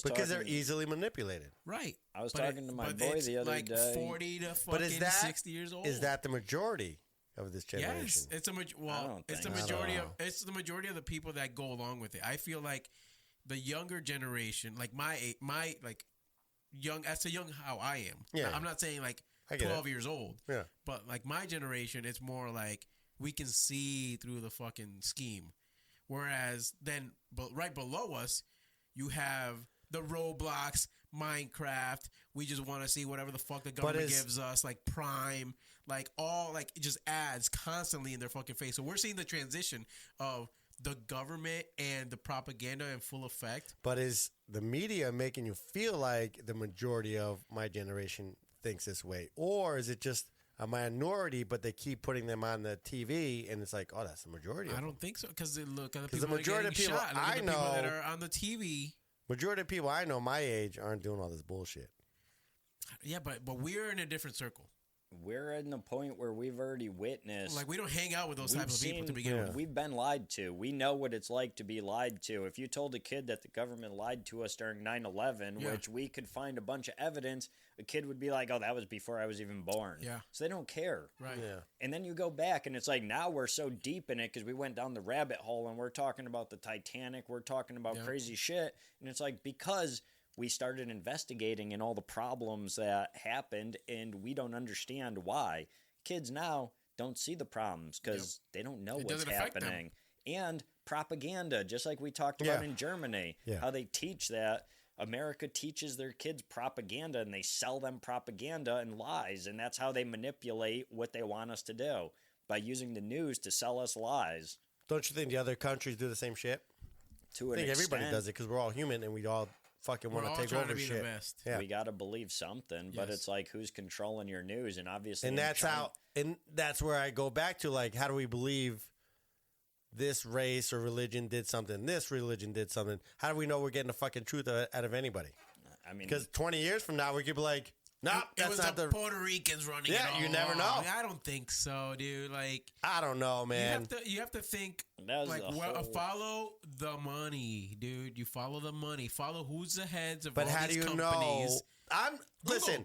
Because they're easily manipulated.
Right.
I was talking to my boy the other
like
day.
40 to fucking 60 years old.
Is that the majority of this generation?
Yes, it's the majority of the people that go along with it. I feel like the younger generation, like that's a young how I am.
Yeah.
I'm not saying like
I get
12
it.
years old.
Yeah.
But like my generation, it's more like we can see through the fucking scheme. Whereas then, but right below us, you have the Roblox, Minecraft. We just want to see whatever the fuck the government gives us, like Prime, like all like just ads constantly in their fucking face. So we're seeing the transition of the government and the propaganda in full effect.
But is the media making you feel like the majority of my generation thinks this way? Or is it just a minority, but they keep putting them on the TV, and it's like, oh, that's the majority.
I don't think so, because look at the
'Cause
people,
the majority
that are getting
of people
shot. Look
I
at the people
know-
that are on the TV.
Majority of people I know my age aren't doing all this bullshit.
Yeah, but we're in a different circle.
We're in the point where we've already witnessed.
Like, we don't hang out with those
We've
type of people to
seen-
begin with.
We've been lied to. We know what it's like to be lied to. If you told a kid that the government lied to us during 9/11,
Yeah.
which we could find a bunch of evidence, a kid would be like, oh, that was before I was even born.
Yeah.
So they don't care.
Right.
Yeah.
And then you go back, and it's like now we're so deep in it because we went down the rabbit hole, and we're talking about the Titanic. We're talking about
Yeah.
crazy shit. And it's like because we started investigating and all the problems that happened, and we don't understand why. Kids now don't see the problems because they don't know what's
doesn't affect them.
happening. And propaganda, just like we talked about in Germany, how they teach that. America teaches their kids propaganda, and they sell them propaganda and lies, and that's how they manipulate what they want us to do, by using the news to sell us lies.
Don't you think the other countries do the same shit?
To
I
an
think everybody
extent,
does it because we're all human and we all fucking
We're
want
all
to take
trying
over
to be
shit.
the best.
Yeah.
we got to believe something, but
Yes.
it's like who's controlling your news, and obviously,
And
in
that's
China-
how, and that's where I go back to, like, how do we believe this race or religion did something, this religion did something? How do we know we're getting the fucking truth out of anybody?
I mean,
Because 20 years from now, we could be like, nope,
It
that's
was
not
the
the.
Puerto Ricans running
Yeah,
it all
you never
along.
know.
I don't think so, dude. Like,
I don't know, man.
you have to think,
That was
like,
the whole-
follow the money, dude. You follow the money. Follow who's the heads of
But
all
how do
these
you
companies.
know? Listen,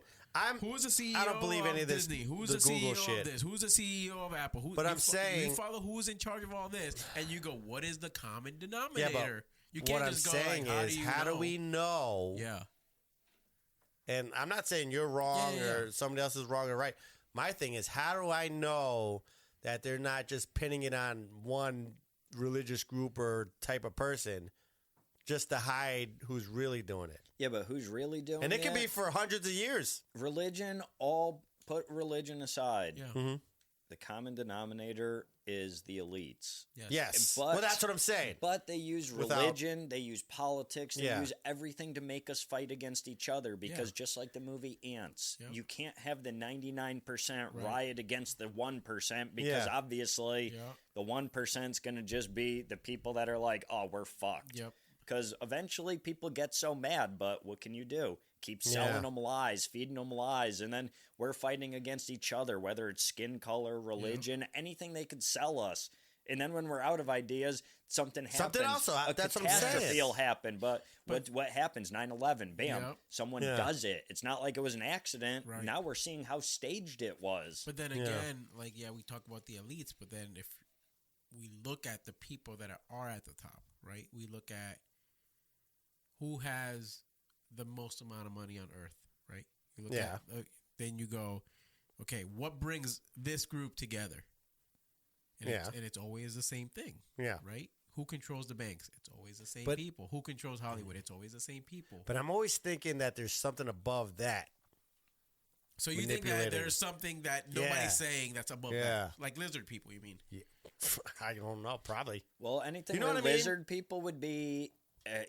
Who's the CEO
I don't believe any of this.
Disney? Who's
the
the CEO
Google shit.
of this? Who's the CEO of Apple?
But I'm saying-
you follow who's in charge of all this, and you go, what is the common
Yeah,
denominator? You
but
can't
what I'm
just go
saying
like,
is, how do we know?
Yeah,
And I'm not saying you're wrong
Yeah.
or somebody else is wrong or right. My thing is, how do I know that they're not just pinning it on one religious group or type of person just to hide who's really doing it?
yeah, but who's really doing
And it can
it?
be for hundreds of years.
Religion, all put religion aside.
yeah,
Mm-hmm.
The common denominator is the elites.
Yes.
But-
Well, that's what I'm saying.
But they use
Without-
religion, they use politics, they
Yeah.
use everything to make us fight against each other because
Yeah.
just like the movie Ants,
Yeah.
you can't have the 99%
Right.
riot against the 1% because
Yeah.
obviously
Yeah.
the 1% is going to just be the people that are like, oh, we're fucked.
Yep.
Because eventually people get so mad, but what can you do? Keep selling
Yeah.
them lies, feeding them lies, and then we're fighting against each other, whether it's skin color, religion, anything they could sell us. And then when we're out of ideas, something happens.
Something else,
a
that's what I'm
catastrophe
saying.
will happen. But what happens? 9/11, bam,
Yep.
someone
Yeah.
does it. It's not like it was an accident.
Right.
Now we're seeing how staged it was.
But then
Yeah.
again, like, yeah, we talk about the elites, but then if we look at the people that are at the top, right? We look at who has the most amount of money on earth, right? You look
Yeah.
at, then you go, okay, what brings this group together? And
Yeah.
it's always the same thing,
Yeah.
right? Who controls the banks? It's always the same
But-
people. Who controls Hollywood? It's always the same people.
But I'm always thinking that there's something above that.
So you think that
manipulating.
there's something that nobody's
Yeah.
saying that's above
Yeah.
that? Like lizard people, you mean?
Yeah. I don't know, probably.
Well, anything
You know
where
what I mean?
lizard people would be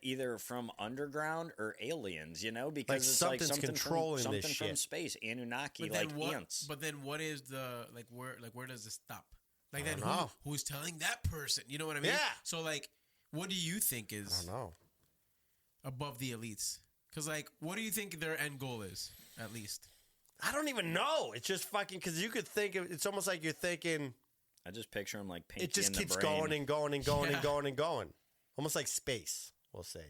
either from underground or aliens, you know, because
Like
it's
something's
like something
controlling
from,
this
something from
shit.
space, Anunnaki,
But then
like
what?
ants.
But then what is the where does it stop? Like
I
then
don't know.
who's telling that person? You know what I mean?
Yeah.
So like, what do you think
I
is
don't know.
above the elites? Because like, what do you think their end goal is? At least.
I don't even know. It's just fucking because you could think it's almost like you're thinking
I just picture him like Pinky
it just
in
keeps
the brain.
going and going and going
Yeah.
and going and going. Almost like space, we'll say.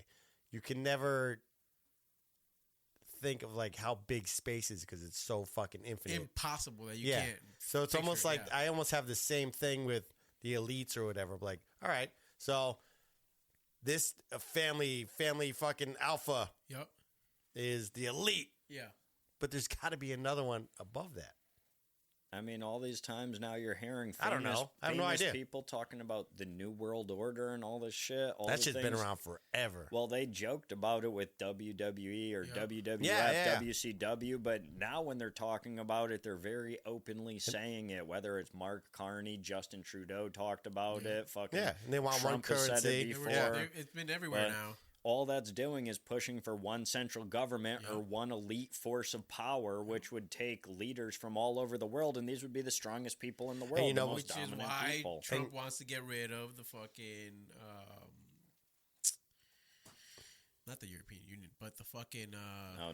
You can never think of like how big space is because it's so fucking infinite.
Impossible that you
yeah.
can't.
So it's
picture
almost
it,
like
yeah.
I almost have the same thing with the elites or whatever. Like, all right, so this family fucking alpha
Yep.
is the elite,
Yeah.
but there's got to be another one above that.
I mean, all these times now you're hearing famous,
I don't know. I have no
famous
idea.
people talking about the New World Order and all this shit. All
That
the
shit's been
things.
around forever.
Well, they joked about it with WWE or
Yeah.
WWF,
Yeah.
WCW, but now when they're talking about it, they're very openly saying it. Whether it's Mark Carney, Justin Trudeau talked about it, fucking
Yeah, and they want
Trump
one
has said
currency.
it
They
before.
were-
Yeah.
It's been everywhere
But
now.
all that's doing is pushing for one central government or one elite force of power, which would take leaders from all over the world, and these would be the strongest people in the world,
you know,
the most
Which is
dominant
why
people.
Trump wants to get rid of the fucking not the European Union, but the fucking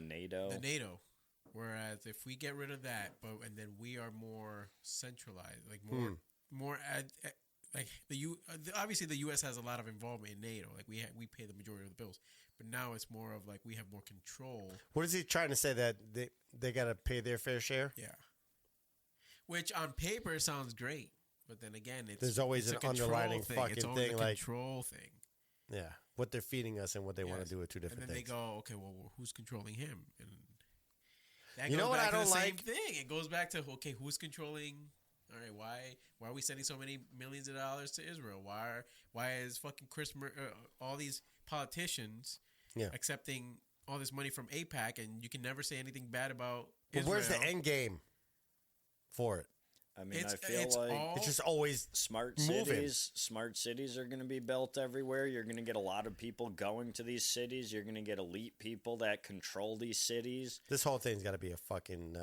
NATO.
the NATO. Whereas if we get rid of that, and then we are more centralized, like more like obviously the U.S. has a lot of involvement in NATO. Like we pay the majority of the bills, but now it's more of like we have more control.
What is he trying to say, that they got to pay their fair share?
Yeah. Which on paper sounds great, but then again,
There's always
it's
an
a control
underlining
thing.
fucking
it's always
thing,
a
like-
control thing.
Yeah, what they're feeding us and what they want
Yes.
to do are two
And
different
then
things.
they go, okay, well, who's controlling him? And that
You
goes
know what
back
I
to
don't
the same
like?
thing. It goes back to, okay, who's controlling? All right, why are we sending so many millions of dollars to Israel? Why is fucking all these politicians
Yeah.
accepting all this money from AIPAC, and you can never say anything bad about
But
Israel?
where's the end game for it?
I mean,
It's
I feel like
all
It's just always
smart
moving.
cities are going to be built everywhere. You're going to get a lot of people going to these cities. You're going to get elite people that control these cities.
This whole thing's got to be a fucking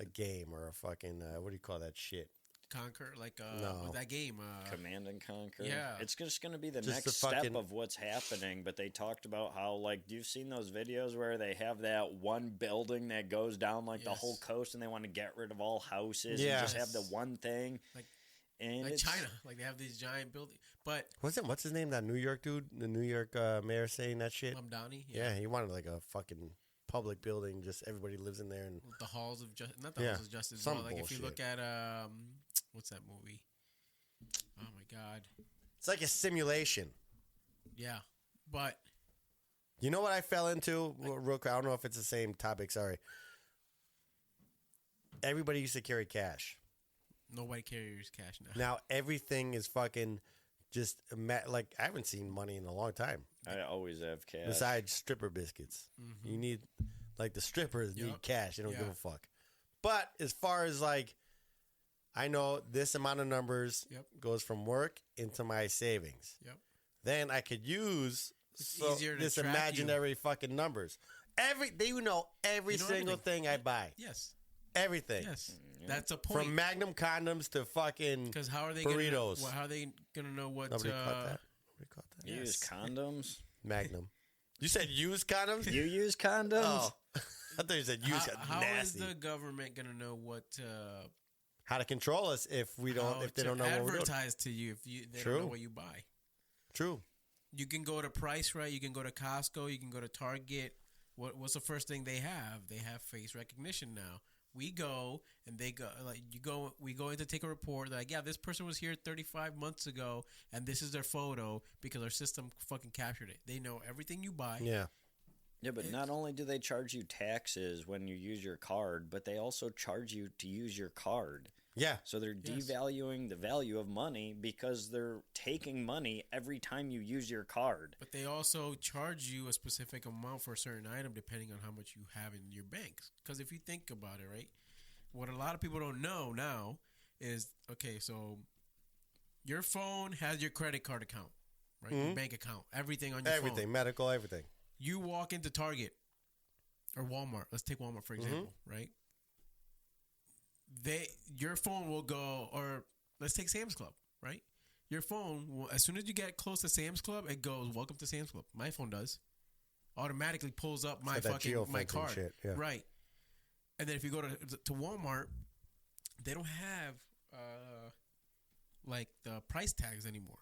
a game or a fucking what do you call that shit?
Conquer, like
No.
that game.
Command and conquer.
yeah.
It's just going to be the
Just
next
the
step
fucking-
of what's happening. But they talked about how, like, you've seen those videos where they have that one building that goes down like the
Yes.
whole coast, and they want to get rid of all houses
Yeah.
and just have the one thing.
Like-
and
like
it's,
China, like they have these giant buildings. But
What's his name? That New York dude, the New York mayor saying that shit.
Mamdani,
Yeah, he wanted like a fucking public building, just everybody lives in there, and
the halls of justice, not the
Yeah,
halls of justice.
some
Well, like if you look
bullshit.
at what's that movie? Oh my god,
it's like a simulation.
yeah. But
You know what I fell into, real quick? I don't know if it's the same topic. Sorry. Everybody used to carry cash.
nobody carries cash now.
Now everything is fucking just like I haven't seen money in a long time.
I always have cash.
Besides stripper biscuits, you need like the strippers need
Yup.
cash. They don't give
Yeah.
a fuck. But as far as like, I know this amount of numbers
Yep.
goes from work into my savings.
Yep.
Then I could use
easier to
this
track
imaginary fucking numbers. They know every
You know
single
everything.
thing I buy.
Yes.
Everything.
Yes. That's a point.
From Magnum condoms to fucking
Because how are they
burritos.
Gonna, how are they gonna know what?
Nobody caught that. Nobody caught that.
You use
Yes.
condoms?
Magnum. You said used condoms?
You use condoms?
Oh. I thought you said used.
How is
Nasty.
the government gonna know what?
How to control us if we don't,
how
if they
to
don't know what we're doing.
advertise to you if they
True.
don't know what you buy?
True.
You can go to Price Right. You can go to Costco. You can go to Target. What's the first thing they have? They have face recognition now. We go and they go like you go. We go in to take a report. Like, yeah, this person was here 35 months ago, and this is their photo because our system fucking captured it. They know everything you buy.
Yeah.
Yeah, but not only do they charge you taxes when you use your card, but they also charge you to use your card.
Yeah.
So they're
Yes.
devaluing the value of money because they're taking money every time you use your card.
But they also charge you a specific amount for a certain item depending on how much you have in your banks. Because if you think about it, right, what a lot of people don't know now is, okay, so your phone has your credit card account. right? Your bank account, everything on your phone.
Everything, medical, everything.
You walk into Target or Walmart. Let's take Walmart for example, right? Your phone will go, or let's take Sam's Club, right? Your phone will, as soon as you get close to Sam's Club, it goes, "Welcome to Sam's Club." My phone does. Automatically pulls up my my card,
shit, yeah.
right? And then if you go to Walmart, they don't have like the price tags anymore.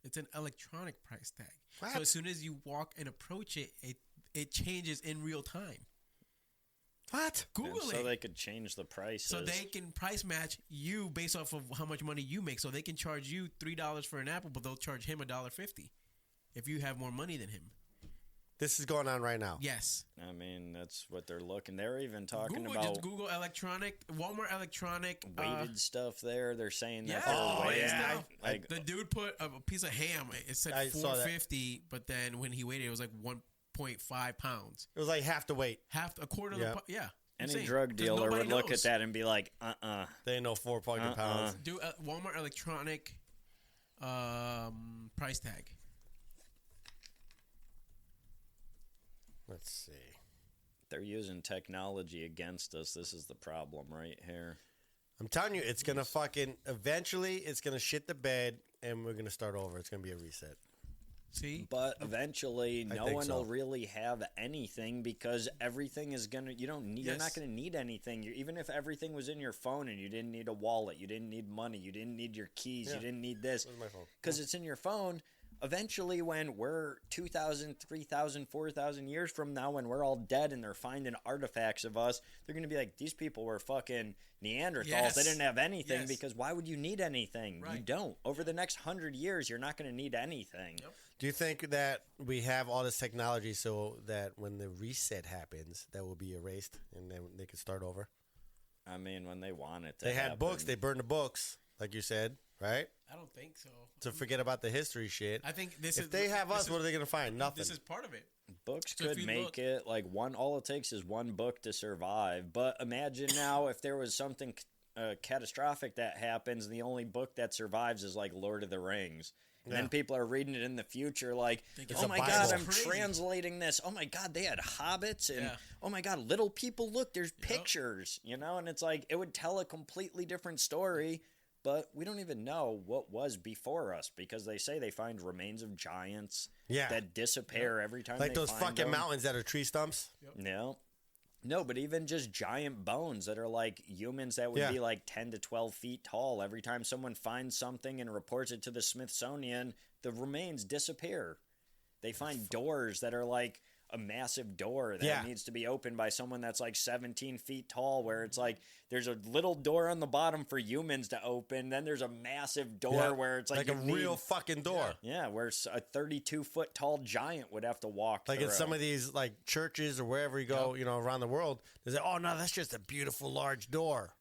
It's an electronic price tag.
What?
So as soon as you walk and approach it, it changes in real time.
What?
Google
So they could change the prices.
So they can price match you based off of how much money you make. So they can charge you $3 for an apple, but they'll charge him $1.50 if you have more money than him.
This is going on right now.
Yes.
I mean, that's what they're looking. They're even talking
Google,
about
just Google Walmart electronic
weighted stuff there. They're saying that
yeah,
they're weighing.
stuff.
Like,
The dude put a piece of ham. It said
I saw that.
450, but then when he weighed it was like 1.5 pounds.
It was like half the weight.
A quarter
Yeah.
of the yeah.
any
Insane.
drug
'Cause
dealer
nobody
would look
knows.
at that and be like,
They ain't no 4 fucking pounds.
Do Walmart electronic price tag.
Let's see.
They're using technology against us. This is the problem right here.
I'm telling you, it's going to eventually, it's going to shit the bed and we're going to start over. It's going to be a reset.
See?
But eventually, no
think
one
so.
will really have anything because everything is gonna. You don't need. You're not gonna need anything. Even if everything was in your phone and you didn't need a wallet, you didn't need money, you didn't need your keys, you didn't need this.
Where's my phone?
Because it's in your phone. Eventually, when we're 2,000, 3,000, 4,000 years from now, when we're all dead and they're finding artifacts of us, they're going to be like, these people were fucking Neanderthals.
Yes.
They didn't have anything
Yes.
because why would you need anything? You
Right.
don't. Over the next 100 years, you're not going to need anything.
Yep.
Do you think that we have all this technology so that when the reset happens, that will be erased and then they can start over?
I mean, when they want it to
They had
happen.
books. They burned the books, like you said, right?
I don't think so.
To forget about the history shit.
I think this
If
is.
they have
this
us,
is-
what are they going to find? Nothing.
This is part of it.
Books
So if
could
you
make
look-
it like one. All it takes is one book to survive. But imagine now if there was something catastrophic that happens, and the only book that survives is like Lord of the Rings. And then people are reading it in the future, like,
It's
oh
a
my
Bible.
God, I'm
Crazy.
translating this. Oh my God, they had hobbits, and
Yeah.
oh my God, little people. Look, there's pictures, you know, and it's like it would tell a completely different story. But we don't even know what was before us because they say they find remains of giants that disappear every time.
like
they
those
find
fucking
them.
mountains that are tree stumps.
No, but even just giant bones that are like humans that would be like 10 to 12 feet tall. Every time someone finds something and reports it to the Smithsonian, the remains disappear. They find doors that are like a massive door that needs to be opened by someone that's like 17 feet tall, where it's like there's a little door on the bottom for humans to open. Then there's a massive door where it's like
a real fucking door.
Yeah, where a 32-foot tall giant would have to walk
Like
through.
in some of these like churches or wherever you go, you know, around the world, they say, "Oh no, that's just a beautiful large door."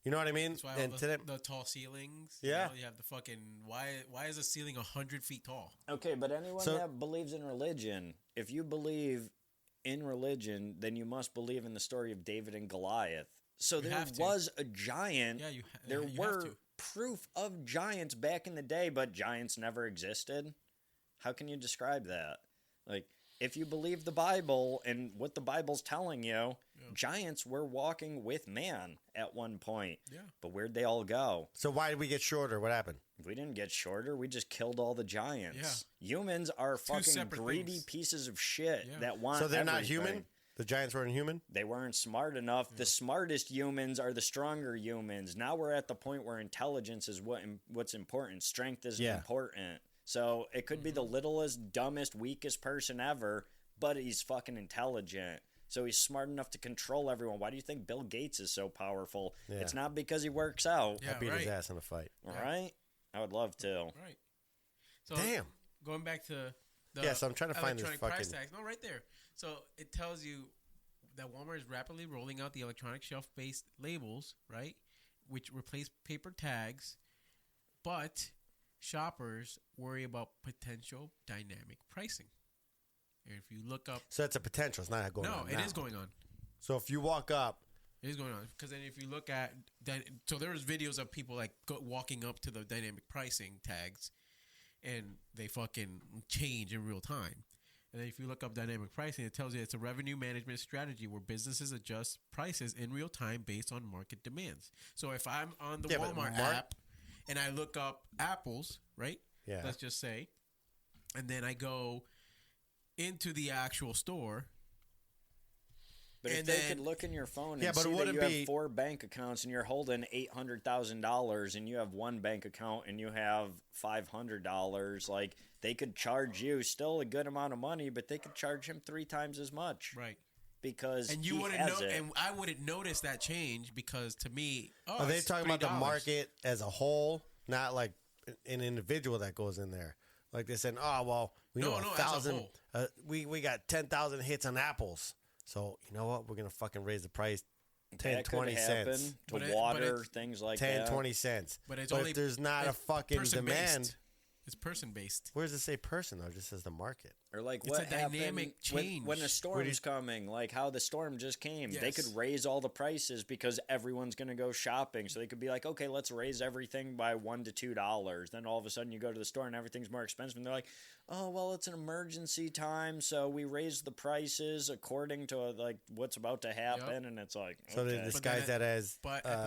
You know what I mean?
That's why
And
all
to them,
the tall ceilings.
Yeah.
You have the fucking why is a ceiling 100 feet tall?
Okay, but anyone
So-
that believes in religion, if you believe in religion, then you must believe in the story of David and Goliath. So there
have to.
was a giant.
Yeah,
there
you have
were
to.
proof of giants back in the day, but giants never existed. How can you describe that? Like, if you believe the Bible and what the Bible's telling you, giants were walking with man at one point.
Yeah.
But where'd they all go?
so why did we get shorter? What happened?
We didn't get shorter. We just killed all the giants. Humans are fucking
separate
greedy
things.
pieces of shit
Yeah.
that want
So they're not
everything.
human? The giants weren't human?
They weren't smart enough. The smartest humans are the stronger humans. Now we're at the point where intelligence is what's important. Strength isn't important. So it could be the littlest, dumbest, weakest person ever, but he's fucking intelligent. So he's smart enough to control everyone. Why do you think Bill Gates is so powerful?
Yeah.
It's not because he works out.
Yeah,
I beat his
right.
ass in a fight.
All right? I would love to.
Right. So
Damn.
Going back to the
Yeah, so I'm trying to find this
electronic price
fucking-
tags. No, right there. So it tells you that Walmart is rapidly rolling out the electronic shelf-based labels, right, which replace paper tags, but shoppers worry about potential dynamic pricing. And if you look up,
So that's a potential. It's not going on.
no, it
now.
is going on.
So if you walk up,
It is going on because then if you look at so there's videos of people like walking up to the dynamic pricing tags, and they fucking change in real time. And then if you look up dynamic pricing, it tells you it's a revenue management strategy where businesses adjust prices in real time based on market demands. So if I'm on the Walmart app and I look up apples, right?
Yeah.
Let's just say, and then I go into the actual store.
But if they could look in your phone and
but
see that you
be...
have 4 bank accounts and you're holding $800,000 and you have one bank account and you have $500, like they could charge you still a good amount of money, but they could charge him 3 times as much,
right?
Because
and you wouldn't know, and I wouldn't notice that change because to me,
are they talking about the market as a whole, not like an individual that goes in there? Like they said, oh well, we know 1,000. We got 10,000 hits on apples. So, you know what? We're going to fucking raise the price 10, 20 cents.
To water, things like
10,
that.
20 cents.
But it's
if there's not a fucking demand.
It's person-based.
Where does it say person, though? It just says the market.
Or like
it's
what
a dynamic change.
When a storm's coming, like how the storm just came.
Yes.
They could raise all the prices because everyone's going to go shopping. So they could be like, okay, let's raise everything by $1 to $2. Then all of a sudden you go to the store and everything's more expensive. And they're like, oh, well, it's an emergency time. So we raised the prices according to like what's about to happen. Yep. And it's like, okay.
So they disguise that as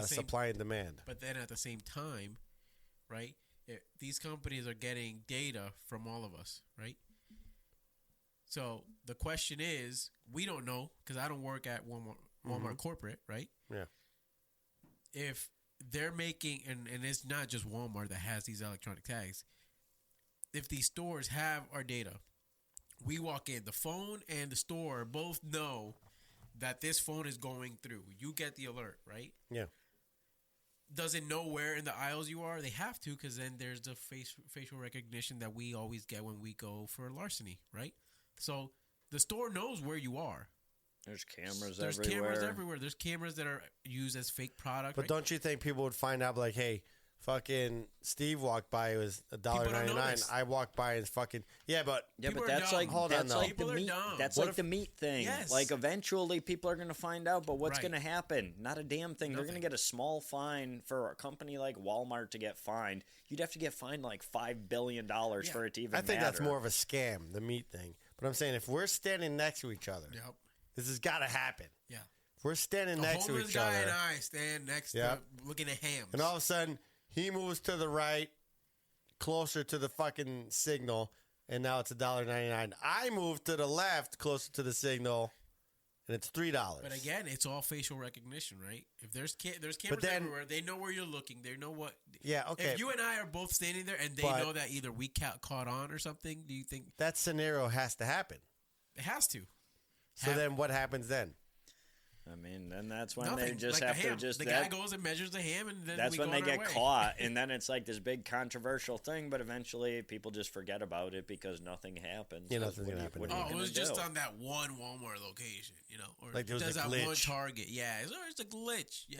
supply and demand.
But then at the same time, right? These companies are getting data from all of us, right? So the question is, we don't know because I don't work at Walmart corporate, right?
Yeah.
If they're making, and it's not just Walmart that has these electronic tags. If these stores have our data, we walk in, the phone and the store both know that this phone is going through. You get the alert, right?
Yeah.
Does it know where in the aisles you are? They have to, because then there's the facial recognition that we always get when we go for larceny, right? So the store knows where you are.
There's cameras
everywhere. There's cameras everywhere. There's cameras that are used as fake product.
But
right?
Don't you think people would find out, like, hey, fucking Steve walked by, it was $1.99. I walked by and it's fucking but
that's
dumb.
like
hold
that's
on,
like the meat. That's like the meat thing.
Yes.
Like eventually people are going to find out, but what's going to happen? Not a damn thing. They're going to get a small fine for a company like Walmart to get fined. You'd have to get fined like $5 billion for it to even matter.
I think that's more of a scam, the meat thing. But I'm saying if we're standing next to each other, this has got to happen.
Yeah.
If we're standing next to each other.
A homeless guy and I stand next to looking at hams.
And all of a sudden, he moves to the right, closer to the fucking signal, and now it's $1.99. I move to the left, closer to the signal, and it's $3.
But again, it's all facial recognition, right? If there's cameras everywhere, they know where you're looking. They know what.
Yeah, okay.
If you and I are both standing there and they know that either we caught on or something, do you think
that scenario has to happen?
It has to.
So then, what happens then?
I mean, then that's when they just have to just...
The guy goes and measures the ham, and then
that's when they get caught, and then it's like this big controversial thing, but eventually people just forget about it because nothing happens.
Yeah, nothing's going to happen.
It was just on that one Walmart location, or
like there was a glitch.
That one Target. Yeah, it's a glitch. Yeah.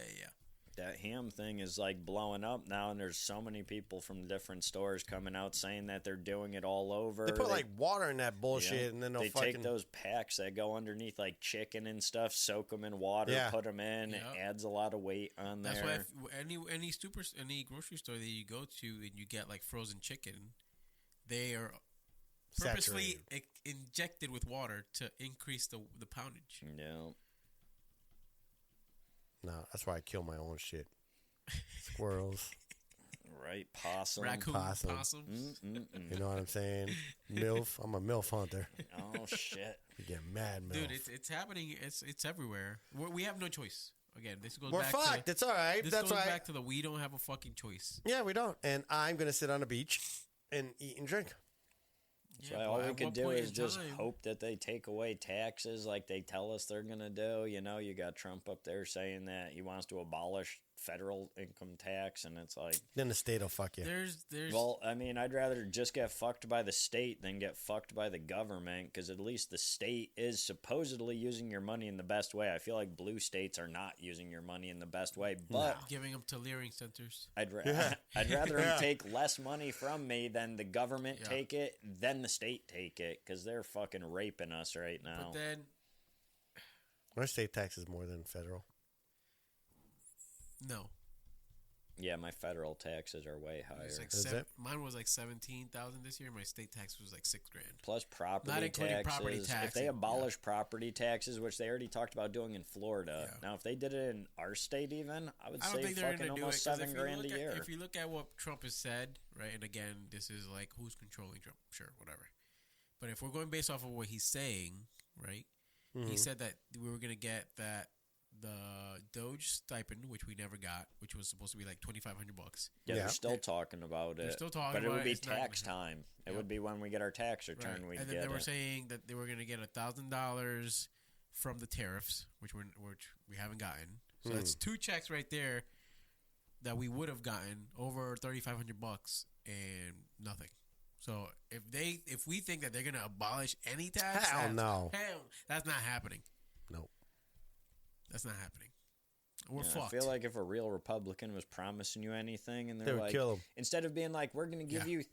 That ham thing is like blowing up now, and there's so many people from different stores coming out saying that they're doing it all over.
They put like water in that bullshit, and then they
take those packs that go underneath like chicken and stuff, soak them in water, put them in. It adds a lot of weight on there.
That's why any grocery store that you go to and you get like frozen chicken, they are purposely injected with water to increase the poundage.
Yeah.
No, that's why I kill my own shit. Squirrels.
Right, possum.
Raccoon, possums.
You know what I'm saying? MILF. I'm a MILF hunter.
Oh, shit.
You get mad, MILF.
Dude, it's happening. It's everywhere. We have no choice. Again, this goes
We're
back
fucked. It's all right.
This goes back to we don't have a fucking choice.
Yeah, we don't. And I'm going to sit on a beach and eat and drink.
So all we can do is just hope that they take away taxes like they tell us they're going to do. You know, you got Trump up there saying that he wants to abolish federal income tax, and it's like...
Then the state will fuck you.
Well, I mean, I'd rather just get fucked by the state than get fucked by the government, because at least the state is supposedly using your money in the best way. I feel like blue states are not using your money in the best way, but...
Giving them to Leering centers.
I'd rather them take less money from me than the government take it, then the state take it, because they're fucking raping us right now.
But then...
Our state tax is more than federal.
No.
Yeah, my federal taxes are way higher.
It's like
Is it?
Mine was like 17,000 this year. My state tax was like $6,000.
Plus property
Not including
taxes.
property
If
tax,
they
yeah.
abolish property taxes, which they already talked about doing in Florida.
Yeah.
Now, if they did it in our state even, I would
I don't
say
think they're
fucking
going to do it.
almost
'Cause
$7,000 a year.
If you look at what Trump has said, right, and again, this is like who's controlling Trump? Sure, whatever. But if we're going based off of what he's saying, right, he said that we were going to get that the Doge stipend, which we never got, which was supposed to be like $2,500.
Yeah,
Yeah.
they're still talking about it.
They're still talking
but it
about
would
it.
be
It's not gonna
tax
happen.
time. It
Yep.
would be when we get our tax return.
Right.
We'd
And then
get
they were
it.
saying that they were going to get $1,000 from the tariffs, which we haven't gotten. So that's 2 checks right there that we would have gotten over $3,500 and nothing. So if we think that they're going to abolish any tax,
Hell no.
that's not happening.
Nope.
That's not happening. We're
Yeah,
fucked.
I feel like if a real Republican was promising you anything, and
They
they're
would
like,
kill 'em.
instead of being like, "We're going to give you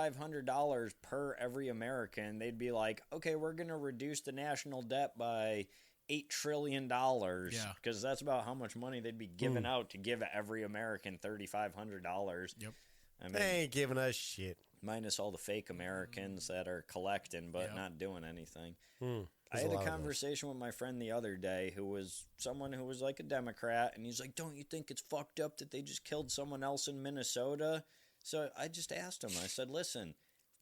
$3,500 per every American," they'd be like, "Okay, we're going to reduce the national debt by $8 trillion."
Yeah.
Because that's about how much money they'd be giving out to give every American $3,500.
Yep.
I mean,
They ain't giving us shit.
minus all the fake Americans that are collecting but
Yep.
not doing anything. I
There's
had
a
a
lot of those.
conversation with my friend the other day who was someone who was like a Democrat, and he's like, "Don't you think it's fucked up that they just killed someone else in Minnesota?" So I just asked him, I said, "Listen,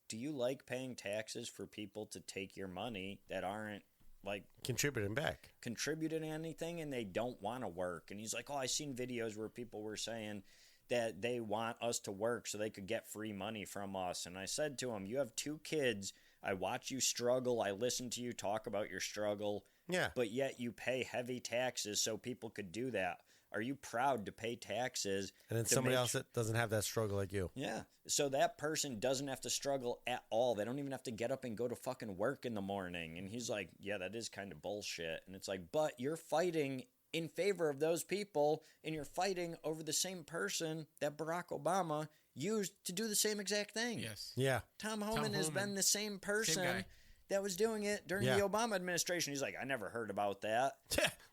do you like paying taxes for people to take your money that aren't like
Contributing back.
contributing anything and they don't want to work?" And he's like, "Oh, I seen videos where people were saying that they want us to work so they could get free money from us." And I said to him, "You have 2 kids. I watch you struggle. I listen to you talk about your struggle.
Yeah.
But yet you pay heavy taxes so people could do that. Are you proud to pay taxes?"
And then
to
somebody
make
else that doesn't have that struggle like you.
Yeah. So that person doesn't have to struggle at all. They don't even have to get up and go to fucking work in the morning. And he's like, "Yeah, that is kind of bullshit." And it's like, but you're fighting in favor of those people, and you're fighting over the same person that Barack Obama used to do the same exact thing.
Yes.
Yeah.
Tom Homan has
Homan.
been the same person
guy.
that was doing it during
Yeah.
the Obama administration. He's like, "I never heard about that."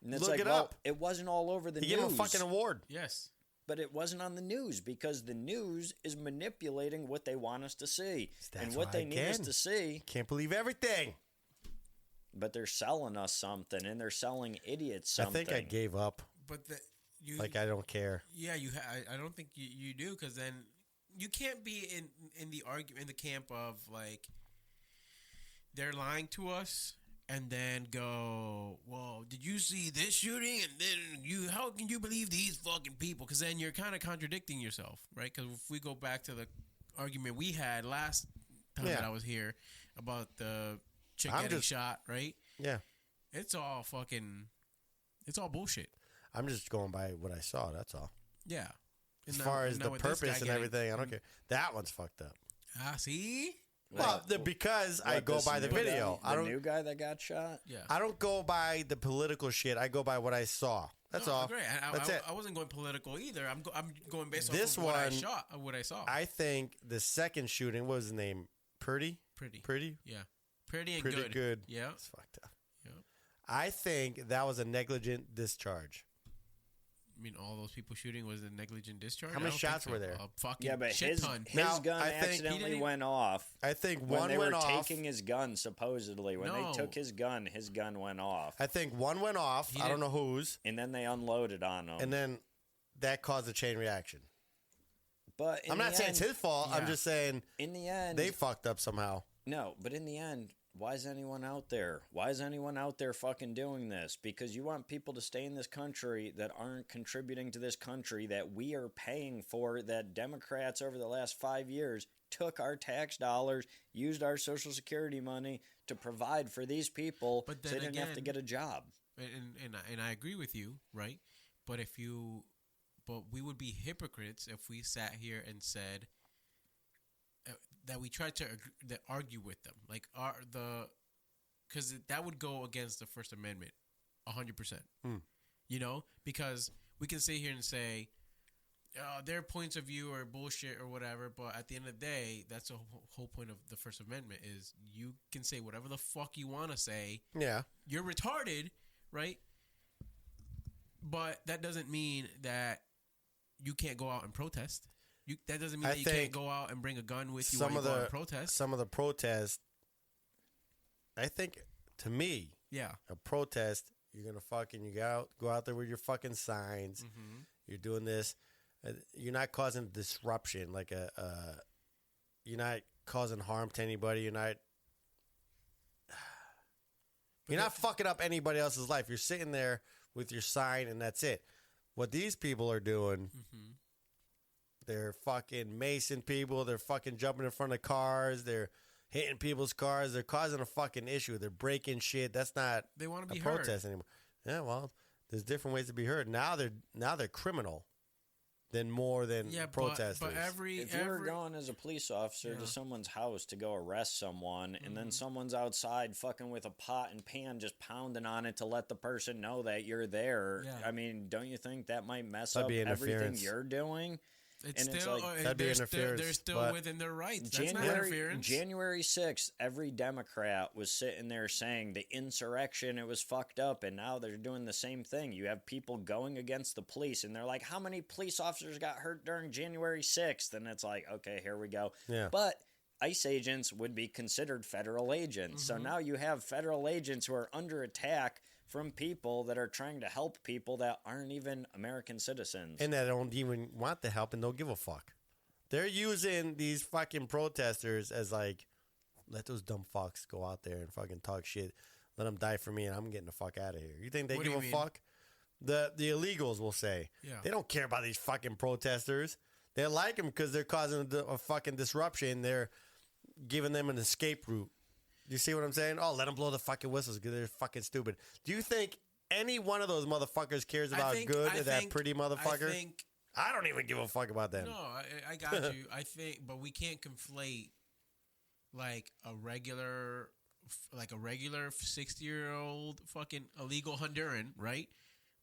And it's
Look
like,
it
well,
up.
it wasn't all over the
He
news.
gave him a fucking award.
Yes.
But it wasn't on the news because the news is manipulating what they want us to see.
That's
And what
why,
they need us
again,
to see,
Can't believe everything.
but they're selling us something, and they're selling idiots something.
I think I gave up.
But you
Like, I don't care.
Yeah, I don't think you do, because then you can't be in the argument in the camp of like they're lying to us and then go, "Well, did you see this shooting?" And then how can you believe these fucking people? Because then you're kind of contradicting yourself, right? Because if we go back to the argument we had last time
Yeah.
that I was here about the chick
I'm
getting
just-
shot, right?
Yeah.
It's all bullshit.
I'm just going by what I saw. That's all.
Yeah.
As
And
far
now-
as
now
the
with this guy
purpose and
getting-
everything, I don't care. That one's fucked up.
See?
Well, because I
What,
go
this
by the
new
video.
guy? The new guy that got shot?
Yeah.
I don't go by the political shit. I go by what I saw. That's all.
Great.
That's it.
I wasn't going political either. I'm going based
This
off of
one,
what I saw.
I think the second shooting, what was his name? Pretty?
Pretty. Yeah. Pretty and
Pretty good.
Yeah.
It's fucked up.
Yeah.
I think that was a negligent discharge.
I mean, all those people shooting was a negligent discharge.
How many
I don't think
shots
so.
were there?
A fucking
Yeah, but
shit
his
ton.
Now,
gun
I think-
He
accidentally
didn't-
went off.
I think
When
one
they
went
were
off.
taking his gun, supposedly. When
No.
they took his gun went off.
I think one went off.
He
I don't know
didn't-
whose.
And then they unloaded on him.
And then that caused a chain reaction.
But
I'm not saying it's his fault. I'm
Yeah.
just saying
in the end,
they fucked up somehow.
no, but in the end, why is anyone out there? Why is anyone out there fucking doing this? Because you want people to stay in this country that aren't contributing to this country that we are paying for, that Democrats over the last 5 years took our tax dollars, used our Social Security money to provide for these people
But
so
then
they didn't have to
again-
get a job.
And I agree with you, right? But we would be hypocrites if we sat here and said that we tried to argue with them, like because that would go against the First Amendment, 100%. You know, because we can sit here and say their points of view are bullshit or whatever, but at the end of the day, that's the whole point of the First Amendment is you can say whatever the fuck you want to say.
Yeah.
You're retarded, right? But that doesn't mean that you can't go out and protest. That doesn't mean
I
that you can't go out and bring a gun with you while you go out and protest.
Some of the protests, I think, to me, a protest, you're going to fucking, go out there with your fucking signs. Mm-hmm. You're doing this. You're not causing disruption, like you're not causing harm to anybody. You're not fucking up anybody else's life. You're sitting there with your sign and that's it. What these people are doing, they're fucking macing people. They're fucking jumping in front of cars. They're hitting people's cars. They're causing a fucking issue. They're breaking shit. That's not
they want to be
protest
heard
anymore. Yeah, well, there's different ways to be heard. Now they're criminal than more than protesters.
But
if you were going as a police officer to someone's house to go arrest someone, and then someone's outside fucking with a pot and pan just pounding on it to let the person know that you're there, I mean, don't you think that might mess up everything you're doing?
It's
and
still,
it's like,
that'd be interference.
They're still within their rights. That's not interference.
January 6th, every Democrat was sitting there saying the insurrection, it was fucked up, and now they're doing the same thing. You have people going against the police, and they're like, how many police officers got hurt during January 6th? And it's like, okay, here we go.
Yeah.
But ICE agents would be considered federal agents. So now you have federal agents who are under attack from people that are trying to help people that aren't even American citizens.
And that don't even want the help and don't give a fuck. They're using these fucking protesters as like, let those dumb fucks go out there and fucking talk shit. Let them die for me and I'm getting the fuck out of here. You think they give a fuck? The illegals will say.
Yeah.
They don't care about these fucking protesters. They like them because they're causing a fucking disruption. They're giving them an escape route. You see what I'm saying? Oh, let them blow the fucking whistles because they're fucking stupid. Do you think any one of those motherfuckers cares about that pretty motherfucker? I don't even give a fuck about them.
No, I got you. I think, but we can't conflate like a regular 60-year-old fucking illegal Honduran, right?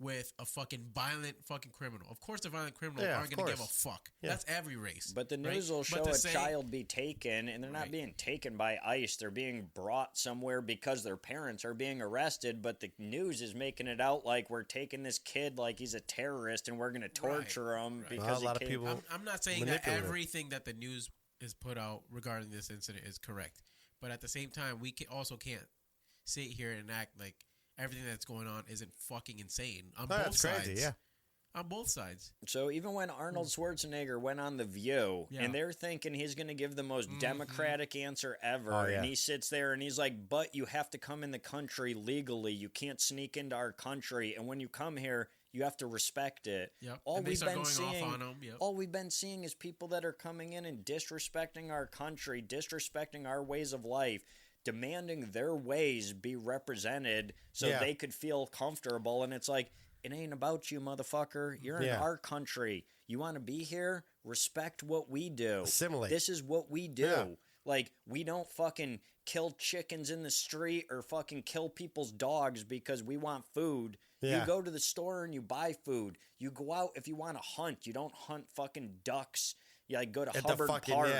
With a fucking violent fucking criminal. Of course, the violent criminals aren't going to give a fuck. Yeah. That's every race.
But the news will show a child be taken, and they're not being taken by ICE. They're being brought somewhere because their parents are being arrested, but the news is making it out like we're taking this kid like he's a terrorist and we're going to torture him because
a lot of people.
I'm not saying that everything that the news is put out regarding this incident is correct. But at the same time, we also can't sit here and act like everything that's going on isn't fucking insane on both sides.
Crazy, yeah.
On both sides.
So even when Arnold Schwarzenegger went on The View, and they're thinking he's going to give the most democratic answer ever, and he sits there and he's like, but you have to come in the country legally. You can't sneak into our country. And when you come here, you have to respect it.
Yep.
All we've been seeing is people that are coming in and disrespecting our country, disrespecting our ways of life, demanding their ways be represented so they could feel comfortable. And it's like, it ain't about you, motherfucker. You're in our country. You want to be here? Respect what we do.
Assimilate.
This is what we do. Yeah. Like, we don't fucking kill chickens in the street or fucking kill people's dogs because we want food. Yeah. You go to the store and you buy food. You go out if you want to hunt. You don't hunt fucking ducks. You like go to Hubbard Park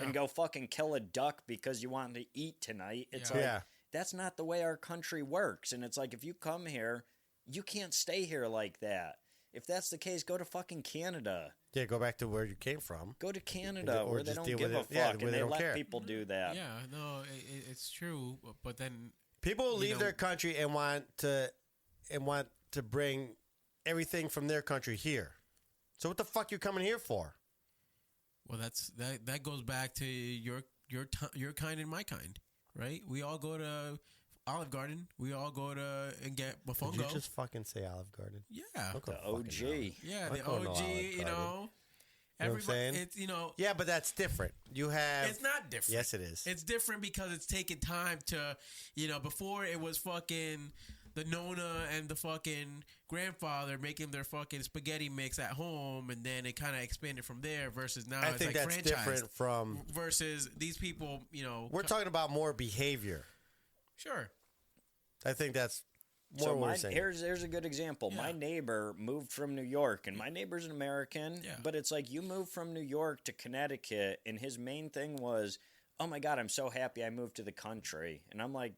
and go fucking kill a duck because you want to eat tonight. It's like, that's not the way our country works. And it's like, if you come here, you can't stay here like that. If that's the case, go to fucking Canada.
Yeah, go back to where you came from.
Go to Canada where they don't give a fuck and they let people do that.
Yeah, no, it's true. But then
people leave their country and want to bring everything from their country here. So what the fuck you coming here for?
Well, that goes back to your kind and my kind, right? We all go to Olive Garden. We all go to and get mofongo.
Did you just fucking say Olive Garden?
Yeah,
the OG.
Yeah, the OG. You know,
everybody. It's Yeah, but that's different. You have.
It's not different.
Yes, it is.
It's different because it's taken time to, before it was fucking the Nona and the fucking grandfather making their fucking spaghetti mix at home, and then it kind of expanded from there. Versus now, it's like franchised. I think that's different from versus these people. We're talking
about more behavior.
Sure.
I think that's more what we're saying.
Here's a good example. Yeah. My neighbor moved from New York, and my neighbor's an American, but it's like you moved from New York to Connecticut, and his main thing was, oh my God, I'm so happy I moved to the country. And I'm like,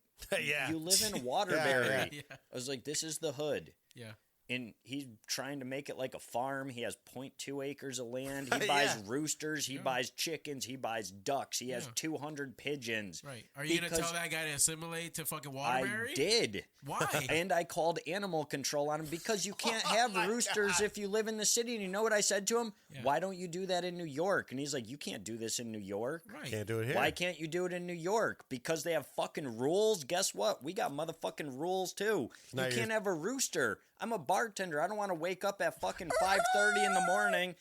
you live in Waterbury. I was like, this is the hood.
Yeah.
and he's trying to make it like a farm. He has 0.2 acres of land. He buys roosters. He buys chickens. He buys ducks. He has 200 pigeons.
Right. Are you going to tell that guy to assimilate to fucking Waterbury?
I did.
Why?
And I called animal control on him because you can't have roosters if you live in the city. And you know what I said to him? Yeah. Why don't you do that in New York? And he's like, you can't do this in New York.
Right.
Can't do it here.
Why can't you do it in New York? Because they have fucking rules. Guess what? We got motherfucking rules too. You can't have a rooster. I'm a bartender. I don't want to wake up at fucking 5:30 in the morning.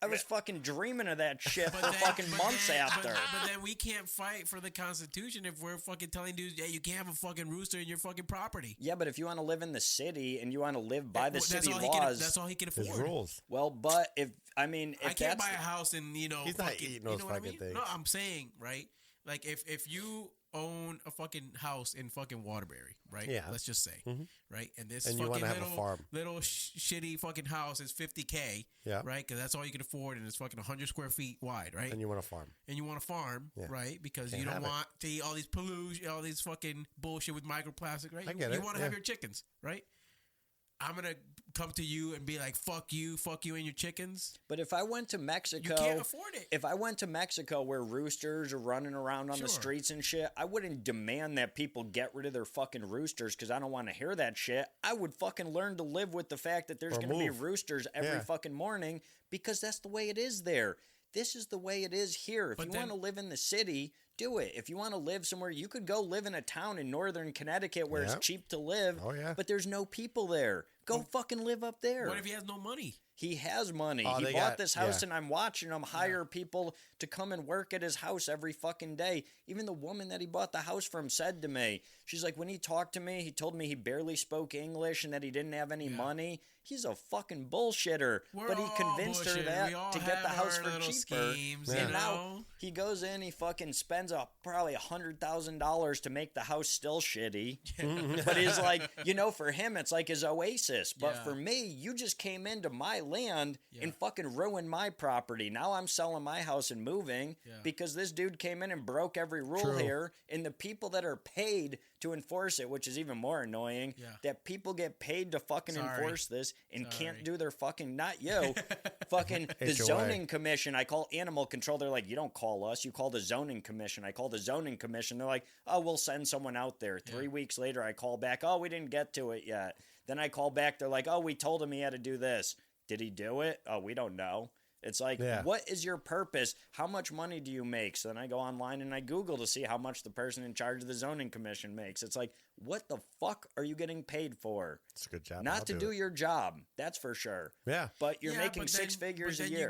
I was fucking dreaming of that shit for fucking months after.
But then we can't fight for the Constitution if we're fucking telling dudes, yeah, you can't have a fucking rooster in your fucking property.
Yeah, but if you want to live in the city and you want to live by the city laws,
that's all he can afford.
His rules.
Well, but if I
can't buy a house and
he's not eating those fucking things.
No, I'm saying right. Like if you own a fucking house in fucking Waterbury, right?
Yeah.
Let's just say, right? And this
and
fucking
little
shitty fucking house is $50K,
yeah,
right? Because that's all you can afford, and it's fucking 100 square feet wide, right?
And you want a farm.
Right? Because you don't want to eat all these pollution, all these fucking bullshit with microplastic, right?
I get
You want to have your chickens, right? I'm gonna come to you and be like, fuck you and your chickens.
But if I went to Mexico,
you can't afford it.
If I went to Mexico where roosters are running around on the streets and shit, I wouldn't demand that people get rid of their fucking roosters because I don't want to hear that shit. I would fucking learn to live with the fact that there's going to be roosters every fucking morning because that's the way it is there. This is the way it is here. If you want to live in the city, do it. If you want to live somewhere, you could go live in a town in northern Connecticut where it's cheap to live, but there's no people there. Go fucking live up there.
What if he has no money?
He has money. He bought this house and I'm watching him hire people to come and work at his house every fucking day. Even the woman that he bought the house from said to me, she's like, when he talked to me, he told me he barely spoke English and that he didn't have any money. He's a fucking bullshitter. But he convinced her that to get the house for cheaper.
Schemes,
and now he goes in, he fucking spends probably $100,000 to make the house still shitty. But he's like, for him, it's like his oasis. But for me, you just came into my land and fucking ruined my property. Now I'm selling my house and moving because this dude came in and broke every rule here. And the people that are paid to enforce it, which is even more annoying, that people get paid to fucking enforce this and can't do their fucking, not you, fucking the zoning commission. I call animal control. They're like, you don't call us. You call the zoning commission. I call the zoning commission. They're like, oh, we'll send someone out there. 3 weeks later, I call back. Oh, we didn't get to it yet. Then I call back. They're like, oh, we told him he had to do this. Did he do it? Oh, we don't know. It's like, what is your purpose? How much money do you make? So then I go online and I Google to see how much the person in charge of the zoning commission makes. It's like, what the fuck are you getting paid for?
It's a good job.
Not to do your job. That's for sure.
Yeah.
But you're making six figures a year.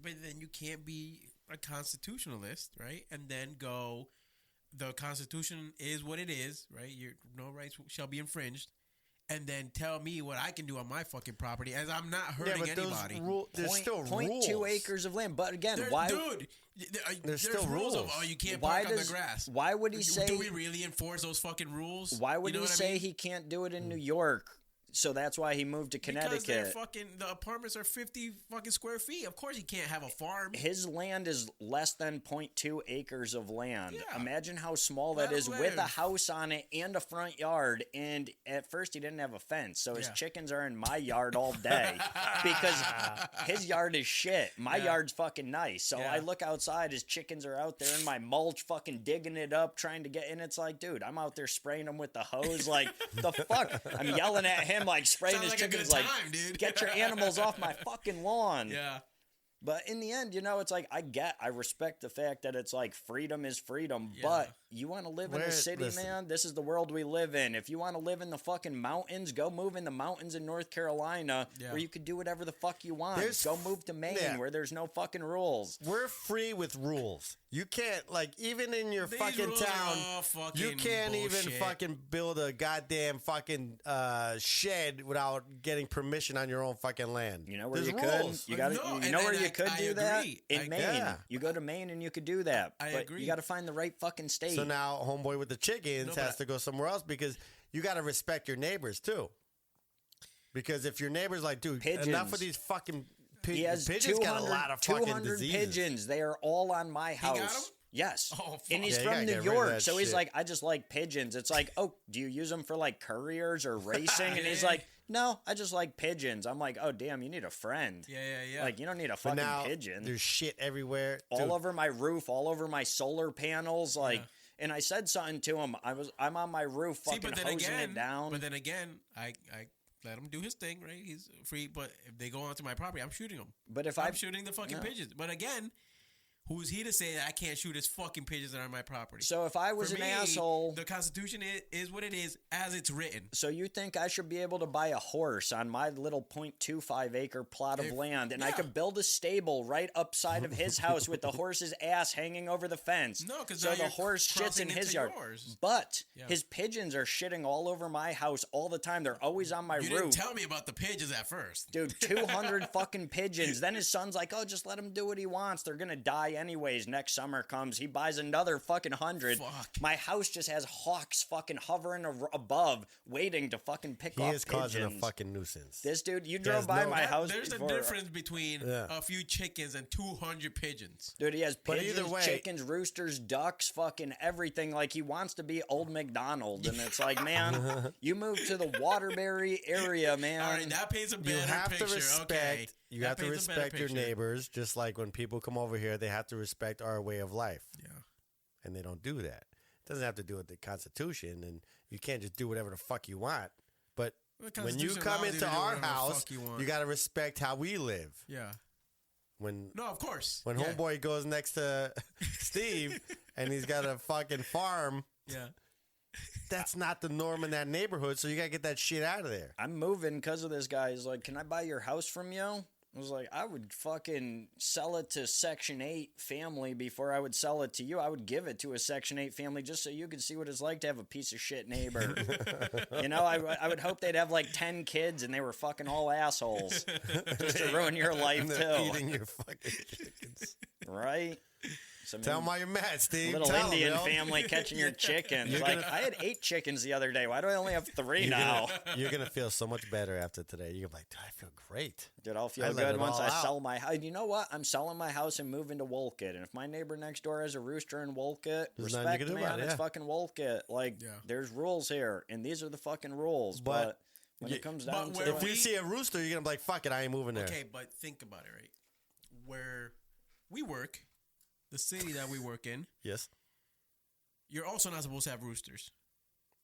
But then you can't be a constitutionalist, right? And then go, the Constitution is what it is, right? No rights shall be infringed. And then tell me what I can do on my fucking property as I'm not hurting anybody.
There's still rules.
0.2 acres of land. But again, why?
Dude, there's
still
rules of, you can't park on the grass.
Why would he say?
Do we really enforce those fucking rules?
Why would he say he can't do it in New York? So that's why he moved to Connecticut.
Because the apartments are 50 fucking square feet. Of course he can't have a farm.
His land is less than 0.2 acres of land. Yeah. Imagine how small that is with a house on it and a front yard. And at first he didn't have a fence. So his chickens are in my yard all day because his yard is shit. My yard's fucking nice. So I look outside, his chickens are out there in my mulch fucking digging it up, trying to get in. It's like, dude, I'm out there spraying them with the hose. Like, the fuck? I'm yelling at him. Like spraying his chickens, like, get your animals off my fucking lawn.
Yeah.
But in the end, it's like, I respect the fact that it's like freedom is freedom, but you want to live in the city, man? This is the world we live in. If you want to live in the fucking mountains, go move in the mountains in North Carolina where you can do whatever the fuck you want. Go move to Maine where there's no fucking rules.
We're free with rules. You can't, like, even in your fucking town, you can't even fucking build a goddamn fucking shed without getting permission on your own fucking land.
You know where you could? You know where you could do that? In Maine. Yeah. You go to Maine and you could do that.
I agree.
You got to find the right fucking state.
So now homeboy with the chickens has to go somewhere else because you got to respect your neighbors too. Because if your neighbor's like, dude, enough of these fucking pigeons. Pigeons got a lot of fucking diseases.
Pigeons. They are all on my house.
He got them?
Yes.
Oh, fuck.
And he's from New York, so he's like, I just like pigeons. It's like, oh, do you use them for like couriers or racing? And he's like, No, I just like pigeons. I'm like, oh, damn, you need a friend.
Yeah.
Like, you don't need a
But
fucking
now
pigeon.
there's shit everywhere.
All
Dude,
over my roof, all over my solar panels. Like, and I said something to him. I'm on my roof fucking hosing it down.
But then again, I let him do his thing, right? He's free. But if they go onto my property, I'm shooting them.
But if
I'm shooting the fucking pigeons. But again, who's he to say that I can't shoot his fucking pigeons that are on my property?
So if I was
For
an
me,
asshole,
the Constitution is what it is as it's written.
so you think I should be able to buy a horse on my little 0.25 acre plot of land, and I could build a stable right upside of his house with the horse's ass hanging over the fence?
No, because
so the horse shits in his yard. But his pigeons are shitting all over my house all the time. They're always on my
You
roof.
didn't tell me about the pigeons at first.
Dude, 200 fucking pigeons. Then his son's like, oh, just let him do what he wants. They're going to die anyways. Next summer comes, he buys another fucking 100.
Fuck.
My house just has hawks fucking hovering above, waiting to fucking pick
he
off
is causing a
pigeons.
fucking nuisance.
This dude, you drove by my house
There's
before.
a difference between a few chickens and 200 pigeons.
Dude, he has
But
pigeons,
either way-
chickens, roosters, ducks, fucking everything. Like, he wants to be old McDonald. And it's like, man, you moved to the Waterbury area, man.
All right, that paints a better
You have
picture.
to respect.
Okay.
You
That
have to
paints a better
respect your
picture.
neighbors, just like when people come over here, they have to respect our way of life.
Yeah.
And they don't do that. It doesn't have to do with the Constitution, and you can't just do whatever the fuck you want. But
The
when you
Constitution
come
allows you
into
to do
our
whatever the
house,
fuck you want.
you got to respect how we live.
Yeah.
When
No, of course.
when
yeah.
homeboy goes next to Steve and he's got a fucking farm,
Yeah.
that's not the norm in that neighborhood. So you got to get that shit out of there.
I'm moving because of this guy. He's like, can I buy your house from you? I was like, I would fucking sell it to Section 8 family before I would sell it to you. I would give it to a Section 8 family just so you could see what it's like to have a piece of shit neighbor. You know, I would hope they'd have like 10 kids and they were fucking all assholes just to ruin your life
And they're
too.
eating your fucking chickens.
Right? So, I
Tell
mean,
them why you're mad, Steve.
little
Tell 'em,
Indian
yo.
family catching your chickens.
You're
Like,
gonna-
I had 8 chickens the other day. Why do I only have 3
You're
now?
You're going to feel so much better after today. You're like, dude, I feel great.
Dude, I'll
I
feel
let
good
it
once
all
I
out.
sell my house. You know what? I'm selling my house and moving to Wolcott. And if my neighbor next door has a rooster in Wolcott,
There's nothing you
respect,
can do
man.
about it,
It's
yeah.
fucking Wolcott. Like,
Yeah.
there's rules here, and these are the fucking rules. But when it comes down
but
to
If
where
you see a rooster, you're going to be like, fuck it, I ain't moving there.
Okay, but think about it, right? Where we work, the city that we work in,
Yes.
you're also not supposed to have roosters.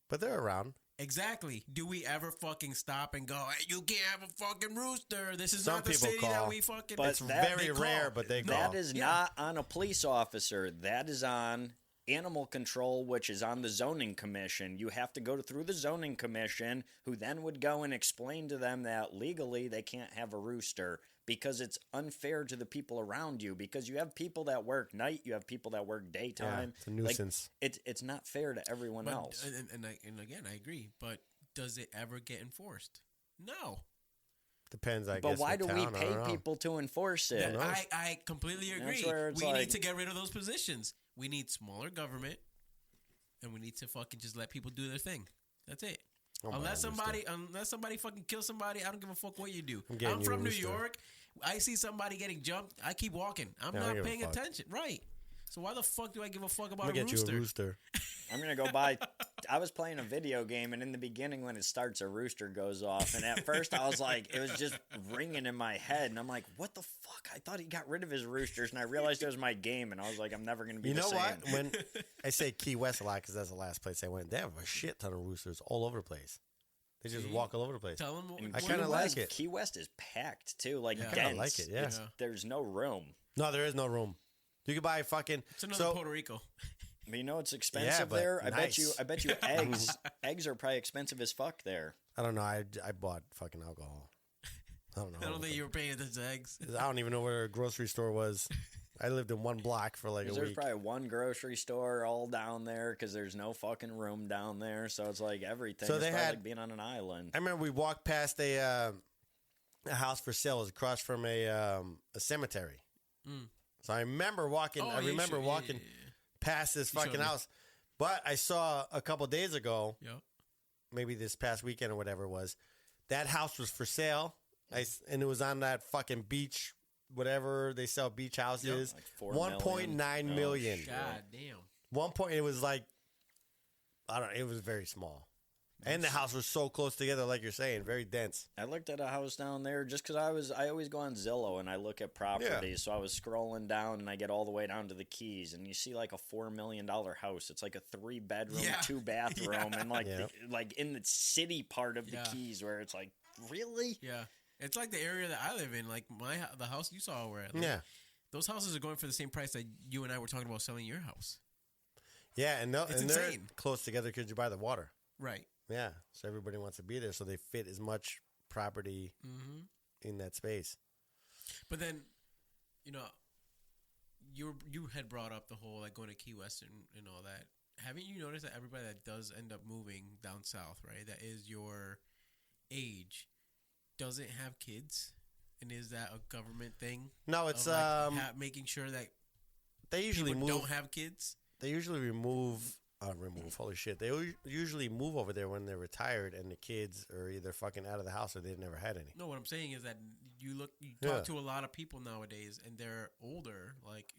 But they're around.
Exactly. Do we ever fucking stop and go, hey, you can't have a fucking rooster. This is
Some
not the
people
city
call.
that we fucking...
But
It's
that-
very
they call.
rare, but they call.
that is
Yeah.
not on a police officer. That is on animal control, which is on the zoning commission. You have to go through the zoning commission, who then would go and explain to them that legally they can't have a rooster because it's unfair to the people around you, because you have people that work night, you have people that work daytime.
it's a nuisance.
Like, it's not fair to everyone
But,
else.
and again, I agree. But does it ever get enforced? No.
Depends, I
But
guess.
why
the
do we
town, I
pay
don't know.
people to enforce it?
knows?
I completely agree.
where it's
We
like-
need to get rid of those positions. We need smaller government, and we need to fucking just let people do their thing. That's it.
Oh, my
Unless
rooster.
somebody fucking kills somebody, I don't give a fuck what you do.
I'm getting
I'm
you a
from New
rooster.
York. I see somebody getting jumped, I keep walking. I'm
Yeah, I don't
not
give a
paying
fuck.
attention. Right. So why the fuck do I give a fuck about
I'm going
a
to get
rooster?
you a rooster.
I'm gonna go buy. I was playing a video game, and in the beginning, when it starts, a rooster goes off. And at first, I was like, it was just ringing in my head, and I'm like, what the fuck? I thought he got rid of his roosters, and I realized it was my game, and I was like, I'm never gonna be.
You
the
know
same.
what? When I say Key West a lot because that's the last place I went, they have a shit ton of roosters all over the place. They just
See?
walk all over the place.
Tell them.
And
I
Key
kinda
West-
like it.
Key West is packed too, like
Yeah. I
kinda
dense.
like it, yeah.
There's no room.
No, there is no room. You can buy fucking.
It's another
so,
Puerto Rico.
But you know it's expensive
but
there.
nice.
I bet you eggs. Eggs are probably expensive as fuck there.
I don't know. I bought fucking alcohol. I don't know.
I don't think you were paying attention to eggs.
I don't even know where a grocery store was. I lived in one block for like a
There's
week.
probably one grocery store all down there because there's no fucking room down there. So it's like everything.
So
It's
they
probably
had-
like being on an island.
I remember we walked past a house for sale. It was across from a cemetery.
Mm.
So I remember walking.
Oh,
I
you
remember
should-
walking
yeah.
past this
You showed
fucking
me.
house. But I saw a couple days ago,
Yep.
maybe this past weekend or whatever it was, that house was for sale. And it was on that fucking beach, whatever they sell beach houses.
Like 4
1.9
million.
million.
God damn.
1 point. It was like, I don't know. It was very small. And the house was so close together, like you're saying, very dense.
I looked at a house down there just because I always go on Zillow and I look at properties.
Yeah.
So I was scrolling down and I get all the way down to the Keys and you see like a $4 million house. It's like a 3-bedroom, 2-bathroom, and like like in the city part of the Keys where it's like, really?
Yeah, it's like the area that I live in. Like the house you saw where I live.
Yeah.
Those houses are going for the same price that you and I were talking about selling your house.
Yeah, and
It's
they're
insane.
close together because you're by the water.
Right.
Yeah, so everybody wants to be there, so they fit as much property in that space.
But then, you know, you had brought up the whole like going to Key West and all that. Haven't you noticed that everybody that does end up moving down south, right, that is your age, doesn't have kids? And is that a government thing?
No, it's
making sure that
they usually
people
move.
don't have kids.
They usually remove. Holy shit! They usually move over there when they're retired, and the kids are either fucking out of the house or they've never had any.
No, what I'm saying is that you talk to a lot of people nowadays, and they're older, like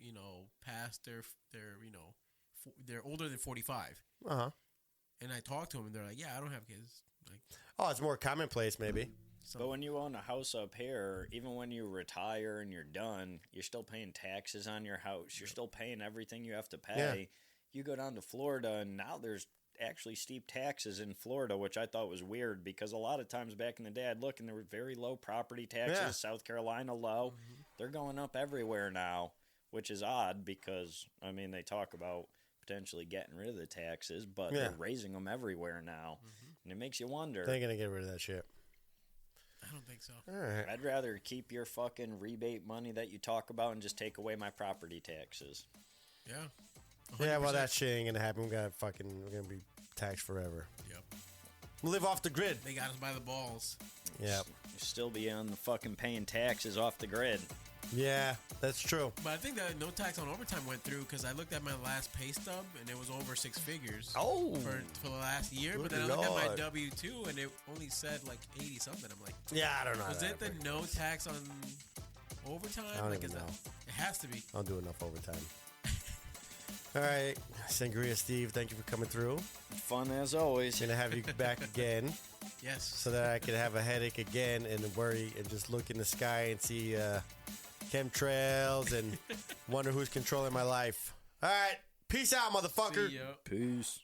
past their they're older than 45. And I talk to them, and they're like, "Yeah, I don't have kids." Like,
oh, it's more commonplace, maybe.
But when you own a house up here, even when you retire and you're done, you're still paying taxes on your house. You're still paying everything you have to pay.
Yeah.
You go down to Florida, and now there's actually steep taxes in Florida, which I thought was weird because a lot of times back in the day, I'd look and there were very low property taxes.
Yeah.
South Carolina low. They're going up everywhere now, which is odd because, I mean, they talk about potentially getting rid of the taxes, but they're raising them everywhere now. And it makes you wonder.
They're going to get rid of that shit.
I don't think so.
All right.
I'd rather keep your fucking rebate money that you talk about and just take away my property taxes.
Yeah. 100%.
Yeah, well, that shit ain't going to happen. We're going to be taxed forever.
Yep.
Live off the grid.
They got us by the balls.
Yeah.
You still be on the fucking paying taxes off the grid.
Yeah, that's true.
But I think that no tax on overtime went through because I looked at my last pay stub and it was over 6 figures.
Oh.
For the last year.
Good
But then I looked
Lord.
at my W-2 and it only said like 80 something. I'm like,
Yeah, I don't know.
was it the no tax on overtime?
I don't
like,
even know.
It has to be.
I don't do enough overtime. All right, Sangria Steve, thank you for coming through.
Fun as always.
Gonna have you back again
Yes.
so that I could have a headache again and worry and just look in the sky and see chemtrails and wonder who's controlling my life. All right, peace out, motherfucker.
See ya.
Peace.